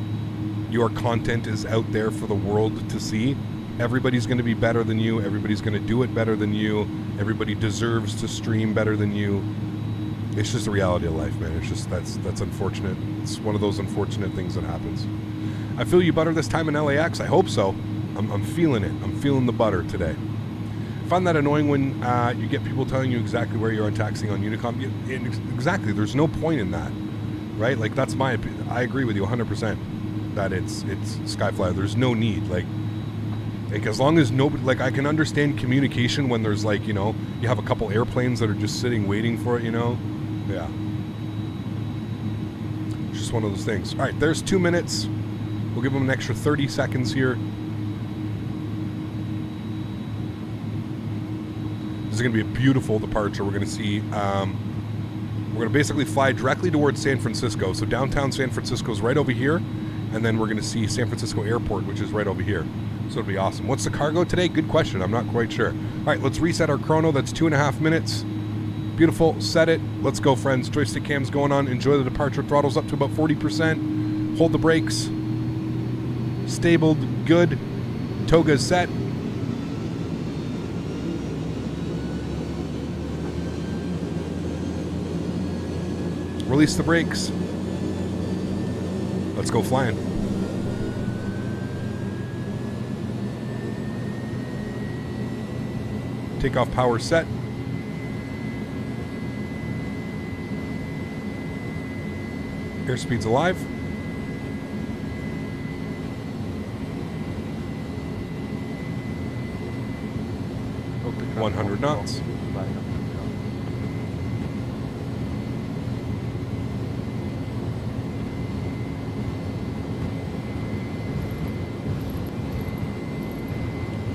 content is out there for the world to see, everybody's going to be better than you. Everybody's going to do it better than you. Everybody deserves to stream better than you. It's just the reality of life, man. It's just that's unfortunate. It's one of those unfortunate things that happens. I feel you butter this time in LAX. I hope so. I'm feeling it. I'm feeling the butter today. I find that annoying when you get people telling you exactly where you are taxiing on Unicom. Exactly. There's no point in that, right? Like, that's my opinion. I agree with you 100% that it's Skyflyer. There's no need. Like as long as nobody, like, I can understand communication when there's, like, you know, you have a couple airplanes that are just sitting waiting for it, you know? Yeah. It's just one of those things. All right, there's 2 minutes. We'll give them an extra 30 seconds here. This is going to be a beautiful departure. We're going to see, we're going to basically fly directly towards San Francisco. So downtown San Francisco is right over here. And then we're going to see San Francisco Airport, which is right over here. So it'll be awesome. What's the cargo today? Good question. I'm not quite sure. All right, let's reset our chrono. That's 2.5 minutes. Beautiful. Set it. Let's go, friends. Joystick cam's going on. Enjoy the departure. Throttle's up to about 40%. Hold the brakes. Stabled. Good. Toga's set. Release the brakes. Let's go flying. Takeoff power set. Airspeed's alive. Okay, 100 knots.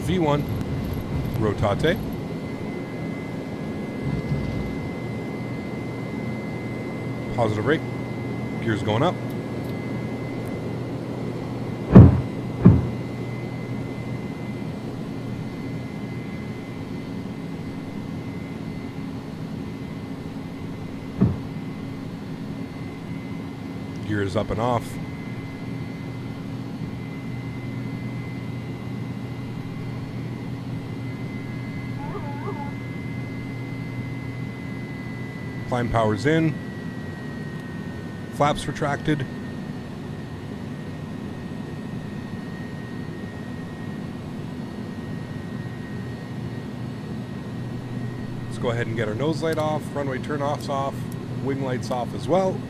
V1. Rotate. Positive rate. Gears going up. Gears up and off. Climb power's in. Flaps retracted. Let's go ahead and get our nose light off. Runway turn-offs off. Wing lights off as well.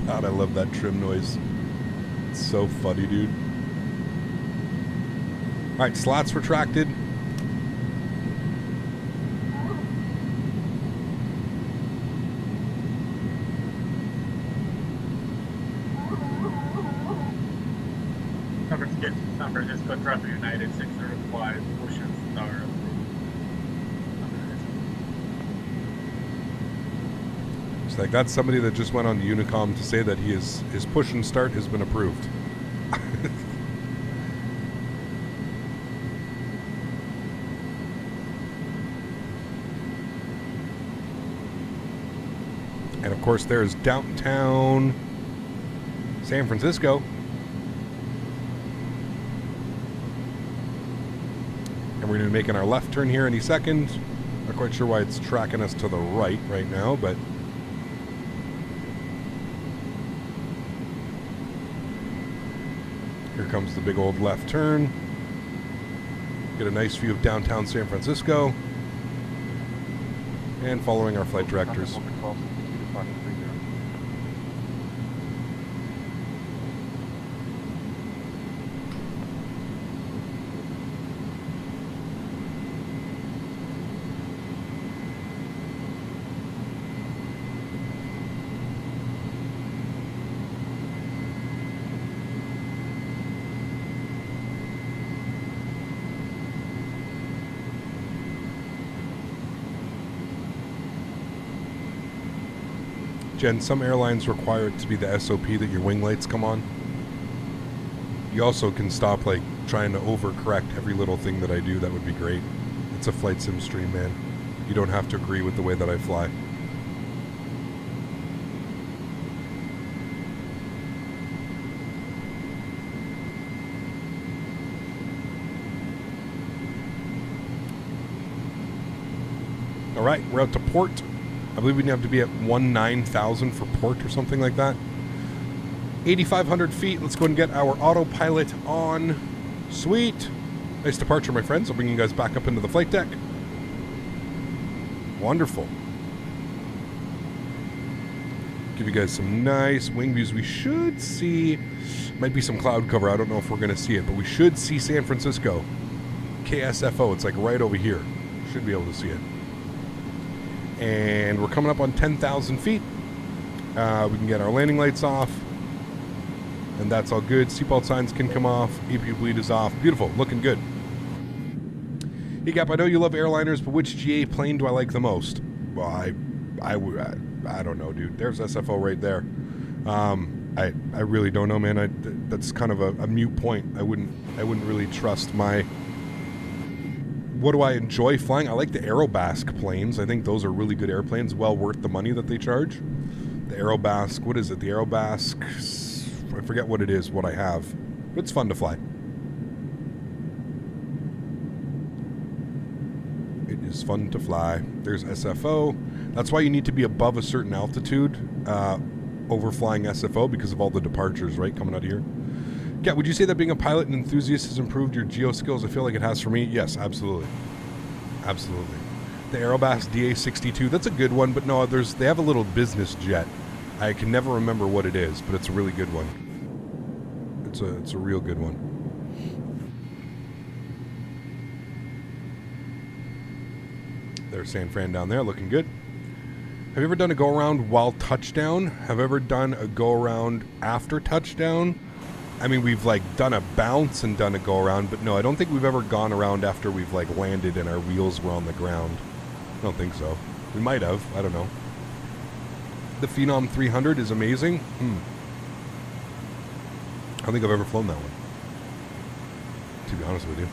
God, I love that trim noise. It's so funny, dude. All right, slots retracted. San Francisco Traffic United 605 Ocean Star. It's like that's somebody that just went on the Unicom to say that his push and start has been approved. And of course there's downtown San Francisco. And we're going to be making our left turn here any second. Not quite sure why it's tracking us to the right now, but here comes the big old left turn. Get a nice view of downtown San Francisco. And following our flight directors. Jen, some airlines require it to be the SOP that your wing lights come on. You also can stop like trying to overcorrect every little thing that I do. That would be great. It's a flight sim stream, man. You don't have to agree with the way that I fly. All right, we're out to port. I believe we have to be at 19,000 for port or something like that. 8,500 feet. Let's go ahead and get our autopilot on. Sweet. Nice departure, my friends. I'll bring you guys back up into the flight deck. Wonderful. Give you guys some nice wing views. We should see, might be some cloud cover. I don't know if we're going to see it, but we should see San Francisco. KSFO. It's like right over here. Should be able to see it. And we're coming up on 10,000 feet. We can get our landing lights off. And that's all good. Seatbelt signs can come off. APU bleed is off. Beautiful. Looking good. Hey, Gap, I know you love airliners, but which GA plane do I like the most? Well, I don't know, dude. There's SFO right there. I really don't know, man. That's kind of a mute point. I wouldn't really trust my... What do I enjoy flying? I like the Aerobasque planes. I think those are really good airplanes, well worth the money that they charge. The Aerobasque, what is it? The Aerobasque, I forget what it is, what I have. But it's fun to fly. It is fun to fly. There's SFO. That's why you need to be above a certain altitude, overflying SFO because of all the departures, right, coming out of here. Yeah, would you say that being a pilot and enthusiast has improved your geo skills? I feel like it has for me. Yes, absolutely. Absolutely. The Aerobus DA62, that's a good one, but no, they have a little business jet. I can never remember what it is, but it's a really good one. It's a real good one. There's San Fran down there, looking good. Have you ever done a go-around while touchdown? Have you ever done a go-around after touchdown? I mean, we've like done a bounce and done a go around, but no, I don't think we've ever gone around after we've like landed and our wheels were on the ground. I don't think so. We might have. I don't know. The Phenom 300 is amazing. I don't think I've ever flown that one, to be honest with you.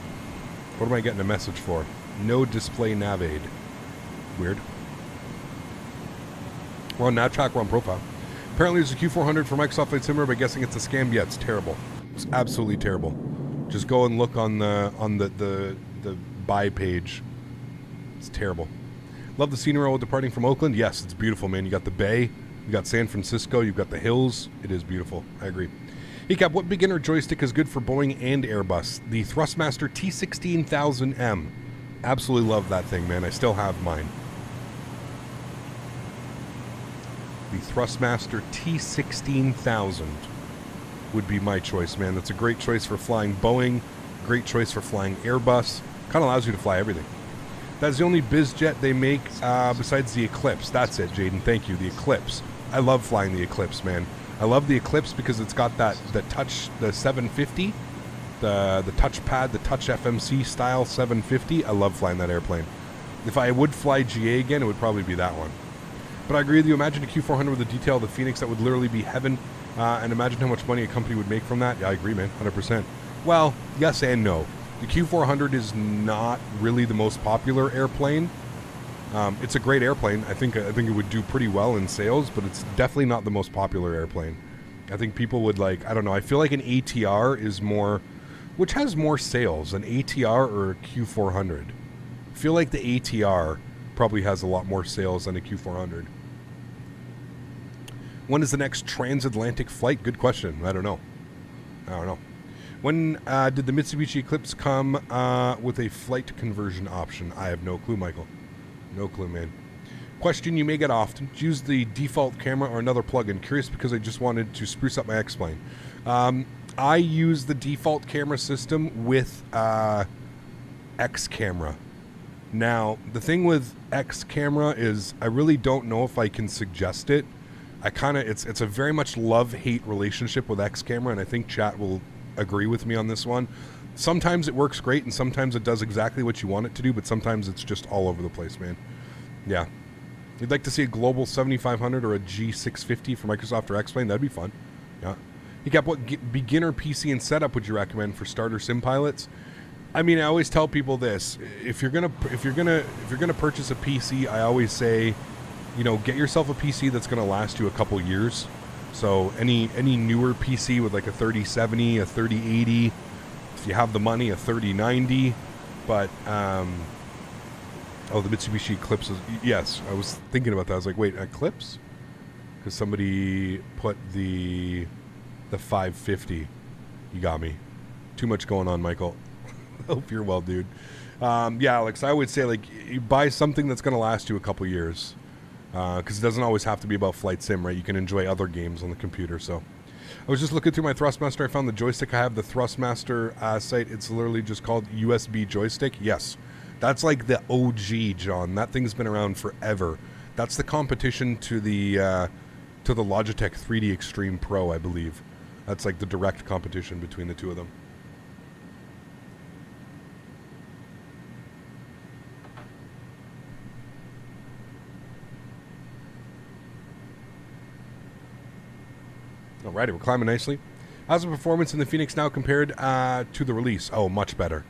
What am I getting a message for? No display nav aid. Weird. We're on NavTrack, we're on profile. Apparently there's a Q400 for Microsoft Flight Simulator, but guessing it's a scam. Yeah, it's terrible. It's absolutely terrible. Just go and look on the buy page. It's terrible. Love the scenery while departing from Oakland. Yes, it's beautiful, man. You got the bay, you got San Francisco, you've got the hills. It is beautiful. I agree. Hey, Cap, what beginner joystick is good for Boeing and Airbus? The Thrustmaster T16000M. Absolutely love that thing, man. I still have mine. The Thrustmaster T16000 would be my choice, man. That's a great choice for flying Boeing, great choice for flying Airbus. Kind of allows you to fly everything. That's the only biz jet they make besides the Eclipse. That's it, Jaden. Thank you. The Eclipse. I love flying the Eclipse, man. I love the Eclipse because it's got the 750, the touchpad, the Touch FMC style 750. I love flying that airplane. If I would fly GA again, it would probably be that one. But I agree with you. Imagine a Q400 with the detail of the Phoenix. That would literally be heaven. And imagine how much money a company would make from that. Yeah, I agree, man. 100%. Well, yes and no. The Q400 is not really the most popular airplane. It's a great airplane. I think it would do pretty well in sales, but it's definitely not the most popular airplane. I think people would like, I don't know, I feel like an ATR is more, which has more sales, an ATR or a Q400? I feel like the ATR probably has a lot more sales than a Q400. When is the next transatlantic flight? Good question. I don't know. When did the Mitsubishi Eclipse come with a flight conversion option? I have no clue, Michael. No clue, man. Question you may get often. Use the default camera or another plugin. Curious because I just wanted to spruce up my X-Plane. I use the default camera system with X camera. Now, the thing with X camera is I really don't know if I can suggest it. It's a very much love-hate relationship with X camera, and I think chat will agree with me on this one. Sometimes it works great, and sometimes it does exactly what you want it to do, but sometimes it's just all over the place, man. Yeah. You'd like to see a Global 7500 or a G650 for Microsoft or X-Plane? That'd be fun. Yeah. He kept, what beginner PC and setup would you recommend for starter sim pilots? I mean, I always tell people this: if you're gonna purchase a PC, I always say, you know, get yourself a PC that's gonna last you a couple years. So any newer PC with like a 3070, a 3080, if you have the money, a 3090. But oh, the Mitsubishi Eclipse is, yes, I was thinking about that. I was like, wait, Eclipse? Because somebody put the 550. You got me. Too much going on, Michael. Hope you're well, dude. Yeah, Alex, I would say, like, you buy something that's going to last you a couple years. Because it doesn't always have to be about flight sim, right? You can enjoy other games on the computer. So I was just looking through my Thrustmaster. I found the joystick. I have the Thrustmaster site. It's literally just called USB joystick. Yes. That's like the OG, John. That thing's been around forever. That's the competition to the Logitech 3D Extreme Pro, I believe. That's like the direct competition between the two of them. Alrighty, we're climbing nicely. How's the performance in the Phoenix now compared to the release? Oh, much better.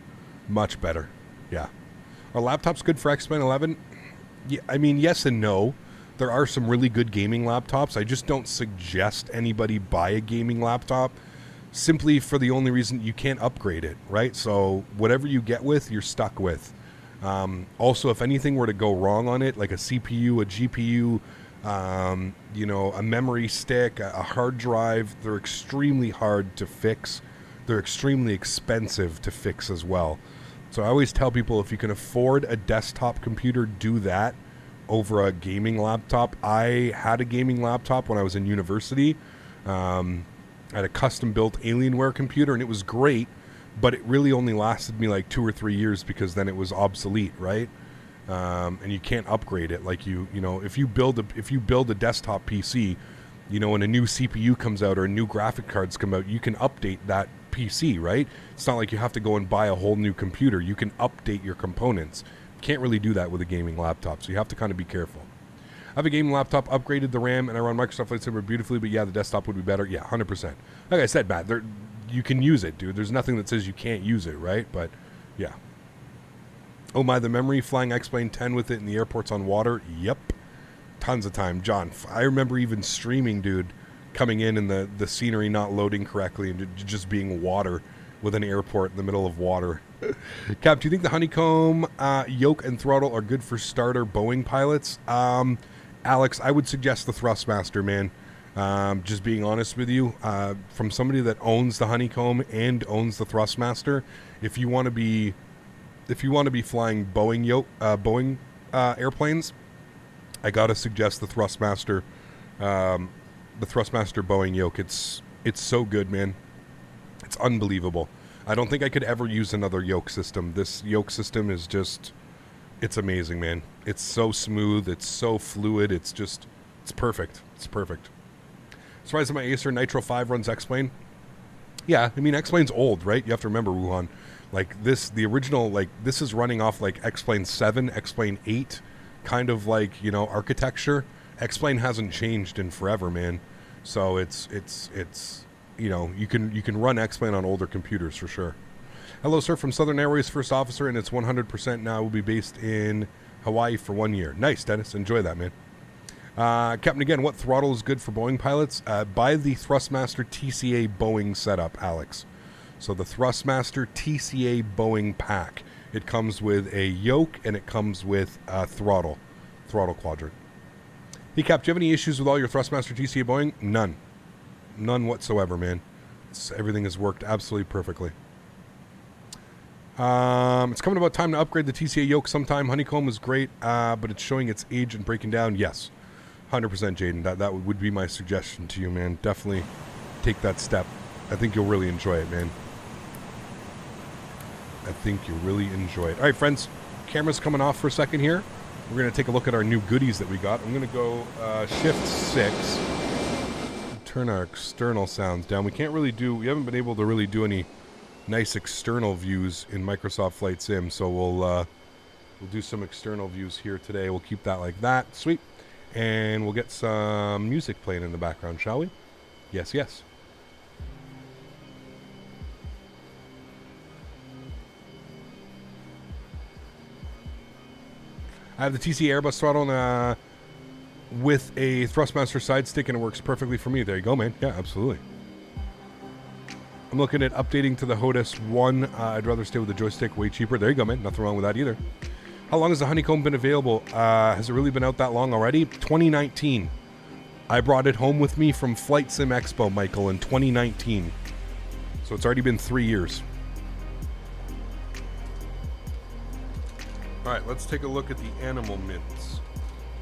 Much better. Yeah. Are laptops good for X-Plane 11? Yeah, I mean, yes and no. There are some really good gaming laptops. I just don't suggest anybody buy a gaming laptop simply for the only reason you can't upgrade it, right? So whatever you get with, you're stuck with. Also, if anything were to go wrong on it, like a CPU, a GPU, you know, a memory stick, a hard drive, they're extremely hard to fix. They're extremely expensive to fix as well. So I always tell people, if you can afford a desktop computer, do that over a gaming laptop. I had a gaming laptop when I was in university. I had a custom-built Alienware computer, and it was great, but it really only lasted me like 2 or 3 years because then it was obsolete, right? And you can't upgrade it. Like you know, if you build a desktop PC, you know, and a new CPU comes out or new graphic cards come out, you can update that PC, right? It's not like you have to go and buy a whole new computer. You can update your components. You can't really do that with a gaming laptop, so you have to kind of be careful. I have a gaming laptop, upgraded the RAM, and I run Microsoft Flight Simulator beautifully, but yeah, the desktop would be better. Yeah, 100%. Like I said, Matt, you can use it, dude. There's nothing that says you can't use it, right? But, yeah. Oh my, the memory, flying X-Plane 10 with it in the airports on water. Yep. Tons of time. John, I remember even streaming, dude, coming in and the scenery not loading correctly and just being water with an airport in the middle of water. Cap, do you think the honeycomb yoke and throttle are good for starter Boeing pilots? Alex, I would suggest the Thrustmaster, man. Just being honest with you, from somebody that owns the honeycomb and owns the Thrustmaster, if you want to be flying Boeing airplanes, I gotta suggest the Thrustmaster, Boeing yoke. It's so good, man. It's unbelievable. I don't think I could ever use another yoke system. This yoke system is just, it's amazing, man. It's so smooth. It's so fluid. It's perfect. It's perfect. Surprised that my Acer Nitro 5 runs X-Plane. Yeah, I mean, X-Plane's old, right? You have to remember, Wuhan. Like this, the original, like this is running off like X-Plane 7, X-Plane 8, kind of like, you know, architecture. X-Plane hasn't changed in forever, man. So it's you know, you can run X-Plane on older computers for sure. Hello, sir, from Southern Airways, first officer, and it's 100% now. Will be based in Hawaii for 1 year. Nice, Dennis. Enjoy that, man. Captain, again, what throttle is good for Boeing pilots? Buy the Thrustmaster TCA Boeing setup, Alex. So the Thrustmaster TCA Boeing pack. It comes with a yoke and it comes with a throttle quadrant. Hey, Cap, do you have any issues with all your Thrustmaster TCA Boeing? None. None whatsoever, man. Everything has worked absolutely perfectly. It's coming about time to upgrade the TCA yoke sometime. Honeycomb is great, but it's showing its age and breaking down. Yes, 100% Jaden. That would be my suggestion to you, man. Definitely take that step. I think you'll really enjoy it, man. I think you'll really enjoy it. All right, friends. Camera's coming off for a second here. We're going to take a look at our new goodies that we got. I'm going to go shift 6. Turn our external sounds down. We haven't been able to really do any nice external views in Microsoft Flight Sim, so we'll do some external views here today. We'll keep that like that. Sweet. And we'll get some music playing in the background, shall we? Yes, yes. I have the TC Airbus throttle with a Thrustmaster side stick, and it works perfectly for me. There you go, man. Yeah, absolutely. I'm looking at updating to the HOTAS 1. I'd rather stay with the joystick, way cheaper. There you go, man. Nothing wrong with that either. How long has the Honeycomb been available? Has it really been out that long already? 2019. I brought it home with me from Flight Sim Expo, Michael, in 2019. So it's already been 3 years. All right, let's take a look at the animal mints.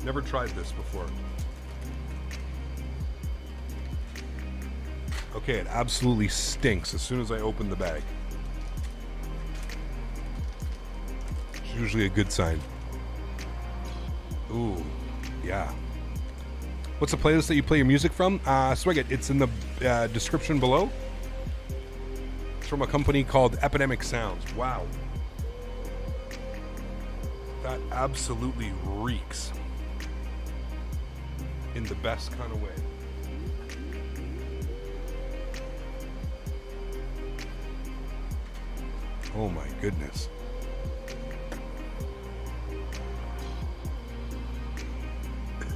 Never tried this before. Okay, it absolutely stinks as soon as I open the bag. It's usually a good sign. Ooh, yeah. What's the playlist that you play your music from? Swig it. It's in the description below. It's from a company called Epidemic Sounds. Wow. That absolutely reeks. In the best kind of way. Oh my goodness.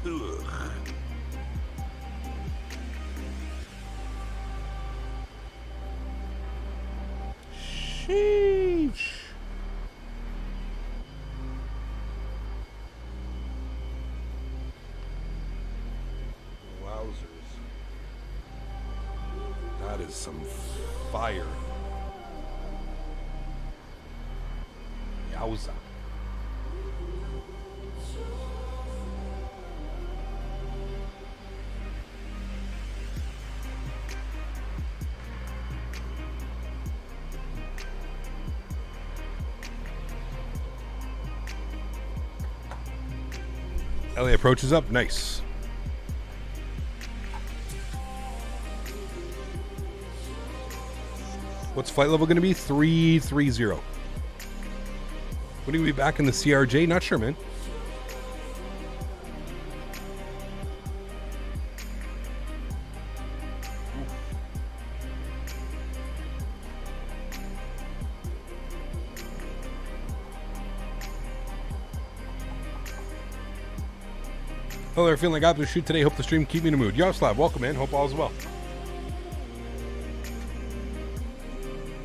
Ugh. Sheesh. Wowzers. That is some fire. Souza. LA approaches up. Nice. What's flight level going to be? 330. When are we back in the CRJ? Not sure, man. Hello there, feeling like I have to shoot today. Hope the stream keep me in the mood. Yaroslav, welcome, man. Hope all is well.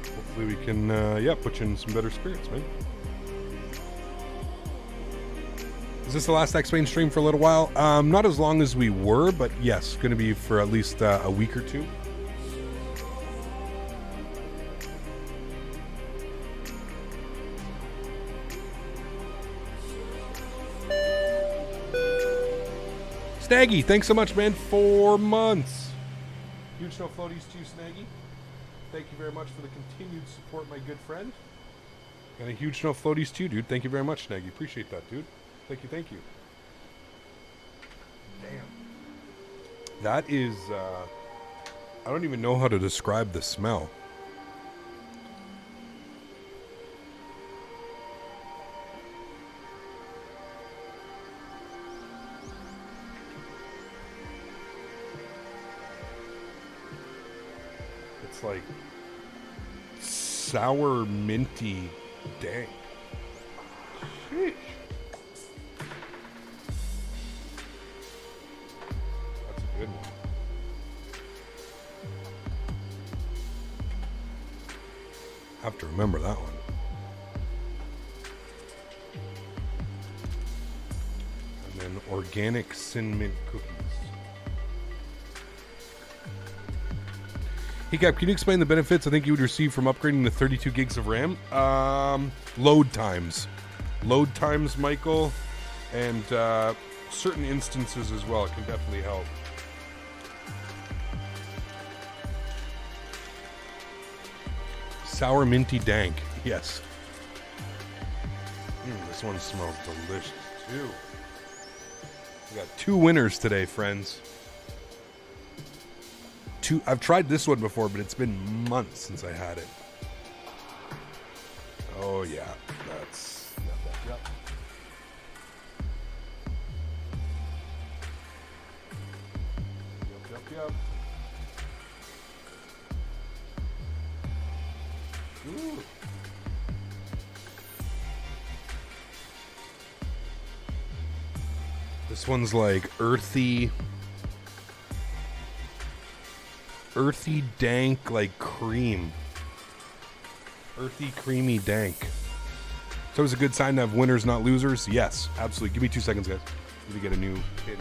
Hopefully we can, put you in some better spirits, man. Is this the last X-Plane stream for a little while? Not as long as we were, but yes, going to be for at least a week or two. Snaggy, thanks so much, man. 4 months. Huge no floaties to you, Snaggy. Thank you very much for the continued support, my good friend. And a huge no floaties to you, dude. Thank you very much, Snaggy. Appreciate that, dude. Thank you, thank you. Damn. That is, I don't even know how to describe the smell. It's like sour, minty dank. Sheesh. That's a good one. Have to remember that one. And then organic cinnamon cookies. Cap, can you explain the benefits I think you would receive from upgrading to 32 gigs of RAM? Load times. Load times, Michael, and certain instances as well. It can definitely help. Sour minty dank. Yes. This one smells delicious, too. We got 2 winners today, friends. I've tried this one before, but it's been months since I had it. Oh yeah, that's yep. Ooh. This one's like earthy, dank, like cream. Earthy, creamy, dank. So it's a good sign to have winners, not losers? Yes, absolutely. Give me 2 seconds, guys. Let me get a new pin.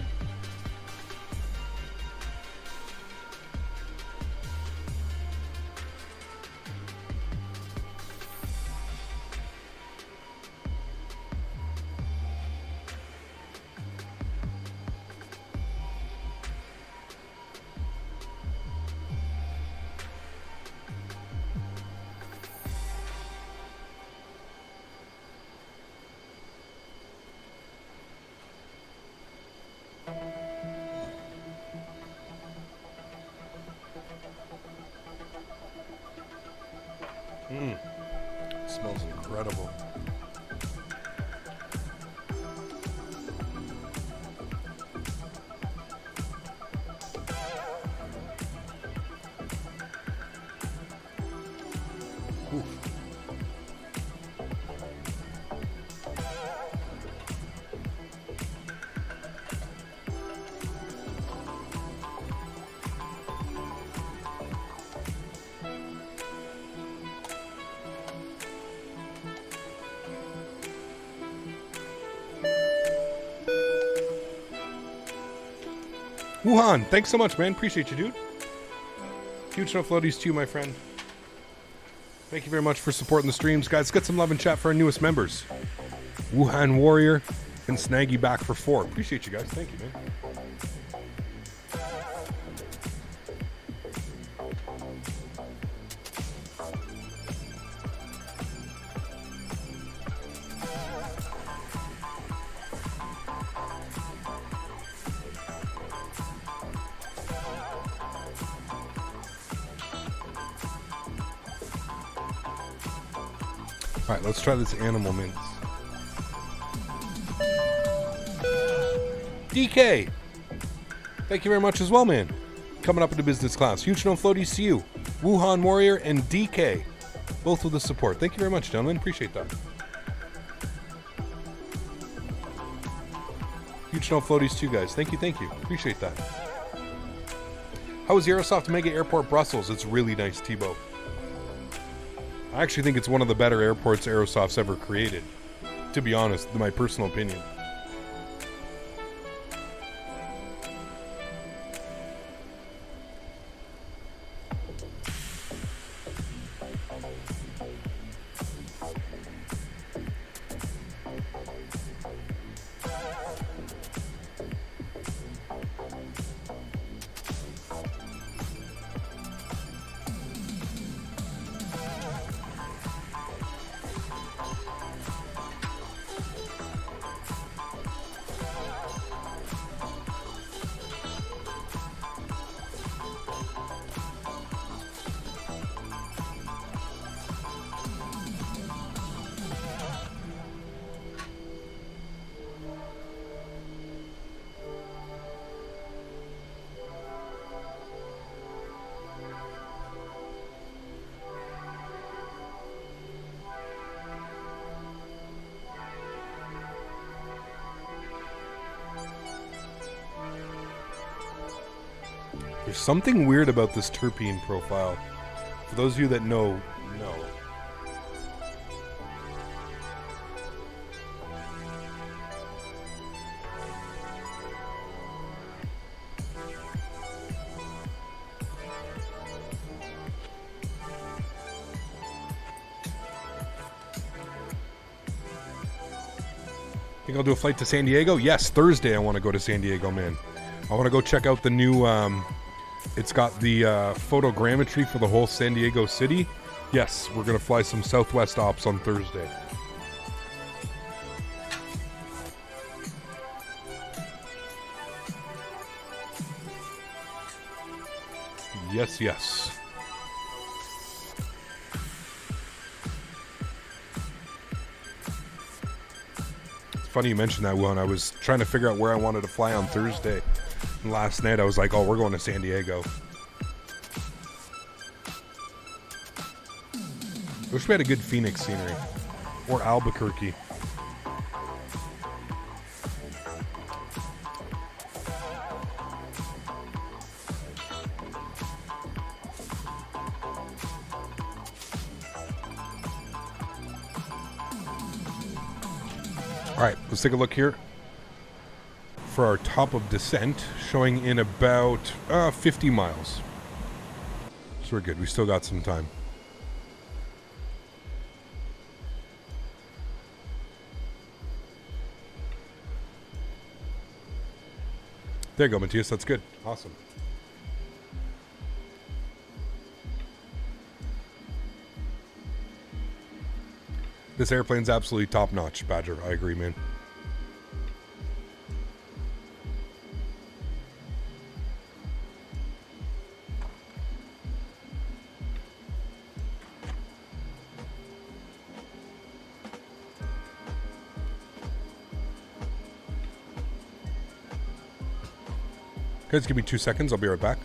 It smells incredible. Oof. Wuhan, thanks so much, man. Appreciate you, dude. Huge no floaties to you, my friend. Thank you very much for supporting the streams. Guys, get some love and chat for our newest members. Wuhan Warrior and Snaggy back for 4. Appreciate you guys. Thank you, man. All right, let's try this animal mints. DK, thank you very much as well, man. Coming up into business class. Huge no floaties to you. Wuhan Warrior and DK, both with the support. Thank you very much, gentlemen. Appreciate that. Huge no floaties to you guys. Thank you, thank you. Appreciate that. How was the Aerosoft Mega Airport Brussels? It's really nice, Tebow. I actually think it's one of the better airports Aerosoft's ever created, to be honest, in my personal opinion. There's something weird about this terpene profile. For those of you that know. Think I'll do a flight to San Diego? Yes, Thursday I want to go to San Diego, man. I want to go check out the new, it's got the photogrammetry for the whole San Diego city. Yes, we're going to fly some Southwest ops on Thursday. Yes, yes. It's funny you mentioned that one. I was trying to figure out where I wanted to fly on Thursday. And last night I was like, oh, we're going to San Diego. Wish we had a good Phoenix scenery. Or Albuquerque. Alright, let's take a look here for our top of descent, showing in about 50 miles. So we're good. We still got some time. There you go, Matthias. That's good. Awesome. This airplane's absolutely top-notch, Badger. I agree, man. Guys, give me 2 seconds. I'll be right back.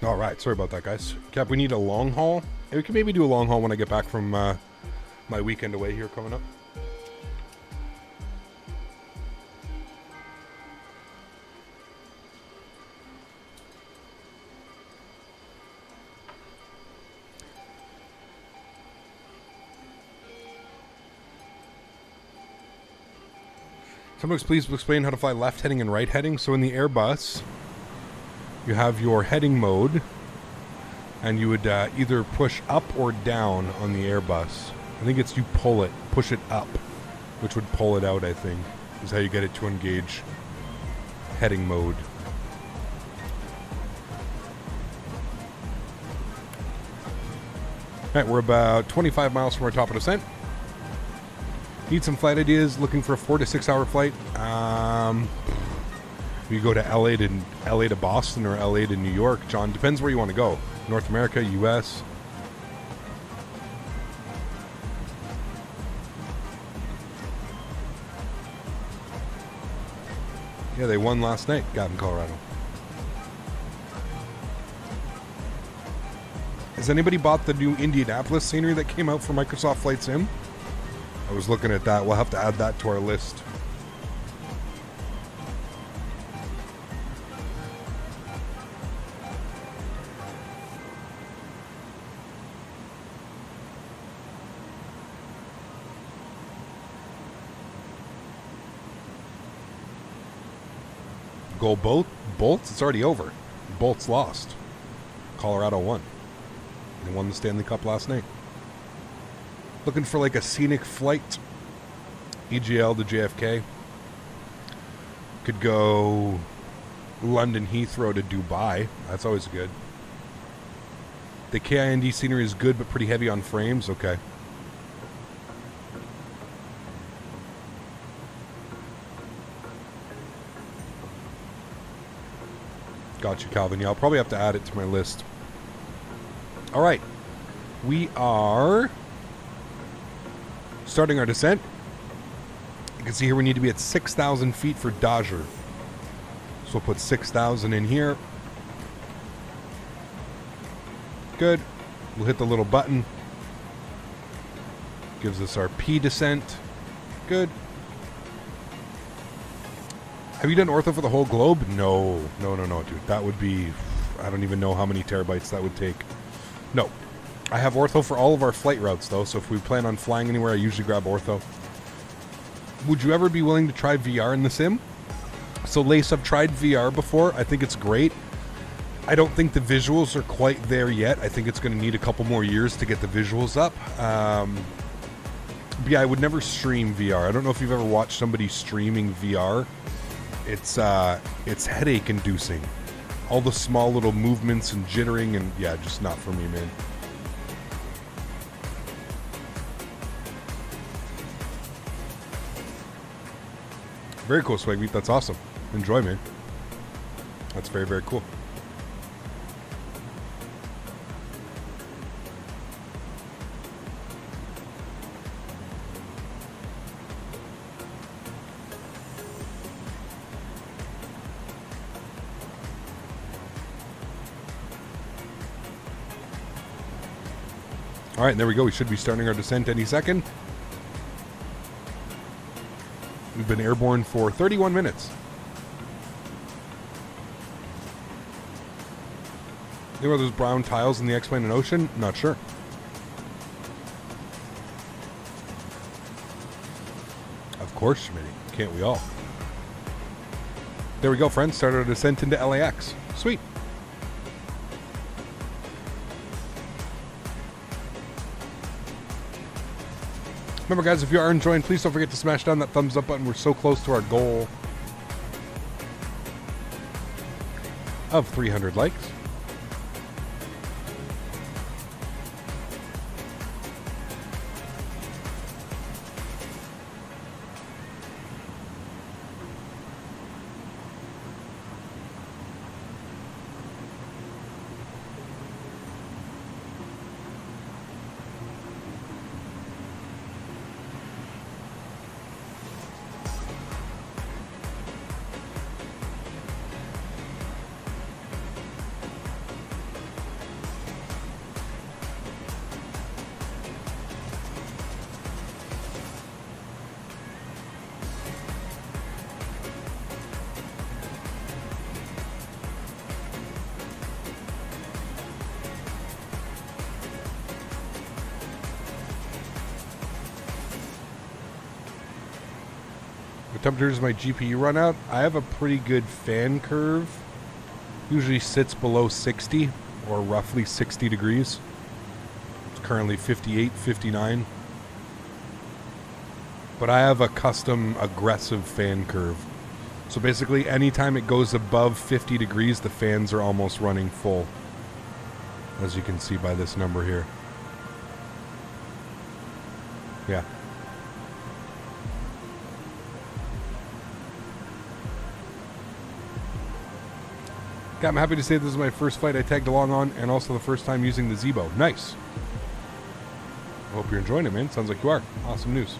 All right, sorry about that, guys. Cap, we need a long haul. We can maybe do a long haul when I get back from my weekend away here coming up. Somebody please explain how to fly left heading and right heading. So in the Airbus, you have your heading mode, and you would either push up or down on the Airbus. I think it's you push it up, which would pull it out, I think, is how you get it to engage heading mode. Alright, we're about 25 miles from our top of descent. Need some flight ideas, looking for a 4 to 6 hour flight. We go to LA to Boston or LA to New York. John, depends where you want to go. North America, US. Yeah, they won last night, got in Colorado. Has anybody bought the new Indianapolis scenery that came out for Microsoft Flight Sim? I was looking at that. We'll have to add that to our list. Goal Bolts? It's already over. Bolts lost. Colorado won. They won the Stanley Cup last night. Looking for like a scenic flight. EGL to JFK. Could go London Heathrow to Dubai. That's always good. The KIND scenery is good but pretty heavy on frames. Okay. Got you, Calvin. Yeah, I'll probably have to add it to my list. All right. We are starting our descent. You can see here we need to be at 6,000 feet for Dodger. So we'll put 6,000 in here. Good. We'll hit the little button. Gives us our P descent. Good. Have you done ortho for the whole globe? No, dude. That would be, I don't even know how many terabytes that would take. No. I have ortho for all of our flight routes, though, so if we plan on flying anywhere, I usually grab ortho. Would you ever be willing to try VR in the sim? So, Lace, I've tried VR before. I think it's great. I don't think the visuals are quite there yet. I think it's going to need a couple more years to get the visuals up. But yeah, I would never stream VR. I don't know if you've ever watched somebody streaming VR. It's headache inducing. All the small little movements and jittering and yeah, just not for me, man. Very cool, Swag Meat. That's awesome. Enjoy, man. That's very, very cool. All right, there we go. We should be starting our descent any second. We've been airborne for 31 minutes. There were those brown tiles in the X-Plane and Ocean? Not sure. Of course, Smitty. Can't we all? There we go, friends. Started our descent into LAX. Sweet. Remember, guys, if you are enjoying, please don't forget to smash down that thumbs up button. We're so close to our goal of 300 likes. temperature does my GPU run out? I have a pretty good fan curve. Usually sits below 60 or roughly 60 degrees. It's currently 58, 59. But I have a custom aggressive fan curve. So basically anytime it goes above 50 degrees, the fans are almost running full. As you can see by this number here. Yeah. I'm happy to say this is my first flight I tagged along on, and also the first time using the Zebo. Nice. I hope you're enjoying it, man. Sounds like you are. Awesome news.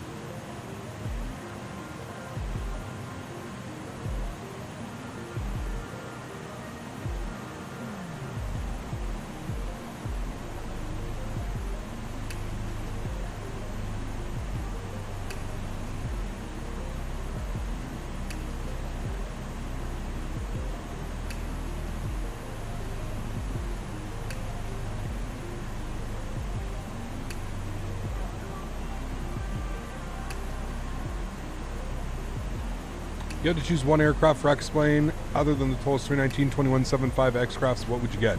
You had to choose one aircraft for X-Plane other than the Tolles 319 2175 X-Crafts. What would you get?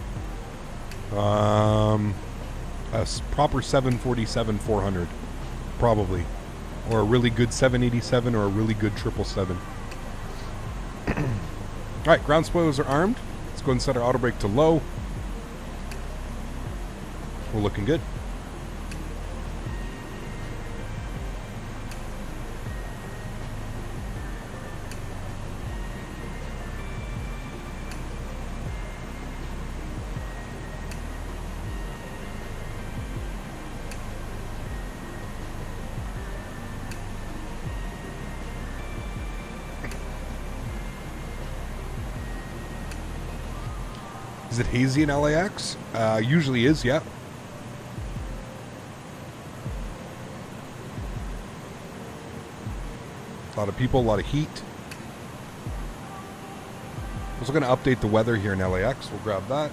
Proper 747-400, probably, or a really good 787 or a really good 777. All right, ground spoilers are armed. Let's go and set our auto brake to low. We're looking good. Is it hazy in LAX? Usually is, yeah. A lot of people, a lot of heat. Also going to update the weather here in LAX. We'll grab that.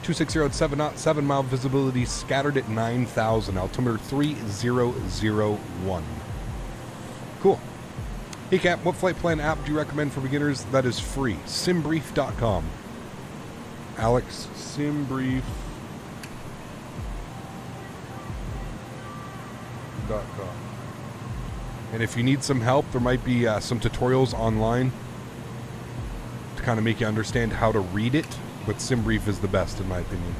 260 at 7 knots, 7 mile visibility, scattered at 9,000, altimeter 3001. Cool. Hey Cap, what flight plan app do you recommend for beginners that is free? Simbrief.com. Alex, Simbrief.com. And if you need some help, there might be some tutorials online to kind of make you understand how to read it, but Simbrief is the best in my opinion.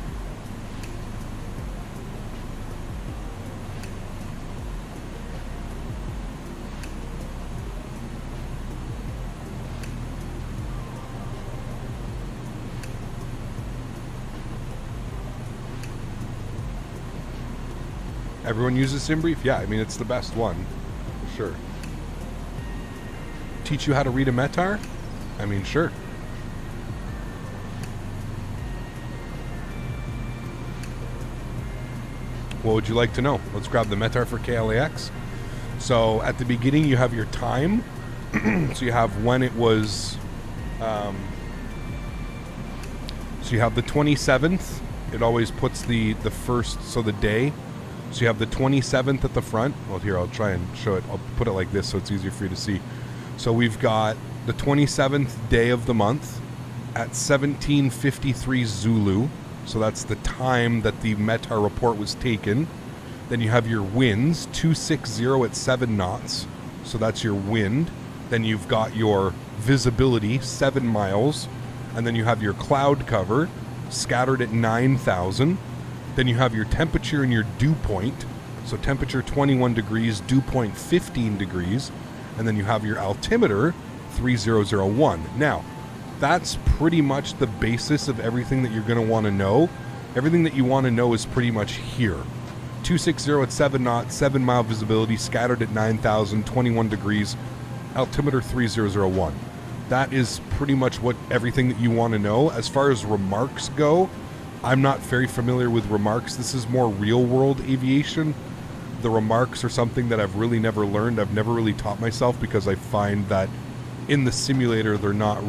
Everyone uses Simbrief? Yeah, I mean, it's the best one. Sure. Teach you how to read a METAR? I mean, sure. What would you like to know? Let's grab the METAR for KLAX. So at the beginning, you have your time. So you have when it was... so you have the 27th. It always puts the first, so the day. So you have the 27th at the front. Well, here, I'll try and show it. I'll put it like this so it's easier for you to see. So we've got the 27th day of the month at 17:53 Zulu. So that's the time that the METAR report was taken. Then you have your winds, 260 at 7 knots. So that's your wind. Then you've got your visibility, 7 miles. And then you have your cloud cover, scattered at 9,000. Then you have your temperature and your dew point. So temperature 21 degrees, dew point 15 degrees. And then you have your altimeter 3001. Now, that's pretty much the basis of everything that you're going to want to know. Everything that you want to know is pretty much here. 260 at 7 knots, 7 mile visibility, scattered at 9,000, 21 degrees, altimeter 3001. That is pretty much what everything that you want to know. As far as remarks go, I'm not very familiar with remarks. This is more real-world aviation. The remarks are something that I've really never learned. I've never really taught myself because I find that in the simulator they're not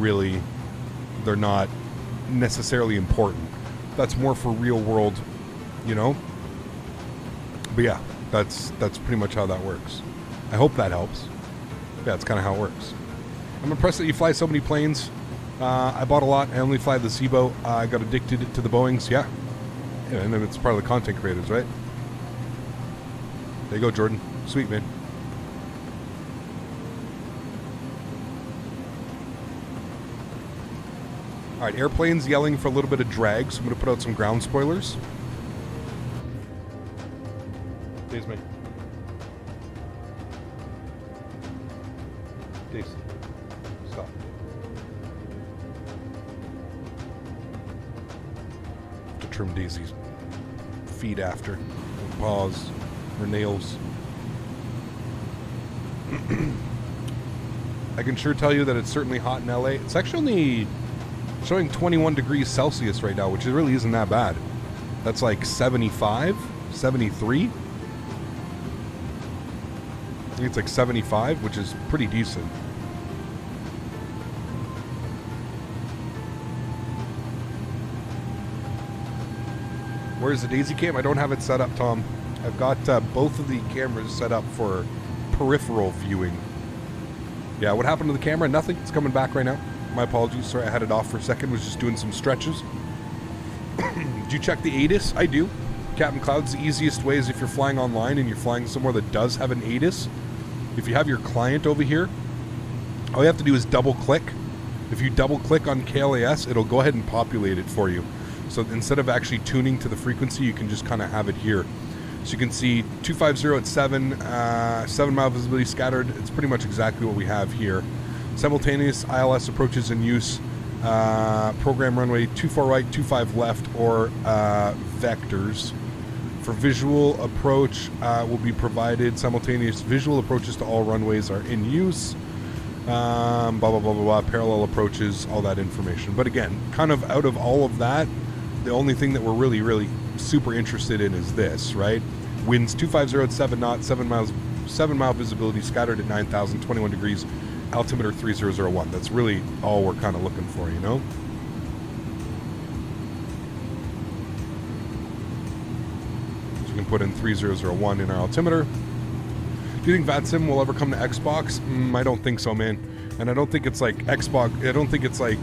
necessarily important. That's more for real-world, you know? But yeah, that's pretty much how that works. I hope that helps. Yeah, that's kind of how it works. I'm impressed that you fly so many planes. I bought a lot. I only fly the Cibo. I got addicted to the Boeings. Yeah. And then it's part of the content creators, right? There you go, Jordan. Sweet, man. All right, airplane's yelling for a little bit of drag, so I'm going to put out some ground spoilers. Days, mate. Days. Stop. To trim Daisy's feet after. Her paws. Her nails. I can sure tell you that it's certainly hot in LA. It's actually only showing 21 degrees Celsius right now, which really isn't that bad. That's like 75, 73. I think it's like 75, which is pretty decent. Where's the Daisy cam? I don't have it set up, Tom. I've got both of the cameras set up for peripheral viewing. Yeah, what happened to the camera? Nothing. It's coming back right now. My apologies. Sorry, I had it off for a second. Was just doing some stretches. Do you check the ATIS? I do. Captain Cloud's the easiest way is if you're flying online and you're flying somewhere that does have an ATIS. If you have your client over here, all you have to do is double click. If you double click on KLAS, it'll go ahead and populate it for you. So instead of actually tuning to the frequency, you can just kind of have it here. So you can see 250 at 7 mile visibility scattered. It's pretty much exactly what we have here. Simultaneous ILS approaches in use. Program runway 24 right, 25 left, or vectors. For visual approach will be provided. Simultaneous visual approaches to all runways are in use. Blah, blah, blah, blah, blah. Parallel approaches, all that information. But again, kind of out of all of that, the only thing that we're really, really super interested in is this, right? Winds 250 at 7 knots, 7 mile visibility, scattered at 9,000, 21 degrees, altimeter 3001. That's really all we're kind of looking for, you know? So we can put in 3001 in our altimeter. Do you think VATSIM will ever come to Xbox? I don't think so, man. And I don't think it's like Xbox. I don't think it's like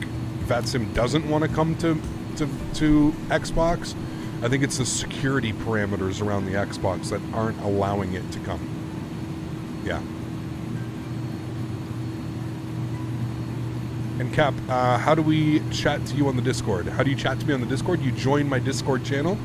VATSIM doesn't want to come to Xbox. I think it's the security parameters around the Xbox that aren't allowing it to come. Yeah. And Cap, how do we chat to you on the Discord? How do you chat to me on the Discord? You join my Discord channel.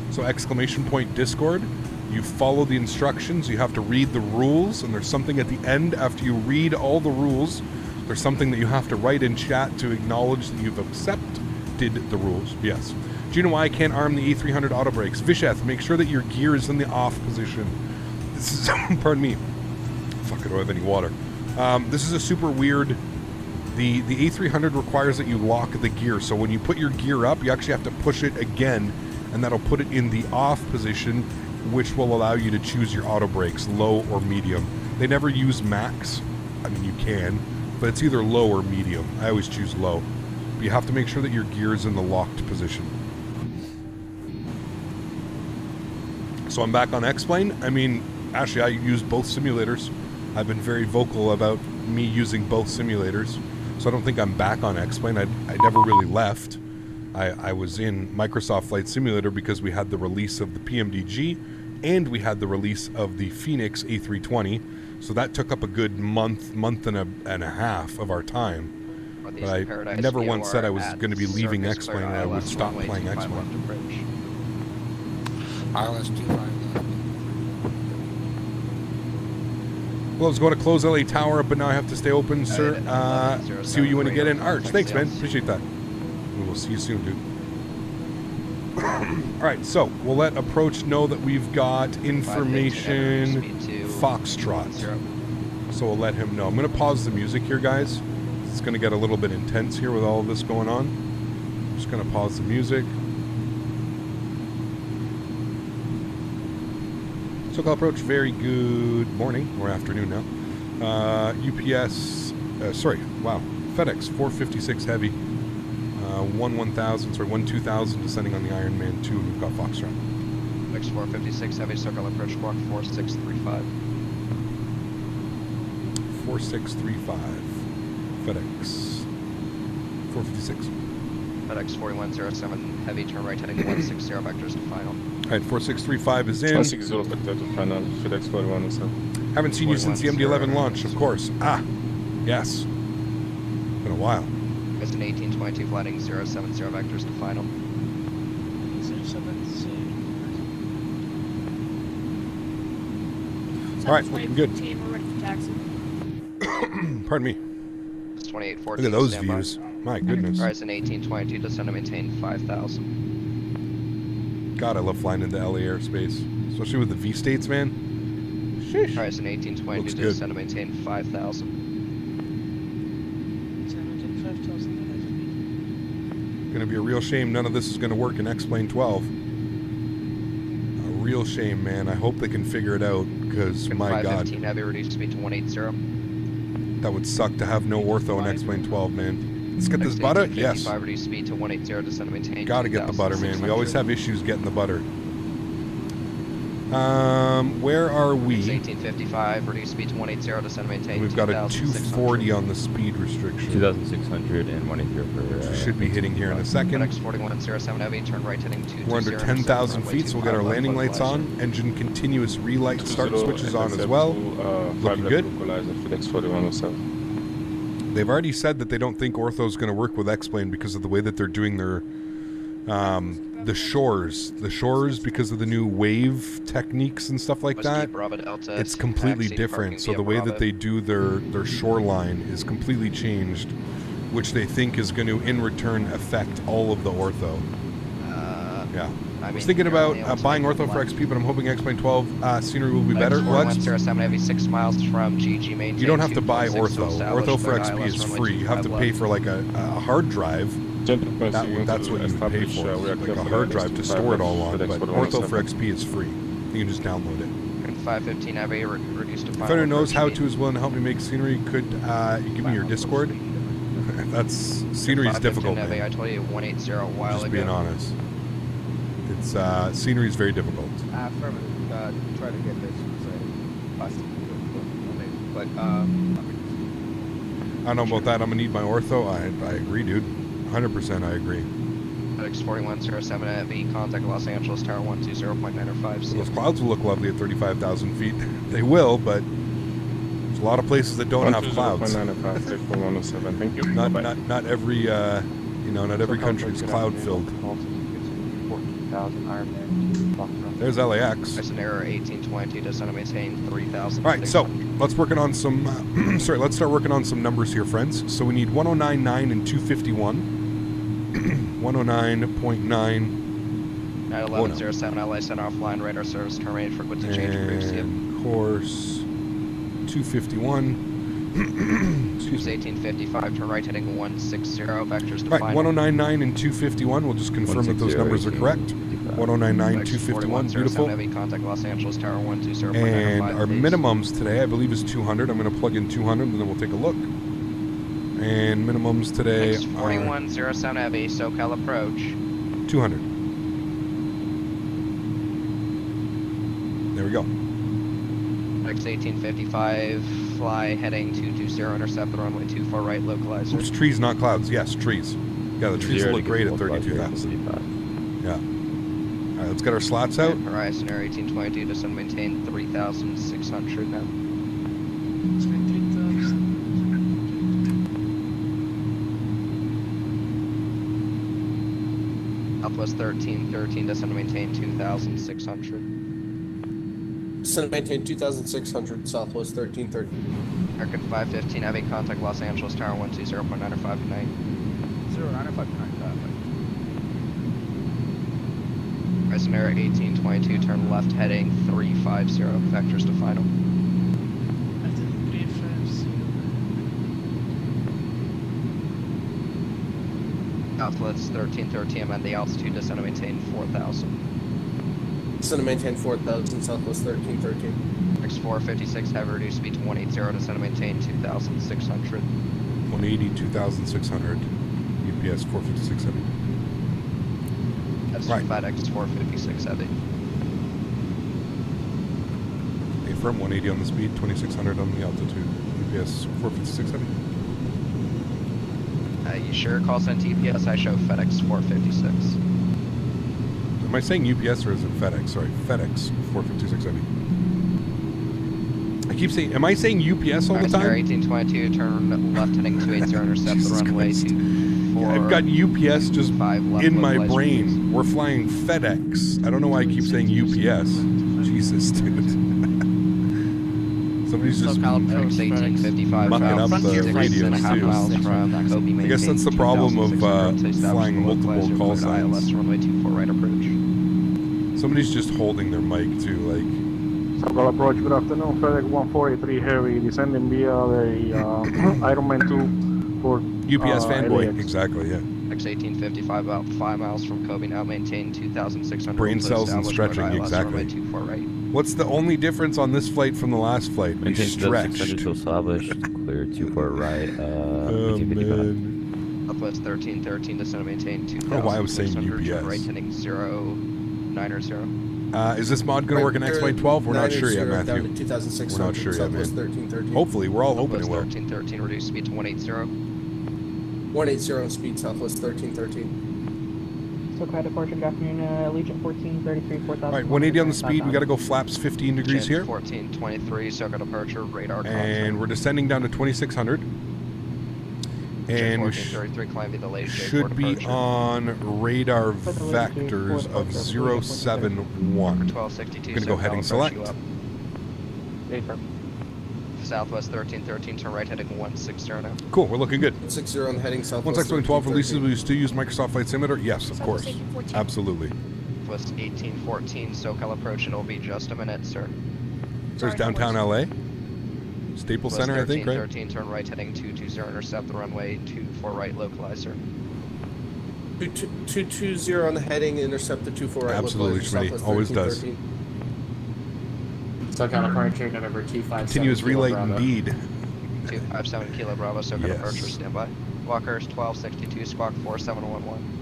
So ! Discord. You follow the instructions. You have to read the rules. And there's something at the end after you read all the rules. There's something that you have to write in chat to acknowledge that you've accepted the rules. Yes. Do you know why I can't arm the A300 auto brakes? Visheth, make sure that your gear is in the off position. This is, pardon me. Fuck, I don't have any water. This is a super weird... The A300 requires that you lock the gear. So when you put your gear up, you actually have to push it again, and that'll put it in the off position, which will allow you to choose your auto brakes, low or medium. They never use max. I mean, you can, but it's either low or medium. I always choose low. But you have to make sure that your gear is in the locked position. So I'm back on X-Plane. I mean, actually, I use both simulators. I've been very vocal about me using both simulators. So I don't think I'm back on X-Plane. I never really left. I was in Microsoft Flight Simulator because we had the release of the PMDG and we had the release of the Phoenix A320. So that took up a good month and a half of our time. But I never once said I was going to be leaving X-Plane and I would stop playing X-Plane. ILS 25 left. Well, I was going to close LA Tower, but now I have to stay open, sir. See what you want to get in. Arch, thanks, man. Appreciate that. We'll see you soon, dude. All right, so we'll let approach know that we've got information Foxtrot. So we'll let him know. I'm going to pause the music here, guys. It's going to get a little bit intense here with all of this going on. I'm just going to pause the music. SoCal approach, very good morning or afternoon now. UPS, FedEx 456 heavy, 1 2000 descending on the Ironman 2, and we've got Foxtrot. FedEx 456 heavy, SoCal approach squawk 4635. 4635. FedEx 456. FedEx 4107 heavy, turn right heading 160 vectors to final. All right, 4635 is in. 160 vector to final, FedEx 4107. Haven't seen you since the MD-11 launch, of course. Ah, yes. Been a while. It's an 1822 flying 070 vectors to final. All right, looking good. We're ready for taxi. Pardon me. It's 2814. Look at those views. My goodness. Horizon 1822, descend to maintain 5,000. God, I love flying into LA airspace, especially with the V states, man. Sheesh. Horizon 1822, Looks good. descend to maintain 5,000. Gonna be a real shame none of this is gonna work in X-Plane 12. A real shame, man. I hope they can figure it out, because my God. 515 heavy, reduced speed to 180. That would suck to have no ortho in X-Plane 12, man. Let's get this butter? Yes. 5 reduced speed to 180, descend to maintain. Gotta get the butter, man. We always have issues getting the butter. Where are we? 1855, reduced speed to 180, descend to maintain. We've got a 240 on the speed restriction. 2,600 and 180 for. We should be hitting here in a second. FedEx 4107 heavy, turn right heading 220. We're under 10,000 feet, so we'll get our landing lights on. Engine continuous relight start switches on as well. Looking good. FedEx 4107. They've already said that they don't think ortho is going to work with X-Plane because of the way that they're doing their the shores because of the new wave techniques and stuff like that. It's completely different. So the way that they do their shoreline is completely changed, which they think is going to in return affect all of the ortho. Yeah. I was thinking about buying ortho for XP, but I'm hoping X-Plane 12 scenery will be better. Lex, 4107 heavy, 6 miles from GG maintain. you don't have to buy ortho. Ortho for XP is free. You have to pay for like a hard drive. That's what you pay for, like a hard drive to store it all on. But ortho for XP is free. You can just download it. 515 heavy, reduced to 5. If anyone knows how to is willing to help me make scenery, could you give me your Discord? That's scenery is difficult. Heavy, I told you 180 a while Just ago. being honest. It's scenery is very difficult. Affirmative. Try to get this. But I don't know about that. I'm gonna need my ortho. I agree, dude. 100% I agree. FedEx 4107 heavy, contact Los Angeles Tower 120.905. Those clouds will look lovely at 35,000 feet. They will, but there's a lot of places that don't have clouds. Thank you. Not every not every country is cloud filled. There's LAX. There's an error 1820, descend to maintain 3,000. All right, so let's working on some. Let's start working on some numbers here, friends. So we need 109.9 and 251. 109.9. 91107 LA sent offline, radar service terminated, frequency change previously. Course 251. Excuse me. 1855, turn right heading 160, vectors to Right, final. 109.9 and 251. We'll just confirm that those numbers are correct. 109.9, 251. Beautiful. Heavy, contact Los Angeles Tower 120.905. And our minimums today, I believe, is 200. I'm going to plug in 200, and then we'll take a look. And minimums today are 4107 heavy, SoCal approach. 200. There we go. X1855, fly heading 220, intercept the runway 24 right, localizer. Oops, trees, not clouds. Yes, trees. Yeah, the trees look great at 32,000. Yeah. All right, let's get our slots out. Horizon Air 1822, descend maintain 3,600 now. Southwest 1313, descend maintain 2,600. Descend maintain 2,600, Southwest 1330. American 515, heavy, contact Los Angeles Tower 120.905 tonight. 095 tonight. Horizon Air 1822, turn left heading 350, vectors to final. Southwest 1313, and the altitude descend to maintain 4,000. Descend to maintain 4,000, Southwest 1313. X456, heavy, reduced speed to 180, descend to maintain 2,600. 180, 2,600. UPS 456 heavy. That's right. FedEx 456 heavy. Affirm 180 on the speed, 2,600 on the altitude. UPS 456 Heavy. You sure? Call send TPS. I show FedEx 456. Am I saying UPS or is it FedEx? Sorry, FedEx 456 Heavy. I keep saying, am I saying UPS all the time? 1822, turn left heading 280, intercept the runway 24. I've got UPS just in my localized brain. We're flying FedEx. I don't know why I keep saying UPS. Jesus, dude. Somebody's just mucking up the radios too. I guess that's the problem of flying multiple call signs. Somebody's just holding their mic too, like. Circle approach, good afternoon, FedEx 143 Heavy, descending via the Ironman 2 for UPS fanboy, LAX. exactly, yeah. X1855, about 5 miles from Kobe, now maintain 2,600. Brain cells and stretching, exactly. What's the only difference on this flight from the last flight? We stretched. established, clear 24 right, Oh, man. Southwest 1313, descend and maintain 2,600. I don't know why I was saying UPS. Right heading 090. Is this mod going to work in XY 12? We're not sure yet, Down to Matthew. 2,600. We're not sure yet, Southwest man. 1313. Hopefully, we're all hoping it will. 1313, reduce speed to 180. 180 speed, Southwest 1313. SoCal departure, good afternoon, Allegiant 1433, 4,000. All right, 180 on the speed. We got to go flaps 15 degrees here. 1423, SoCal departure, radar contact. And we're descending down to 2,600. And we should be on radar vectors of 071. We're going to go heading select. Southwest 1313, turn right heading 160 now. Cool, we're looking good. 160 on the heading Southwest 16112 releases, will you still use Microsoft Flight Simulator? Yes, of course. Absolutely. Southwest 1814, SoCal approach, it'll be just a minute, sir. There's downtown LA. Staples Center, I think, right? 13, turn right heading 220, intercept the runway 24 right, localizer. 220 on the heading, intercept the 24 right. Absolutely, Smitty. Always does. SoCal departure, November 257. Continuous relay indeed. 257 Kilo Bravo, SoCal departure, standby. Walkers 1262, squawk 4711.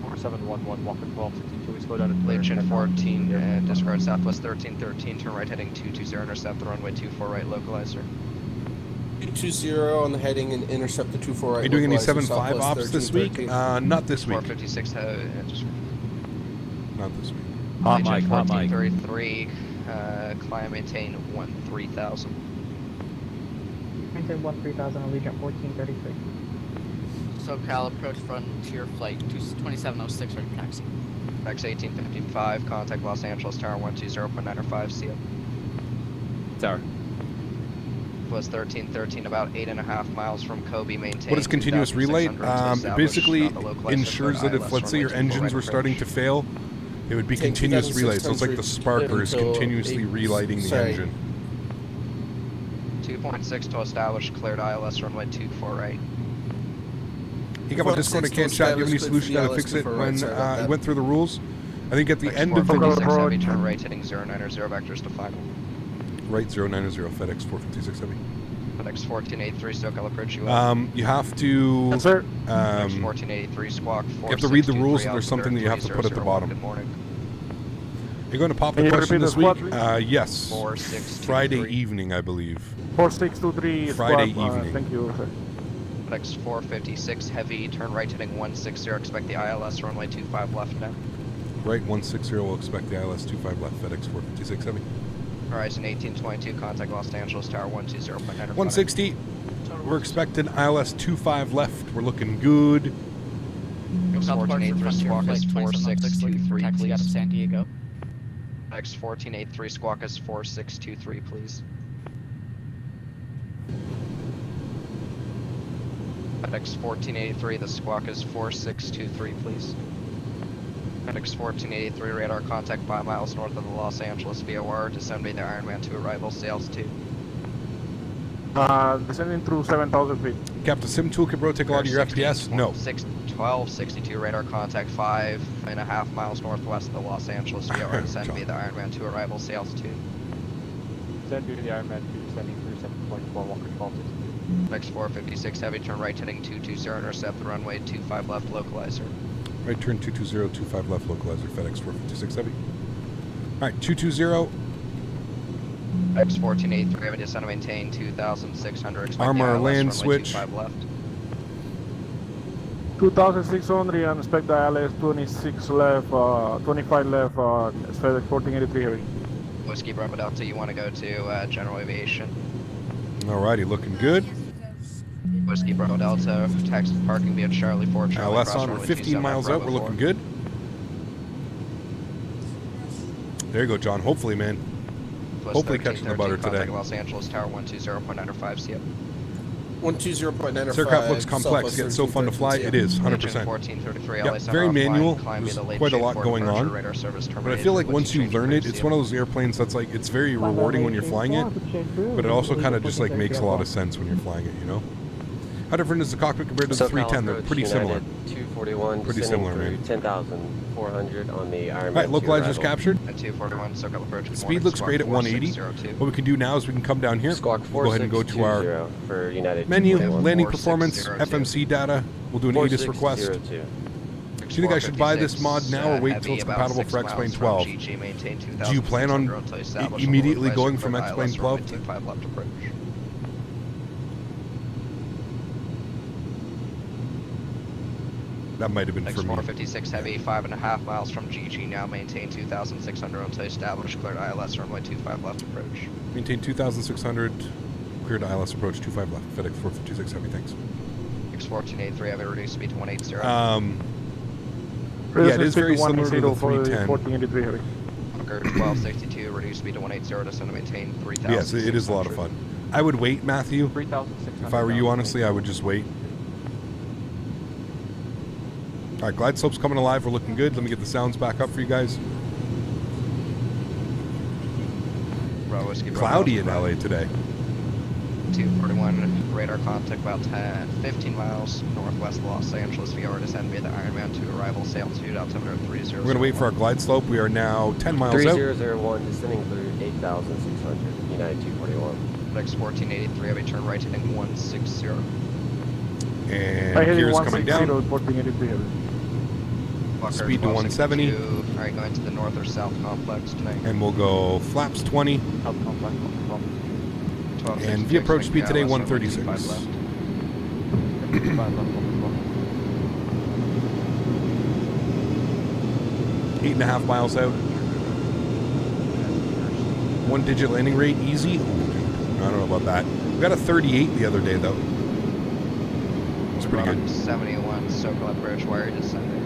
4711, Walker 1262, we slow down to Legion 14, and disregard Southwest 1313, turn right heading 220, intercept the runway 24 right, localizer. 220 on the heading and intercept the 24 right. Are you doing any 7.5 ops this week? Not this week. 456, Not this week. Hot mic, 1433, climb, maintain 13,000. Maintain 13,000, Allegiant 1433. SoCal approach frontier flight 2706 ready for taxi. X1855, contact Los Angeles Tower 120.905, see you. Tower. Was 1313, about 8.5 miles from Kobe, maintain. What is continuous relay? It basically ensures that if, let's say, your engines were starting to fail, it would be continuous relay. So it's like the sparker is continuously relighting the engine. 2.6 to establish cleared ILS runway 24 right. You got my Discord, I can't chat. Do you have any solution how to fix it when it went through the rules? I think at the end of the heavy, turn right heading 090 vectors to final. Right 090 FedEx 456 Heavy. FedEx 1483 SoCal approach you. You have to. Yes, sir. 1483 squawk 4. You have to read the rules, and there's something that you have to put at the bottom. Good morning. You're going to pop the question this week? Yes. 4623. Friday evening, I believe. 4623. Friday evening. Thank you, sir. FedEx 456 heavy, turn right heading 160. Expect the ILS runway 25 left now. Right 160 will expect the ILS 25 left. FedEx 456 Heavy. Horizon 1822, contact Los Angeles Tower 120.9. 160. We're expecting ILS 25 left. We're looking good. 1483 squawk is 4623, taxi out of please. San Diego. FedEx 1483 squawk is 4623, please. FedEx 1483, the squawk is 4623, please. FedEx 1483, radar contact 5 miles north of the Los Angeles VOR, descending the Ironman 2 arrival, sales 2. Descending through 7,000 feet. Captain Sim Toolkit, bro, take a lot of your FPS? No. 1262, radar contact 5.5 miles northwest of the Los Angeles VOR, descending via the Ironman 2 arrival, sales 2. Descend via the Ironman 2, descending through 7.4, Walker 1260. FedEx 456 heavy, turn right heading 220, intercept the runway 25 left, localizer. Right turn 220, 25 left, localizer, FedEx 456 Heavy. All right, 220. X1483, have a descend and maintain 2,600. Expect Armor ILS, land runway switch. 25 left. 2600 and expect the ILS 26 left, 25 left, FedEx 1483 heavy. Whiskey Bravo Delta, you want to go to General Aviation. Alrighty, looking good. Whiskey Bravo Delta, taxi parking via Charlie 4, Charlie ILS cross on, we're runway 15 27, miles out, Bravo we're 4. looking good. There you go, John. Hopefully, man. Plus Hopefully catching the butter contact today. Los Angeles Tower 120.95, see ya. 120.95. This aircraft looks complex, yet so fun to fly. It is, 100%. 1433, Yep, very manual. There's quite a lot going on. But I feel like once you learn it, it's one of those airplanes that's like, it's very rewarding when you're flying it, but it also kind of just like makes a lot of sense when you're flying it, you know? How different is the cockpit compared to the 310? They're pretty similar. 241, Pretty similar, man. 10,400 on the Ironman. All right, localizers captured. At 241, SoCal approach. The speed looks great at 180. What we can do now is we can come down here. Squawk We'll go ahead and go to our for United menu, 241. landing performance, FMC data. We'll do an ATIS request. 4602. Do you think I should buy this mod now or wait until it's compatible for X-Plane 12? Do you plan on immediately going from X-Plane 12? That might have been for me. X456 Heavy, 5.5 miles from GG, now maintain 2,600 until established, cleared ILS runway 25 left approach. Maintain 2,600, cleared ILS approach 25 left. FedEx 456 Heavy, thanks. X1483 Heavy, reduced speed to 180. Yeah, it is very similar to the 310. 1483 heavy. Bunker 1262, reduced speed to 180, descend to maintain 3,000. Yes, it is a lot of fun. I would wait, Matthew. If I were you, honestly, I would just wait. All right, glide slope's coming alive. We're looking good. Let me get the sounds back up for you guys. Cloudy in LA today. 241, radar contact about 15 miles northwest of Los Angeles. VR descend via the Ironman to arrival, sail to altimeter 30. We're going to wait for our glide slope. We are now 10 miles out. 3001, descending through 8,600, United 241. X1483, heavy turn right, heading 160. And gears coming down. 1483 heavy. Speed to 170. Alright, going to the north or south complex tonight. And we'll go flaps 20. And the approach speed today 136. 8.5 miles out. 1-digit landing rate, easy. Ooh, I don't know about that. We got a 38 the other day though. It's pretty good. 71, SoCal approach, wire descending.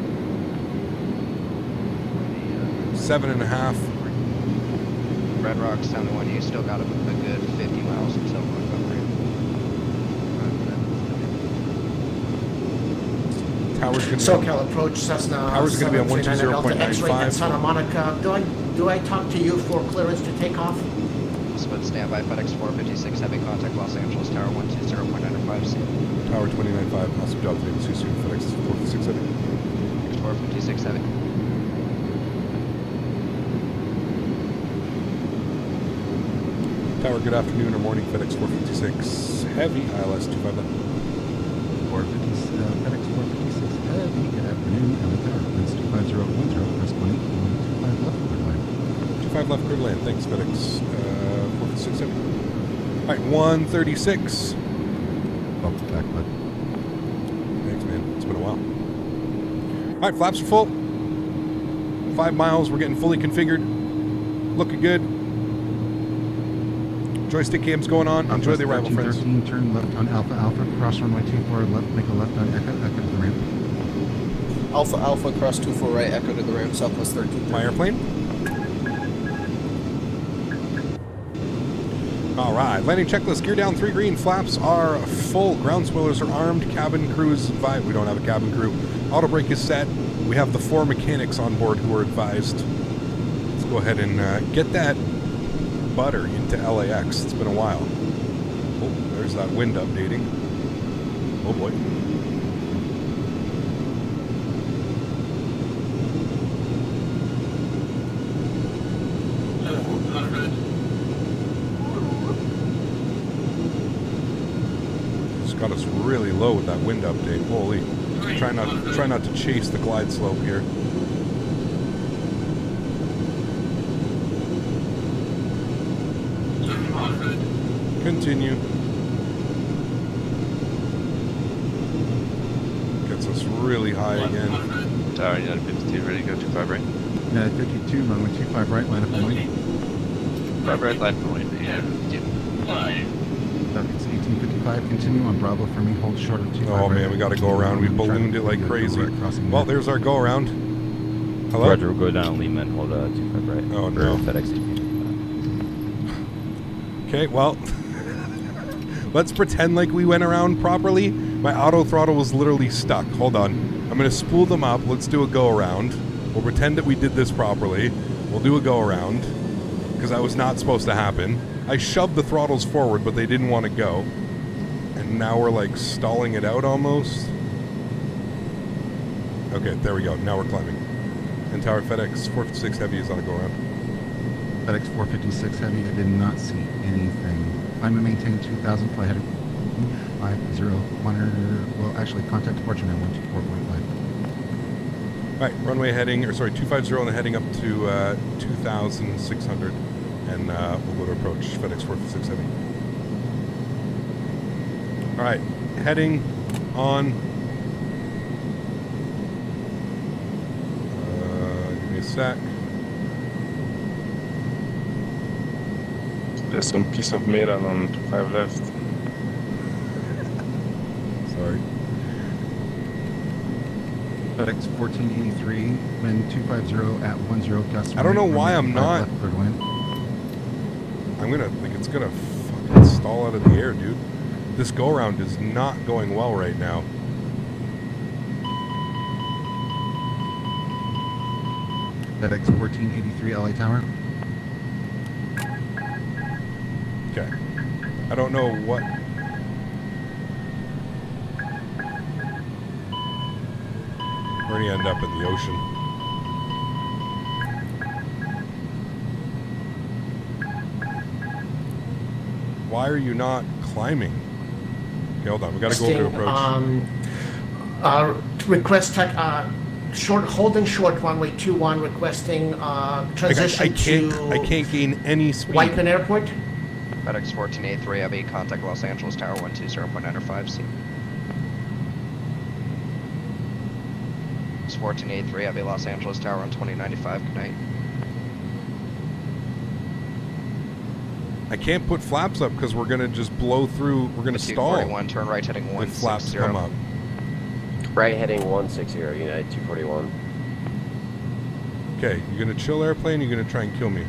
7.5. Red Rock 71, you still got a good 50 miles until Montgomery. Tower's going to SoCal approach Cessna. Tower's going to be on 120.95. Santa Monica. Do I talk to you for clearance to take off? Split standby FedEx 456 heavy contact Los Angeles Tower 120.95 C. Tower 29.5. Awesome job today. See you soon. FedEx 456 heavy. FedEx 456 heavy. Tower, good afternoon or morning. FedEx 456 heavy. ILS 25 left. FedEx 456 heavy. Good afternoon. LA Tower. Winds 25010. Press 1 25 left. Clear line. 25 left. Clear land. Thanks, FedEx 456 heavy. All right, 136. Bump back, bud. Thanks, man. It's been a while. All right, flaps are full. 5 miles. We're getting fully configured. Looking good. Joystick cam's going on. Enjoy the arrival, friends. 13, turn left on Alpha Alpha, cross runway 24, left, make a left on Echo, Echo to the ramp. Alpha Alpha, cross 24 right, Echo to the ramp, Southwest 13. My airplane. All right, landing checklist, gear down, 3 green, flaps are full, ground spoilers are armed, cabin crews advised. We don't have a cabin crew. Auto brake is set. We have the 4 mechanics on board who are advised. Let's go ahead and get that butter into LAX. It's been a while. Oh, there's that wind updating. Oh boy. It's got us really low with that wind update. Holy. Try not to chase the glide slope here. Continue. Gets us really high again. Tower United 52, ready to go 25 right. United 52, runway 25 right, line up and wait. 5 right, line for wait. Yeah. It's 1855, continue on Bravo for me, hold short of 25 Oh right. man, we got to go around. We ballooned it like crazy. Well, there's our go around. Hello? Roger, we'll go down Lima and hold 25 right. Oh no. FedEx. Okay, well, let's pretend like we went around properly. My auto throttle was literally stuck. Hold on. I'm going to spool them up. Let's do a go around. We'll pretend that we did this properly. We'll do a go around because that was not supposed to happen. I shoved the throttles forward, but they didn't want to go. And now we're like stalling it out almost. Okay, there we go. Now we're climbing. And Tower FedEx 456 Heavy is on a go around. FedEx 456 Heavy, I did not see anything. I'm to maintain 2000, fly heading 501, well actually contact departure now, 124.5. All right, runway heading, or sorry, 250 and heading up to 2,600. And we'll go to approach FedEx 456 Heavy. All right, heading on. Give me a sec. There's some piece of metal on 5 left. Sorry. FedEx 1483, wind 250 at 10 gusts. I don't know why I'm not. Left, third wind. I'm gonna think it's gonna fucking stall out of the air, dude. This go around is not going well right now. FedEx 1483 LA Tower. Okay. I don't know what. We're gonna end up in the ocean. Why are you not climbing? Okay, hold on. We gotta go to approach. Request holding short runway 21, requesting transition I can't gain any speed. Whiteman Airport. FedEx 1483 Heavy, contact Los Angeles Tower 120.95 C. 1483 Heavy, Los Angeles Tower on 2095. Good night. I can't put flaps up because we're gonna just blow through. We're gonna stall. 241, turn right heading 160. If flaps come up. Right heading 160, United 241. Okay, you're gonna chill airplane. You're gonna try and kill me.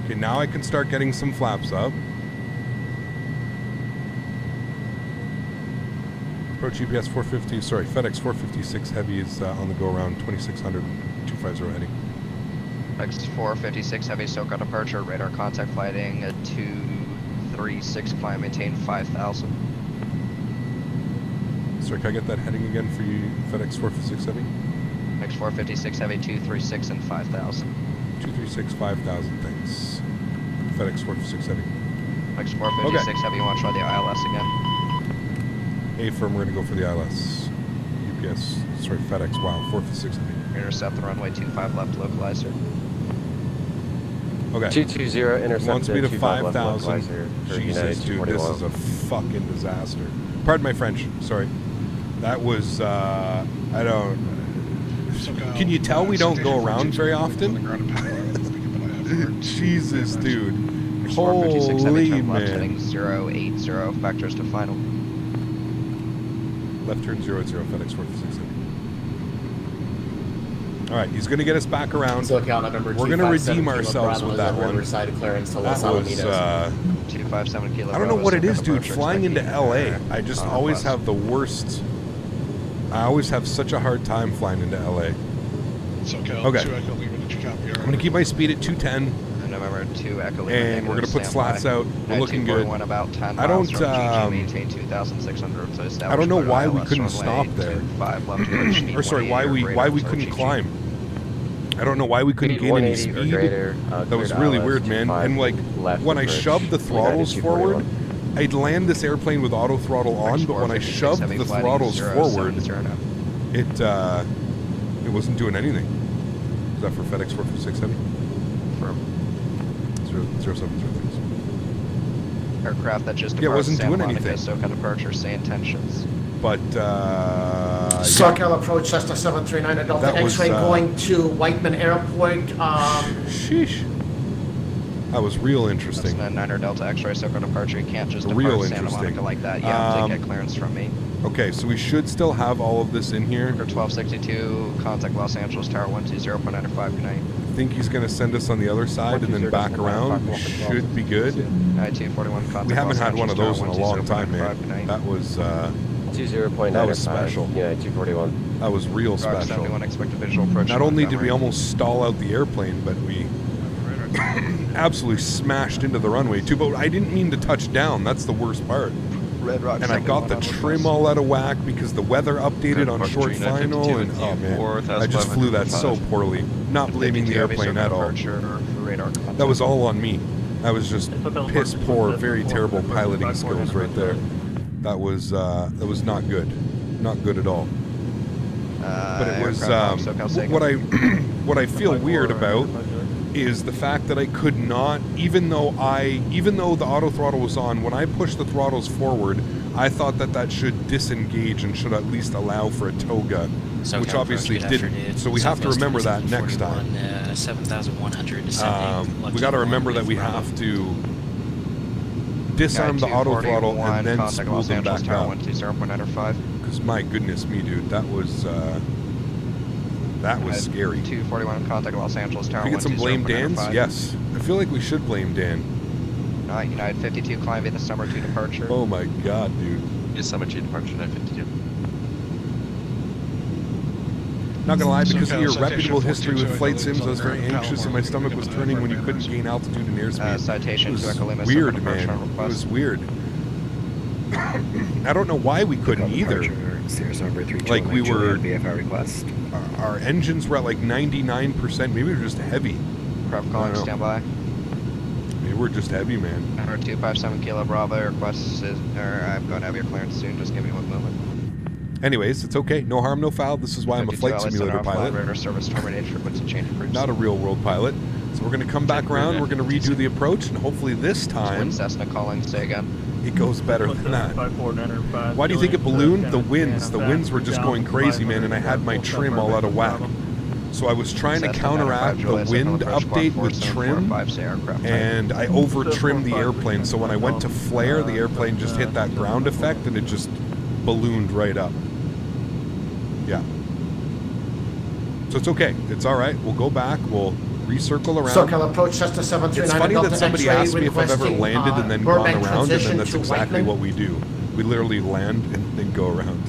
Okay, now I can start getting some flaps up. Approach GPS 450. Sorry, FedEx 456 Heavy is on the go around 2600 250 heading. FedEx 456 Heavy, SoCal departure, radar contact flighting at 236, climb, maintain 5,000. Sorry, can I get that heading again for you, FedEx 456 Heavy? FedEx 456 Heavy, 236 and 5,000. 236, 5,000, thanks. FedEx 456 Heavy. FedEx 456 Heavy, you want to try the ILS again? A-firm, we're going to go for the ILS. UPS, sorry, FedEx, wow, 456 Heavy. Intercept the runway 25 left, localizer. Okay. 220, intercept wants me to 25 left, 5,000. localizer, Jesus, dude, this is a fucking disaster. Pardon my French, sorry. That was, I don't... Can you tell we don't go around very often? Jesus, dude. Holy man. Heading 080, vectors to final. Left turn 00, FedEx 456. All right, he's going to get us back around. We're going to redeem ourselves with that one. That was, 257 kilo. I don't know what it is, dude. Flying into LA, I just always have the worst. I always have such a hard time flying into LA. Okay. I'm going to keep my speed at 210. November 2 Echo Lima. And we're going to put slats out. We're looking good. About 10 I don't. maintain 2,600. So I don't know why we couldn't stop there. Or sorry, why we couldn't climb. I don't know why we couldn't gain any speed. That was really weird, man. And like when I shoved the throttles forward, I'd land this airplane with auto throttle on, but when I shoved the throttles forward, it wasn't doing anything. Is that for FedEx 456 Heavy? 0703. Aircraft that just Yeah, it departed wasn't Santa doing Monica, anything. SoCal departure, say intentions. But, SoCal approach Cessna 739 at Delta That was, X-ray going to Whiteman Airport. Sheesh. That was real interesting. Cessna 9 Delta X-ray, SoCal departure. You can't just Real depart Santa interesting. Monica like that. You have to get clearance from me. Okay, so we should still have all of this in here. 1262, contact Los Angeles Tower 120.95, good night. I think he's going to send us on the other side and then back around. Should be good. 241, contact We haven't Los had one of Angeles those in a Tower long time, man. 120.95, good night. That was 20.95. that was special. United 241. That was real Rock special. 71, expect a visual approach. Not only did we Montgomery. almost stall out the airplane, but we absolutely smashed into the runway too. But I didn't mean to touch down. That's the worst part. Red Rock And I got the trim all out of whack because the weather updated on short final, and oh man, I just flew that so poorly. Not blaming the airplane at all. That was all on me. I was just piss poor, very terrible piloting skills right there. That was not good, not good at all. But it was what I feel weird about is the fact that I could not, even though the auto throttle was on, when I pushed the throttles forward, I thought that should disengage and should at least allow for a toga, which obviously didn't. So we have to remember that next time. 7,100 descending. We got to remember that we have to disarm the auto throttle and then spool them back up. Because my goodness me, dude, that was scary. 241, contact Los Angeles Tower. Can we get some blame Dans? Yes. I feel like we should blame Dan. United 52, climb via the summer 2 departure. Oh my god, dude. Yes, summer 2 departure, United 52. Not gonna lie, because of your reputable history with flight sims, I was very anxious and my stomach was turning when you couldn't gain altitude and airspeed. Citation It to was Echo Lima, weird, summer man. departure It request. was weird. I don't know why we couldn't either. Like we were, our engines were at like 99%. Maybe we were just heavy. Craft calling, stand by. Maybe we're just heavy, man. Number 257 Kilo Bravo, request is, I'm going to have your clearance soon, just give me 1 moment. Anyways, it's okay. No harm, no foul. This is why I'm a flight simulator pilot. Radar service terminated, frequency change approved. Not a real world pilot. So we're going to come back around, we're going to redo the approach, and hopefully this time Twin Cessna calling, say again. it goes better than that. Why do you think it ballooned? The winds were just going crazy, man, and I had my trim all out of whack. So I was trying to counteract the wind update with trim, and I over-trimmed the airplane, so when I went to flare, the airplane just hit that ground effect, and it just ballooned right up. Yeah. So it's okay. It's all right. We'll go back. We'll recircle around. SoCal approach Cessna 739. It's funny that somebody X-ray asked me if I've ever requesting, landed and then gone Burbank around, and then transition that's to exactly Whiteman. what we do. We literally land and then go around.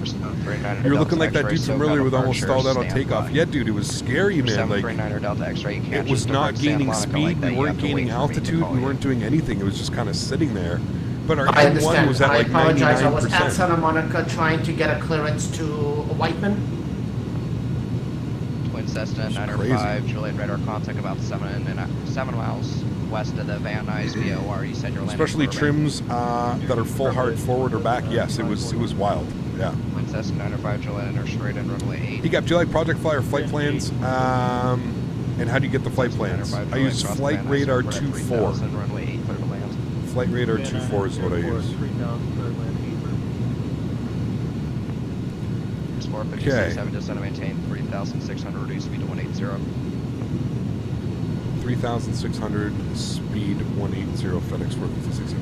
You're looking like that dude from earlier with almost stalled out on takeoff. Yeah, dude, it was scary, man. Like, it was not gaining speed. We weren't gaining altitude. We weren't doing anything. It was just kind of sitting there. But our I M1 understand. was at I like apologize. I was at 99%. Santa Monica trying to get a clearance to Whiteman. Twin Cessna It's 905, Juliet radar contact about 7 miles west of the Van Nuys VOR. You said you're landing. Especially Burbank. trims that are full hard forward or back. Yes, it was wild. Yeah. Twin Cessna 905, Juliet enter straight in runway 8. He got, do you like Project Flyer flight plans? And how do you get the flight plans? I use Flight Radar 24. Runway 8, clear to land. Flight Radar 24 is what I use. Sport Okay. 56.7, descend and maintain 3,600, reduce speed to 180. 3,600, speed 180, FedEx 456.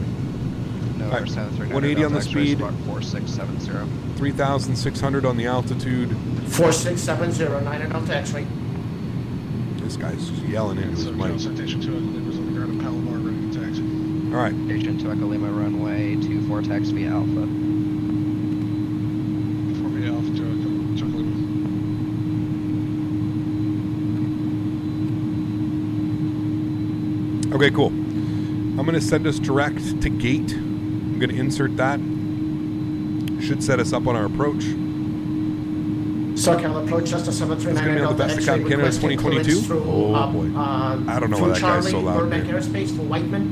No, All right, 739 180 on the Delta X-ray, speed. squawk 4670. 3,600 on the altitude. 4670, 9 Delta X-ray. This guy's yelling into his mic. All right. Station to Echo Lima, runway 24, taxi via Alpha. Okay, cool. I'm going to send us direct to gate. I'm going to insert that. Should set us up on our approach. SoCal approach Cessna 739. It's gonna be on the Delta best X-ray account Canada requesting 2022? clearance through, Oh, boy. I don't know why that guy's so through loud, Charlie, Burbank man. Airspace for Whiteman.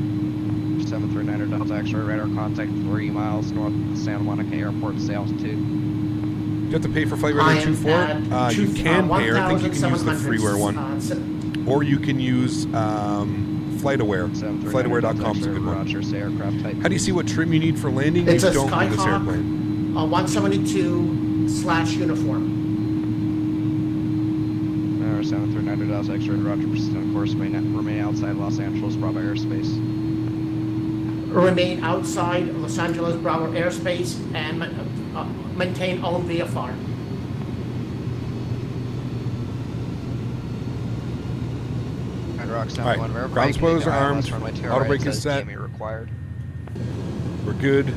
739 Delta X-ray, radar contact 3 miles north of the Santa Monica Airport, say altitude. Do you have to pay for Flight I Radar am 24? at You can pay, or I think you can use the 1,700, freeware one. Or you can use Flight FliteAware. FliteAware.com is a good one. Roger, say aircraft type. How do you see what trim you need for landing? It's You a don't with this Skyhawk, airplane. 172/uniform. 739 Dallas X-ray, Roger, persistent on course, remain outside Los Angeles, Bravo airspace. Remain outside Los Angeles Bravo airspace and maintain own VFR. All right, ground spoilers are armed, auto brake is set. Required. We're good.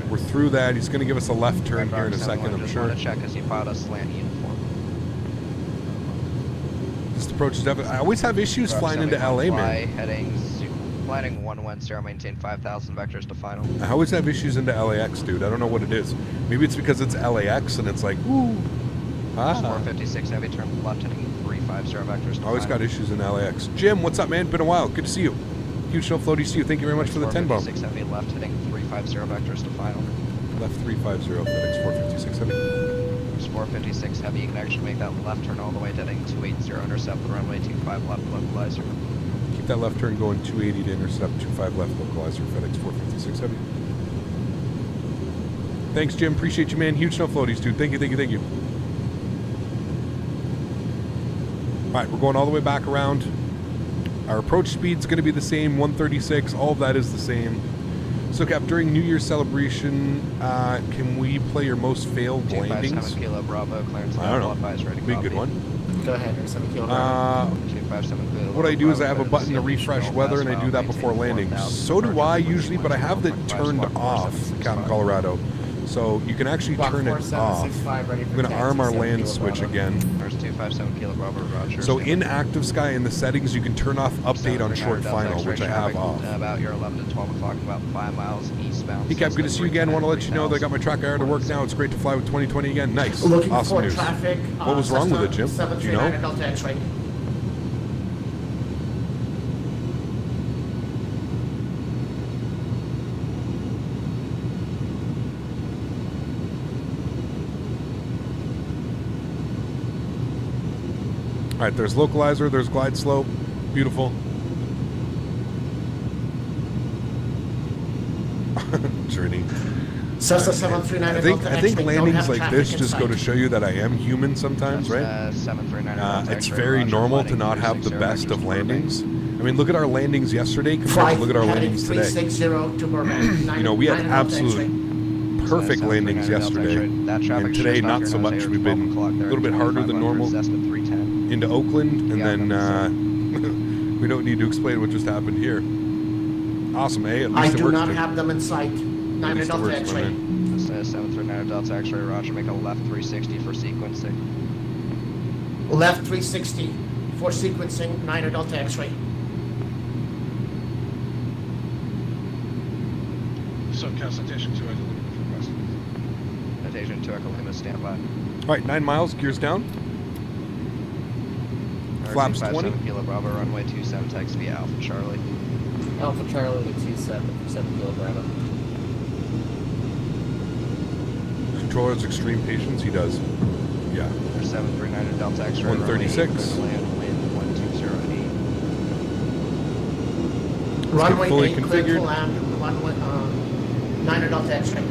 We're through that. He's going to give us a left turn here in a second, I'm sure. Want to check as he piled us slant uniform. This approach is definitely. I always have issues flying into LA, man. Landing 110, maintain 5,000 vectors to final. I always have issues into LAX, dude. I don't know what it is. Maybe it's because it's LAX and it's like, ooh. 456 heavy, turn left, heading 350 vectors to Always final. got issues in LAX. Jim, what's up, man? Been a while. Good to see you. Huge snow floaty to you. Thank you very much for the 10 bomb. 456 heavy, left, heading 350 vectors to final. Left 350, FedEx 456 heavy. 456 heavy, you can actually make that left turn all the way to heading 280, intercept the runway 25 left localizer. Keep that left turn going 280 to intercept 25 left localizer, FedEx 456 heavy. Thanks, Jim. Appreciate you, man. Huge snow floaties, dude. Thank you, thank you, thank you. All right, we're going all the way back around. Our approach speed's going to be the same, 136. All of that is the same. So, Cap, during New Year's celebration, can we play your most failed landings? 257 Kilo Bravo, clearance. I don't know. Be a good one. Go ahead, 7 Kilo Bravo. 257 Kilo What I do is I have a Bravo, button to refresh weather, and I do that before landing. 4,000, So do I usually, but I have that turned off, Captain Colorado. So you can actually turn it off. I'm going to arm our land switch again. There's 257 Kilo Bravo, Roger. So in Active Sky, in the settings, you can turn off update on short final, which I have off. About your 11 to 12 o'clock, about 5 miles eastbound. Hey Cap, good to see you again. Want to let you know that I got my track IR to work now. It's great to fly with 2020 again. Nice. Looking Awesome for news. traffic. What was wrong with it, Jim? Do you know? Delta X-ray. All right, there's localizer, there's glide slope. Beautiful. Journey. Cessna 739 I think landings like this just go to show you that I am human sometimes, right? 739 It's very normal to not have the best of landings. I mean, look at our landings yesterday compared to look at our landings today. 360 to Burbank. You know, we had absolute perfect landings yesterday, and today not so much. We've been a little bit harder than normal into Oakland, and then we don't need to explain what just happened here. Awesome, eh? At least I it do works. not have them in sight. 9 least it Delta works, my X-ray. man. 739 Delta X-ray, Roger. Make a left 360 for sequencing. Left 360 for sequencing. 9 Delta X-ray. SoCal Citation 2 has a little bit of request. Citation 2 Echo Lima, stand by. All right, 9 miles, gears down. Flaps 20. Kilo Bravo, runway 27, taxi via Alpha Charlie. Alpha Charlie to 27 Kilo Bravo. Controller has extreme patience. He does. Yeah. 739 Delta X-ray. 136. Land wind 1208. Runway fully 8 cleared to configured. land. 9 Delta X-ray.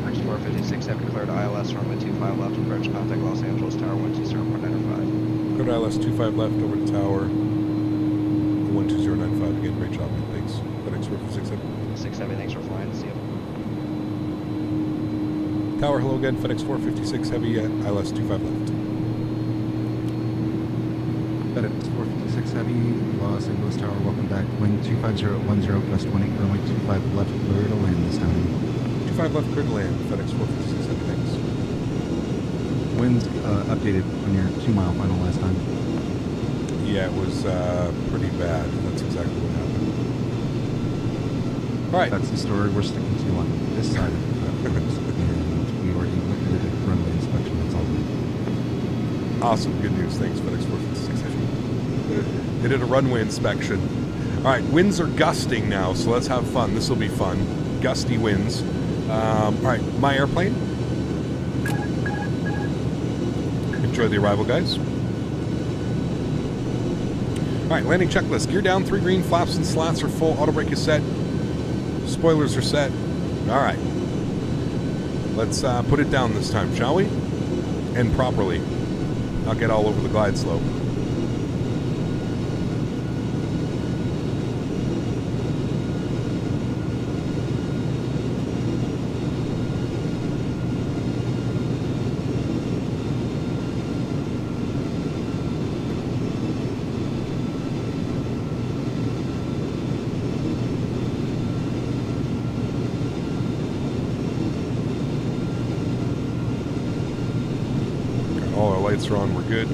Next 456 heavy cleared ILS, runway 25 left, approach contact Los Angeles Tower 120195. Go to ILS 25 left over to tower 12095 again. Great job, man. Thanks. FedEx 456 6 heavy, thanks for flying. See you. Tower, hello again. FedEx 456 heavy at ILS 25 left. FedEx 456 heavy, Los Angeles Tower, welcome back. Wind 25010, gust 20, runway 25 left, clear to land this time. 25 left, clear to land. FedEx 456 heavy, thanks. Winds updated on your 2 mile final last time. Yeah, it was pretty bad. That's exactly what happened. All right. That's the story we're sticking to on this side of the road. And we already went through the runway inspection. That's all good. Awesome. Good news. Thanks, FedEx 456 heavy. They did a runway inspection. All right, winds are gusting now, so let's have fun. This will be fun. Gusty winds. All right, my airplane. Enjoy the arrival, guys. All right, landing checklist. Gear down, 3 green, flaps and slats are full, auto brake is set, spoilers are set. All right. Let's put it down this time, shall we? And properly. Not get all over the glide slope. All our lights are on, we're good.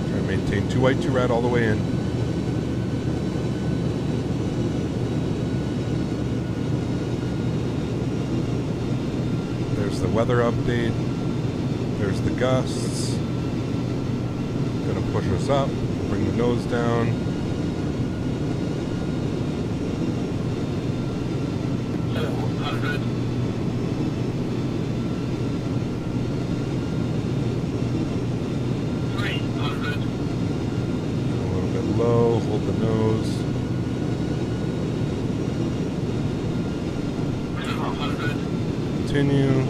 Try to maintain 2 white, 2 red all the way in. There's the weather update. There's the gusts. Gonna push us up, bring the nose down. Low, hold the nose. Continue.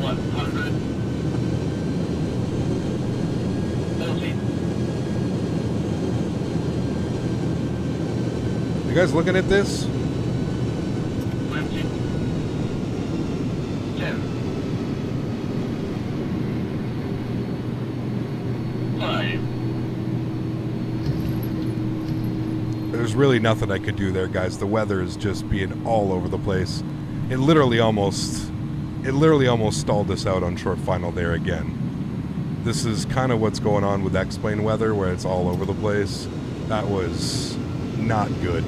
100. You guys looking at this? 20. 10. 5. There's really nothing I could do there, guys. The weather is just being all over the place. It literally almost stalled us out on short final there again. This is kind of what's going on with X-Plane weather, where it's all over the place. That was not good.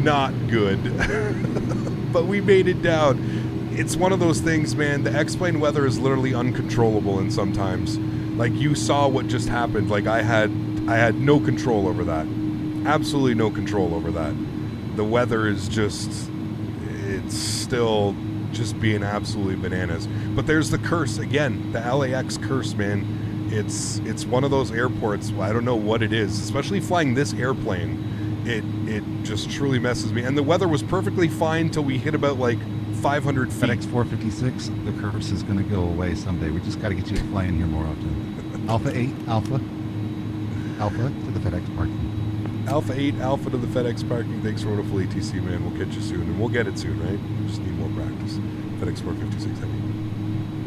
Not good. But we made it down. It's one of those things, man. The X-Plane weather is literally uncontrollable, and sometimes, like, you saw what just happened. Like, I had no control over that. Absolutely no control over that. The weather is just, it's still just being absolutely bananas. But there's the curse again, the LAX curse, man. It's one of those airports. I don't know what it is, especially flying this airplane. It just truly messes me. And the weather was perfectly fine till we hit about like 500 feet. FedEx 456, the curse is going to go away someday. We just got to get you to fly in here more often. Alpha 8, Alpha to the FedEx parking. Alpha 8, Alpha to the FedEx parking. Thanks for full ATC, man. We'll catch you soon. And we'll get it soon, right? We just need more practice. FedEx 456 heavy.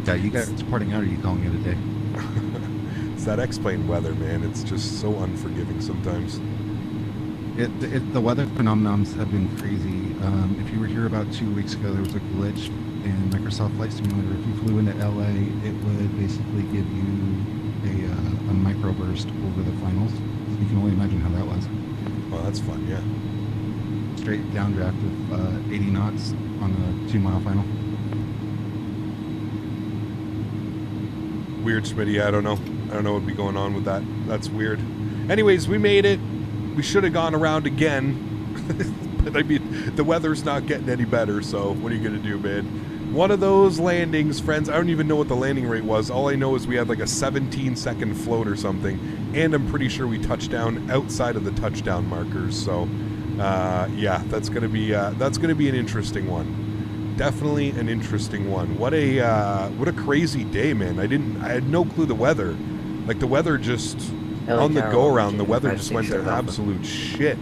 Yeah, you guys reporting out, or are you calling it a day? It's that X-Plane weather, man. It's just so unforgiving sometimes. The weather phenomenons have been crazy. If you were here about 2 weeks ago, there was a glitch in Microsoft Flight Simulator. If you flew into LA, it would basically give you a microburst over the finals. You can only imagine how that was. Well, that's fun, yeah. Straight downdraft of 80 knots on a 2-mile final. Weird, Smitty. I don't know. I don't know what would be going on with that. That's weird. Anyways, we made it. We should have gone around again. But I mean, the weather's not getting any better, so what are you going to do, man? One of those landings, friends, I don't even know what the landing rate was. All I know is we had like a 17-second float or something, and I'm pretty sure we touched down outside of the touchdown markers. So, yeah, that's gonna be an interesting one. Definitely an interesting one. What a crazy day, man. I had no clue the weather. Like, the weather just on the go around. The weather just went to absolute shit.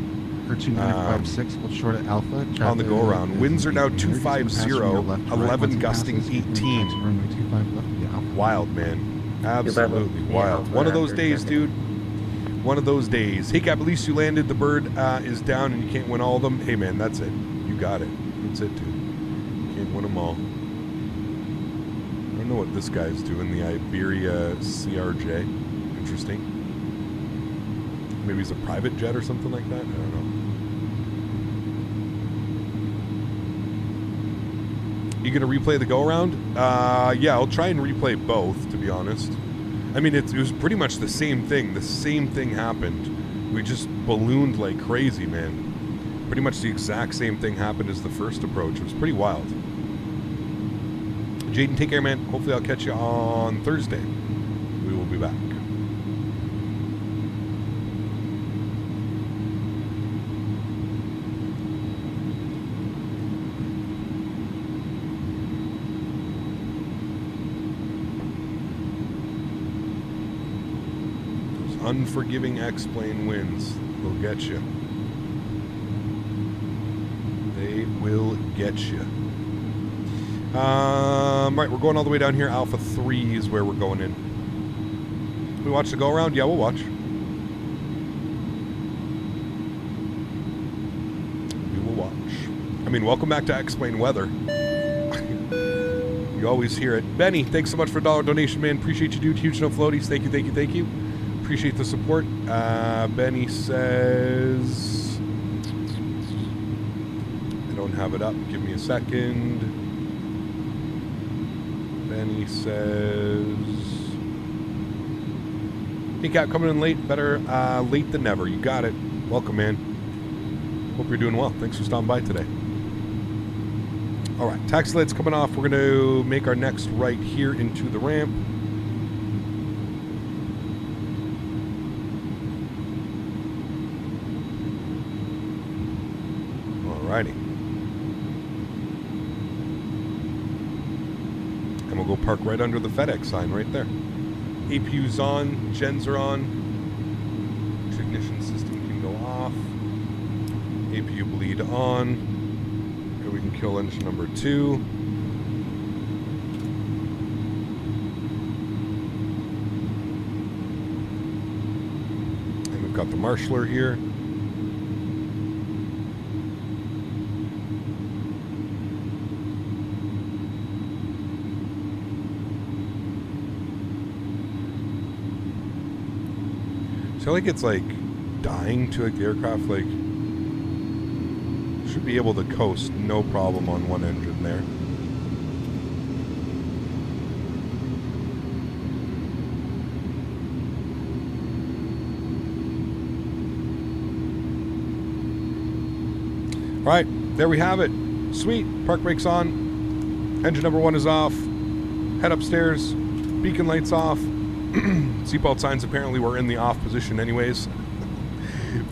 2956, hold short at Alpha. On the go around. Winds are now 250, 11 gusting 18. Wild, man. Absolutely wild. One of those days, dude. One of those days. Hey, Cap, at least you landed. The bird is down and you can't win all of them. Hey, man, that's it. You got it. That's it, dude. You can't win them all. I don't know what this guy's doing. The Iberia CRJ. Interesting. Maybe he's a private jet or something like that. I don't know. You gonna replay the go-around? Yeah, I'll try and replay both, to be honest. I mean, it was pretty much the same thing. The same thing happened. We just ballooned like crazy, man. Pretty much the exact same thing happened as the first approach. It was pretty wild. Jaden, take care, man. Hopefully I'll catch you on Thursday. We will be back. Unforgiving X-plane wins. They'll get you. They will get you. Right, we're going all the way down here. Alpha 3 is where we're going in. We watch the go around? Yeah, we'll watch. We will watch. I mean, welcome back to X-plane weather. You always hear it. Benny, thanks so much for a $1 donation, man. Appreciate you, dude. Huge no floaties. Thank you, thank you, thank you. Appreciate the support. Benny says, I don't have it up. Give me a second. Benny says, hey, Cap, coming in late. Better late than never. You got it. Welcome, man. Hope you're doing well. Thanks for stopping by today. All right, taxi light's coming off. We're going to make our next right here into the ramp. Alrighty. And we'll go park right under the FedEx sign right there. APU's on, gens are on. Ignition system can go off. APU bleed on. Okay, we can kill engine number 2. And we've got the marshaller here. I feel like it's like dying to like the aircraft, like should be able to coast no problem on one engine there. All right, there we have it. Sweet, park brakes on. Engine number 1 is off. Head upstairs. Beacon lights off. Seatbelt signs apparently were in the off position anyways.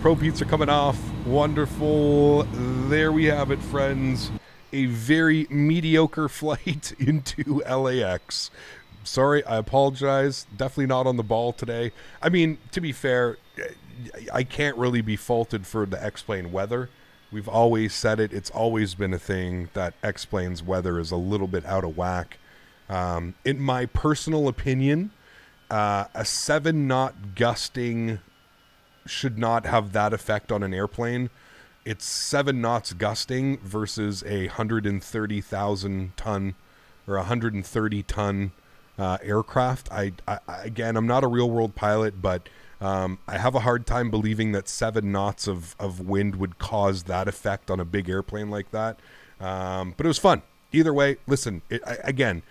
Probe heats are coming off. Wonderful. There we have it, friends. A very mediocre flight into LAX. Sorry, I apologize. Definitely not on the ball today. I mean, to be fair, I can't really be faulted for the X-plane weather. We've always said it. It's always been a thing that X-plane's weather is a little bit out of whack. In my personal opinion, a 7-knot gusting should not have that effect on an airplane. It's 7 knots gusting versus a 130,000 ton or 130 ton aircraft. Again, I'm not a real world pilot, but I have a hard time believing that 7 knots of wind would cause that effect on a big airplane like that. But it was fun. Either way, listen, again,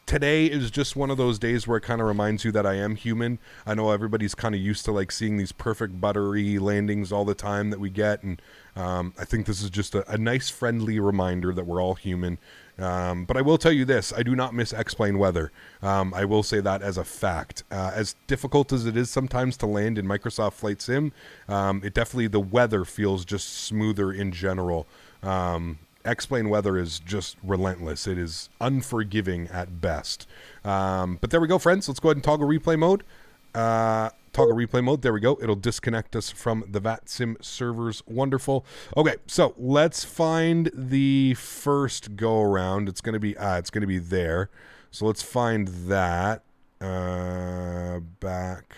today is just one of those days where it kind of reminds you that I am human. I know everybody's kind of used to like seeing these perfect buttery landings all the time that we get. And I think this is just a nice friendly reminder that we're all human. But I will tell you this, I do not miss X-plane weather. I will say that as a fact. As difficult as it is sometimes to land in Microsoft Flight Sim, it definitely, the weather feels just smoother in general. X-plane weather is just relentless. It is unforgiving at best. But there we go, friends. Let's go ahead and toggle replay mode. Toggle replay mode. There we go. It'll disconnect us from the VATSIM servers. Wonderful. Okay, so let's find the first go around. It's gonna be there. So let's find that. Back.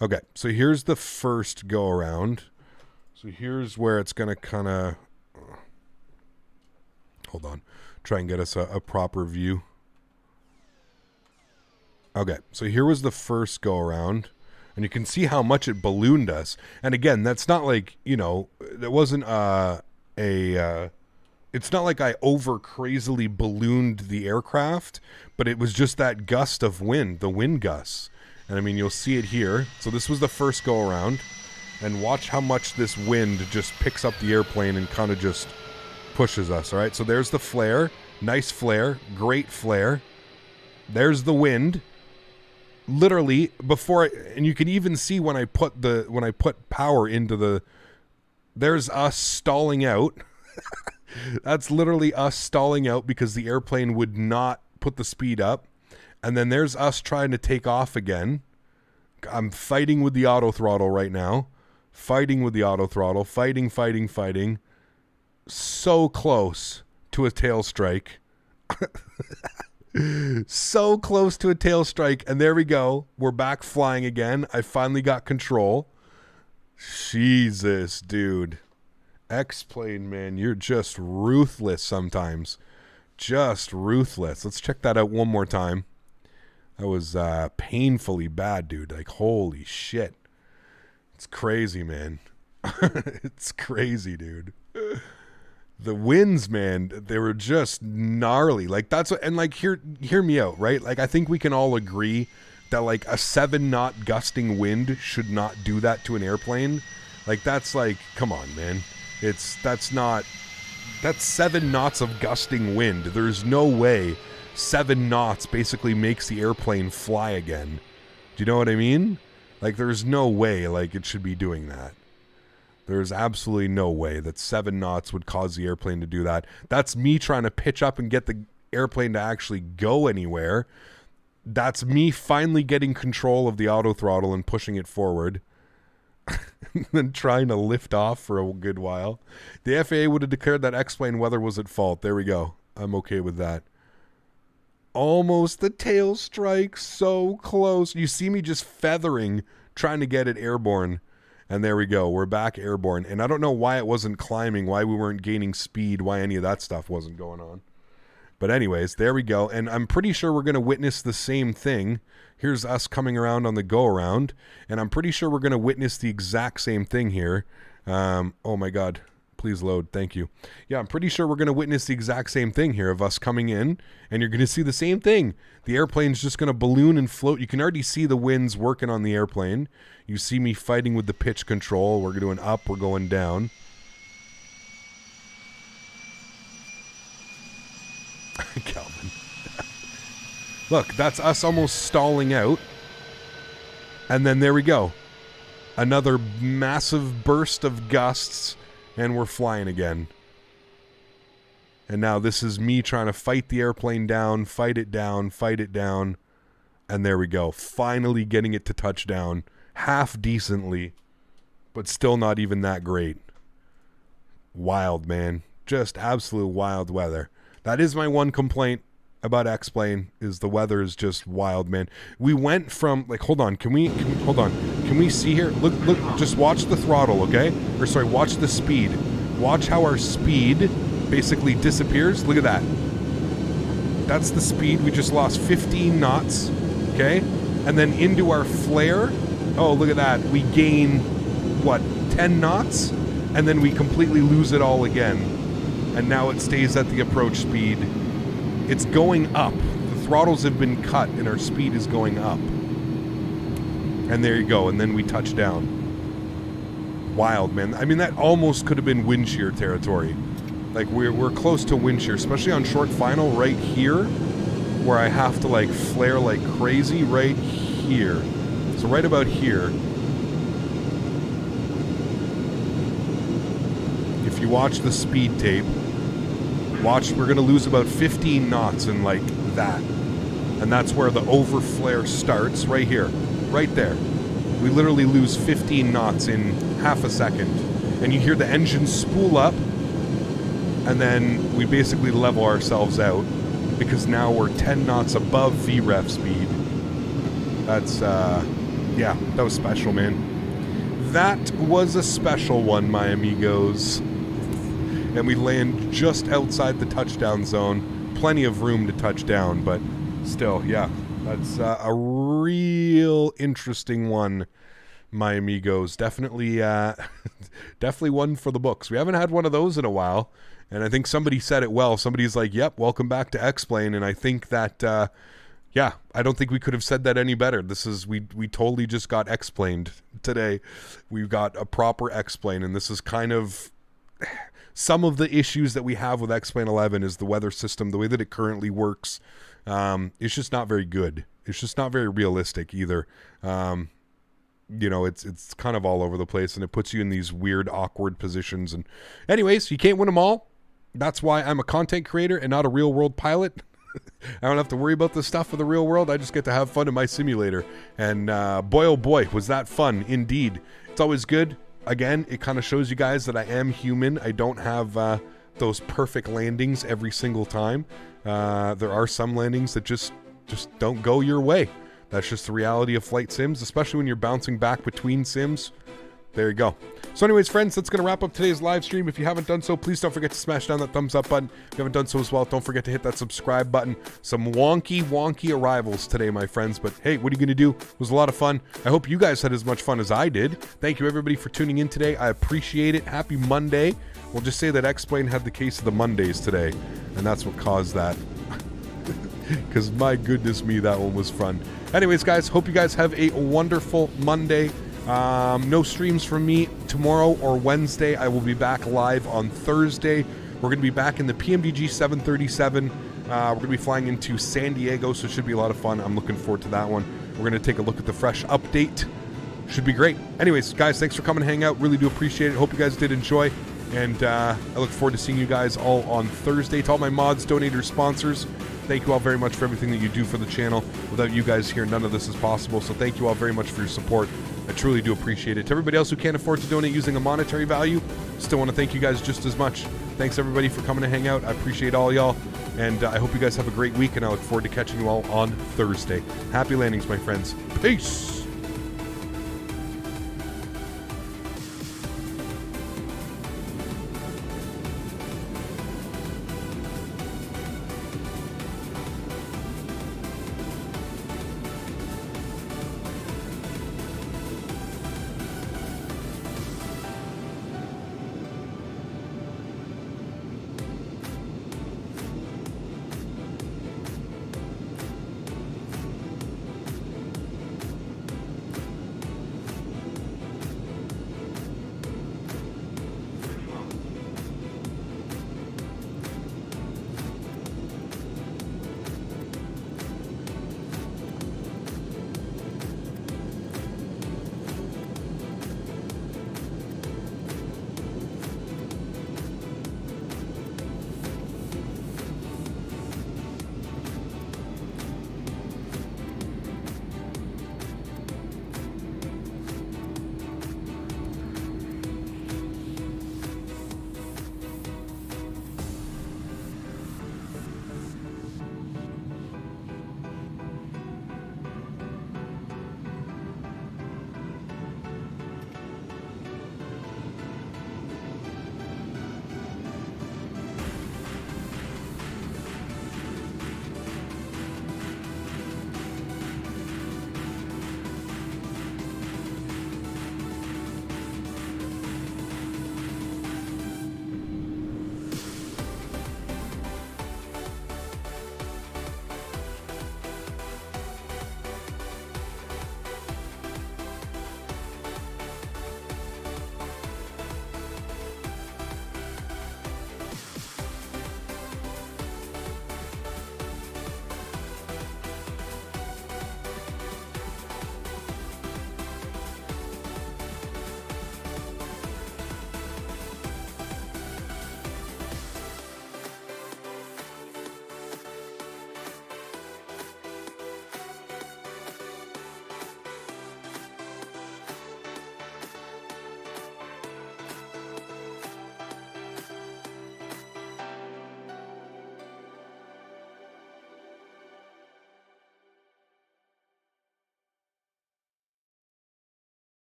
Okay, so here's the first go around. So here's where it's going to kind of, hold on, try and get us a proper view. Okay, so here was the first go around, and you can see how much it ballooned us. And again, that's not like, you know, it wasn't it's not like I over crazily ballooned the aircraft, but it was just that gust of wind, the wind gusts. And I mean, you'll see it here. So this was the first go around. And watch how much this wind just picks up the airplane and kind of just pushes us, all right? So there's the flare. Nice flare. Great flare. There's the wind. Literally, and you can even see when I put power into the... There's us stalling out. That's literally us stalling out because the airplane would not put the speed up. And then there's us trying to take off again. I'm fighting with the auto throttle right now. Fighting with the auto throttle. Fighting. So close to a tail strike. So close to a tail strike. And there we go. We're back flying again. I finally got control. Jesus, dude. X-Plane, man, you're just ruthless sometimes. Just ruthless. Let's check that out one more time. That was painfully bad, dude. Like, holy shit. It's crazy, man. It's crazy, dude. The winds, man, they were just gnarly. Like, that's what, and like, hear me out, right? Like, I think we can all agree that like a 7-knot gusting wind should not do that to an airplane. Like, that's like, come on, man. That's 7 knots of gusting wind. There's no way 7 knots basically makes the airplane fly again. Do you know what I mean? Like, there's no way like it should be doing that. There's absolutely no way that 7 knots would cause the airplane to do that. That's me trying to pitch up and get the airplane to actually go anywhere. That's me finally getting control of the auto throttle and pushing it forward. And then trying to lift off for a good while. The FAA would have declared that X-plane weather was at fault. There we go. I'm okay with that. Almost the tail strike. So close. You see me just feathering, trying to get it airborne. And there we go. We're back airborne. And I don't know why it wasn't climbing, why we weren't gaining speed, why any of that stuff wasn't going on. But anyways, there we go. And I'm pretty sure we're going to witness the same thing. Here's us coming around on the go-around. And I'm pretty sure we're going to witness the exact same thing here. Oh, my God. Please load. Thank you. Yeah, I'm pretty sure we're going to witness the exact same thing here of us coming in. And you're going to see the same thing. The airplane's just going to balloon and float. You can already see the winds working on the airplane. You see me fighting with the pitch control. We're going up. We're going down. Calvin. Look, that's us almost stalling out. And then there we go. Another massive burst of gusts, and we're flying again. And now this is me trying to fight the airplane down, fight it down, and there we go. Finally getting it to touchdown, half decently, but still not even that great. Wild, man. Just absolute wild weather. That is my one complaint about X-Plane, is the weather is just wild, man. We went from, like, hold on, can we see here? Look, just watch the throttle, okay? Or sorry, watch the speed. Watch how our speed basically disappears. Look at that. That's the speed. We just lost 15 knots, okay? And then into our flare, oh, look at that. We gain, what, 10 knots? And then we completely lose it all again. And now it stays at the approach speed. It's going up. The throttles have been cut and our speed is going up. And there you go. And then we touch down. Wild, man. I mean, that almost could have been wind shear territory. Like, we're close to wind shear, especially on short final right here, where I have to, like, flare like crazy right here. So right about here. If you watch the speed tape, watch, we're going to lose about 15 knots in like that. And that's where the over flare starts, right here, right there. We literally lose 15 knots in half a second. And you hear the engine spool up, and then we basically level ourselves out because now we're 10 knots above VREF speed. That's, yeah, that was special, man. That was a special one, my amigos. And we land just outside the touchdown zone. Plenty of room to touch down, but still, yeah, that's a real interesting one, my amigos. Definitely, definitely one for the books. We haven't had one of those in a while, and I think somebody said it well. Somebody's like, "Yep, welcome back to X-Plane," and I think that, yeah, I don't think we could have said that any better. We totally just got explained today. We've got a proper explain, and this is kind of some of the issues that we have with X-Plane 11 is the weather system, the way that it currently works. It's just not very good. It's just not very realistic either. You know, it's kind of all over the place, and it puts you in these weird, awkward positions. And anyways, you can't win them all. That's why I'm a content creator and not a real world pilot. I don't have to worry about the stuff of the real world. I just get to have fun in my simulator. And boy, oh boy, was that fun indeed. It's always good. Again, it kind of shows you guys that I am human. I don't have those perfect landings every single time. There are some landings that just don't go your way. That's just the reality of flight sims, especially when you're bouncing back between sims. There you go. So anyways, friends, that's going to wrap up today's live stream. If you haven't done so, please don't forget to smash down that thumbs up button. If you haven't done so as well, don't forget to hit that subscribe button. Some wonky arrivals today, my friends. But hey, what are you going to do? It was a lot of fun. I hope you guys had as much fun as I did. Thank you, everybody, for tuning in today. I appreciate it. Happy Monday. We'll just say that X-Plane had the case of the Mondays today, and that's what caused that. Because my goodness me, that one was fun. Anyways, guys, hope you guys have a wonderful Monday. No streams from me tomorrow or Wednesday. I will be back live on Thursday. We're going to be back in the PMDG 737. We're going to be flying into San Diego, so it should be a lot of fun. I'm looking forward to that one. We're going to take a look at the fresh update. Should be great. Anyways, guys, thanks for coming and hang out. Really do appreciate it. Hope you guys did enjoy. And I look forward to seeing you guys all on Thursday. To all my mods, donators, sponsors, thank you all very much for everything that you do for the channel. Without you guys here, none of this is possible. So thank you all very much for your support. I truly do appreciate it. To everybody else who can't afford to donate using a monetary value, still want to thank you guys just as much. Thanks, everybody, for coming to hang out. I appreciate all y'all. And I hope you guys have a great week, and I look forward to catching you all on Thursday. Happy landings, my friends. Peace.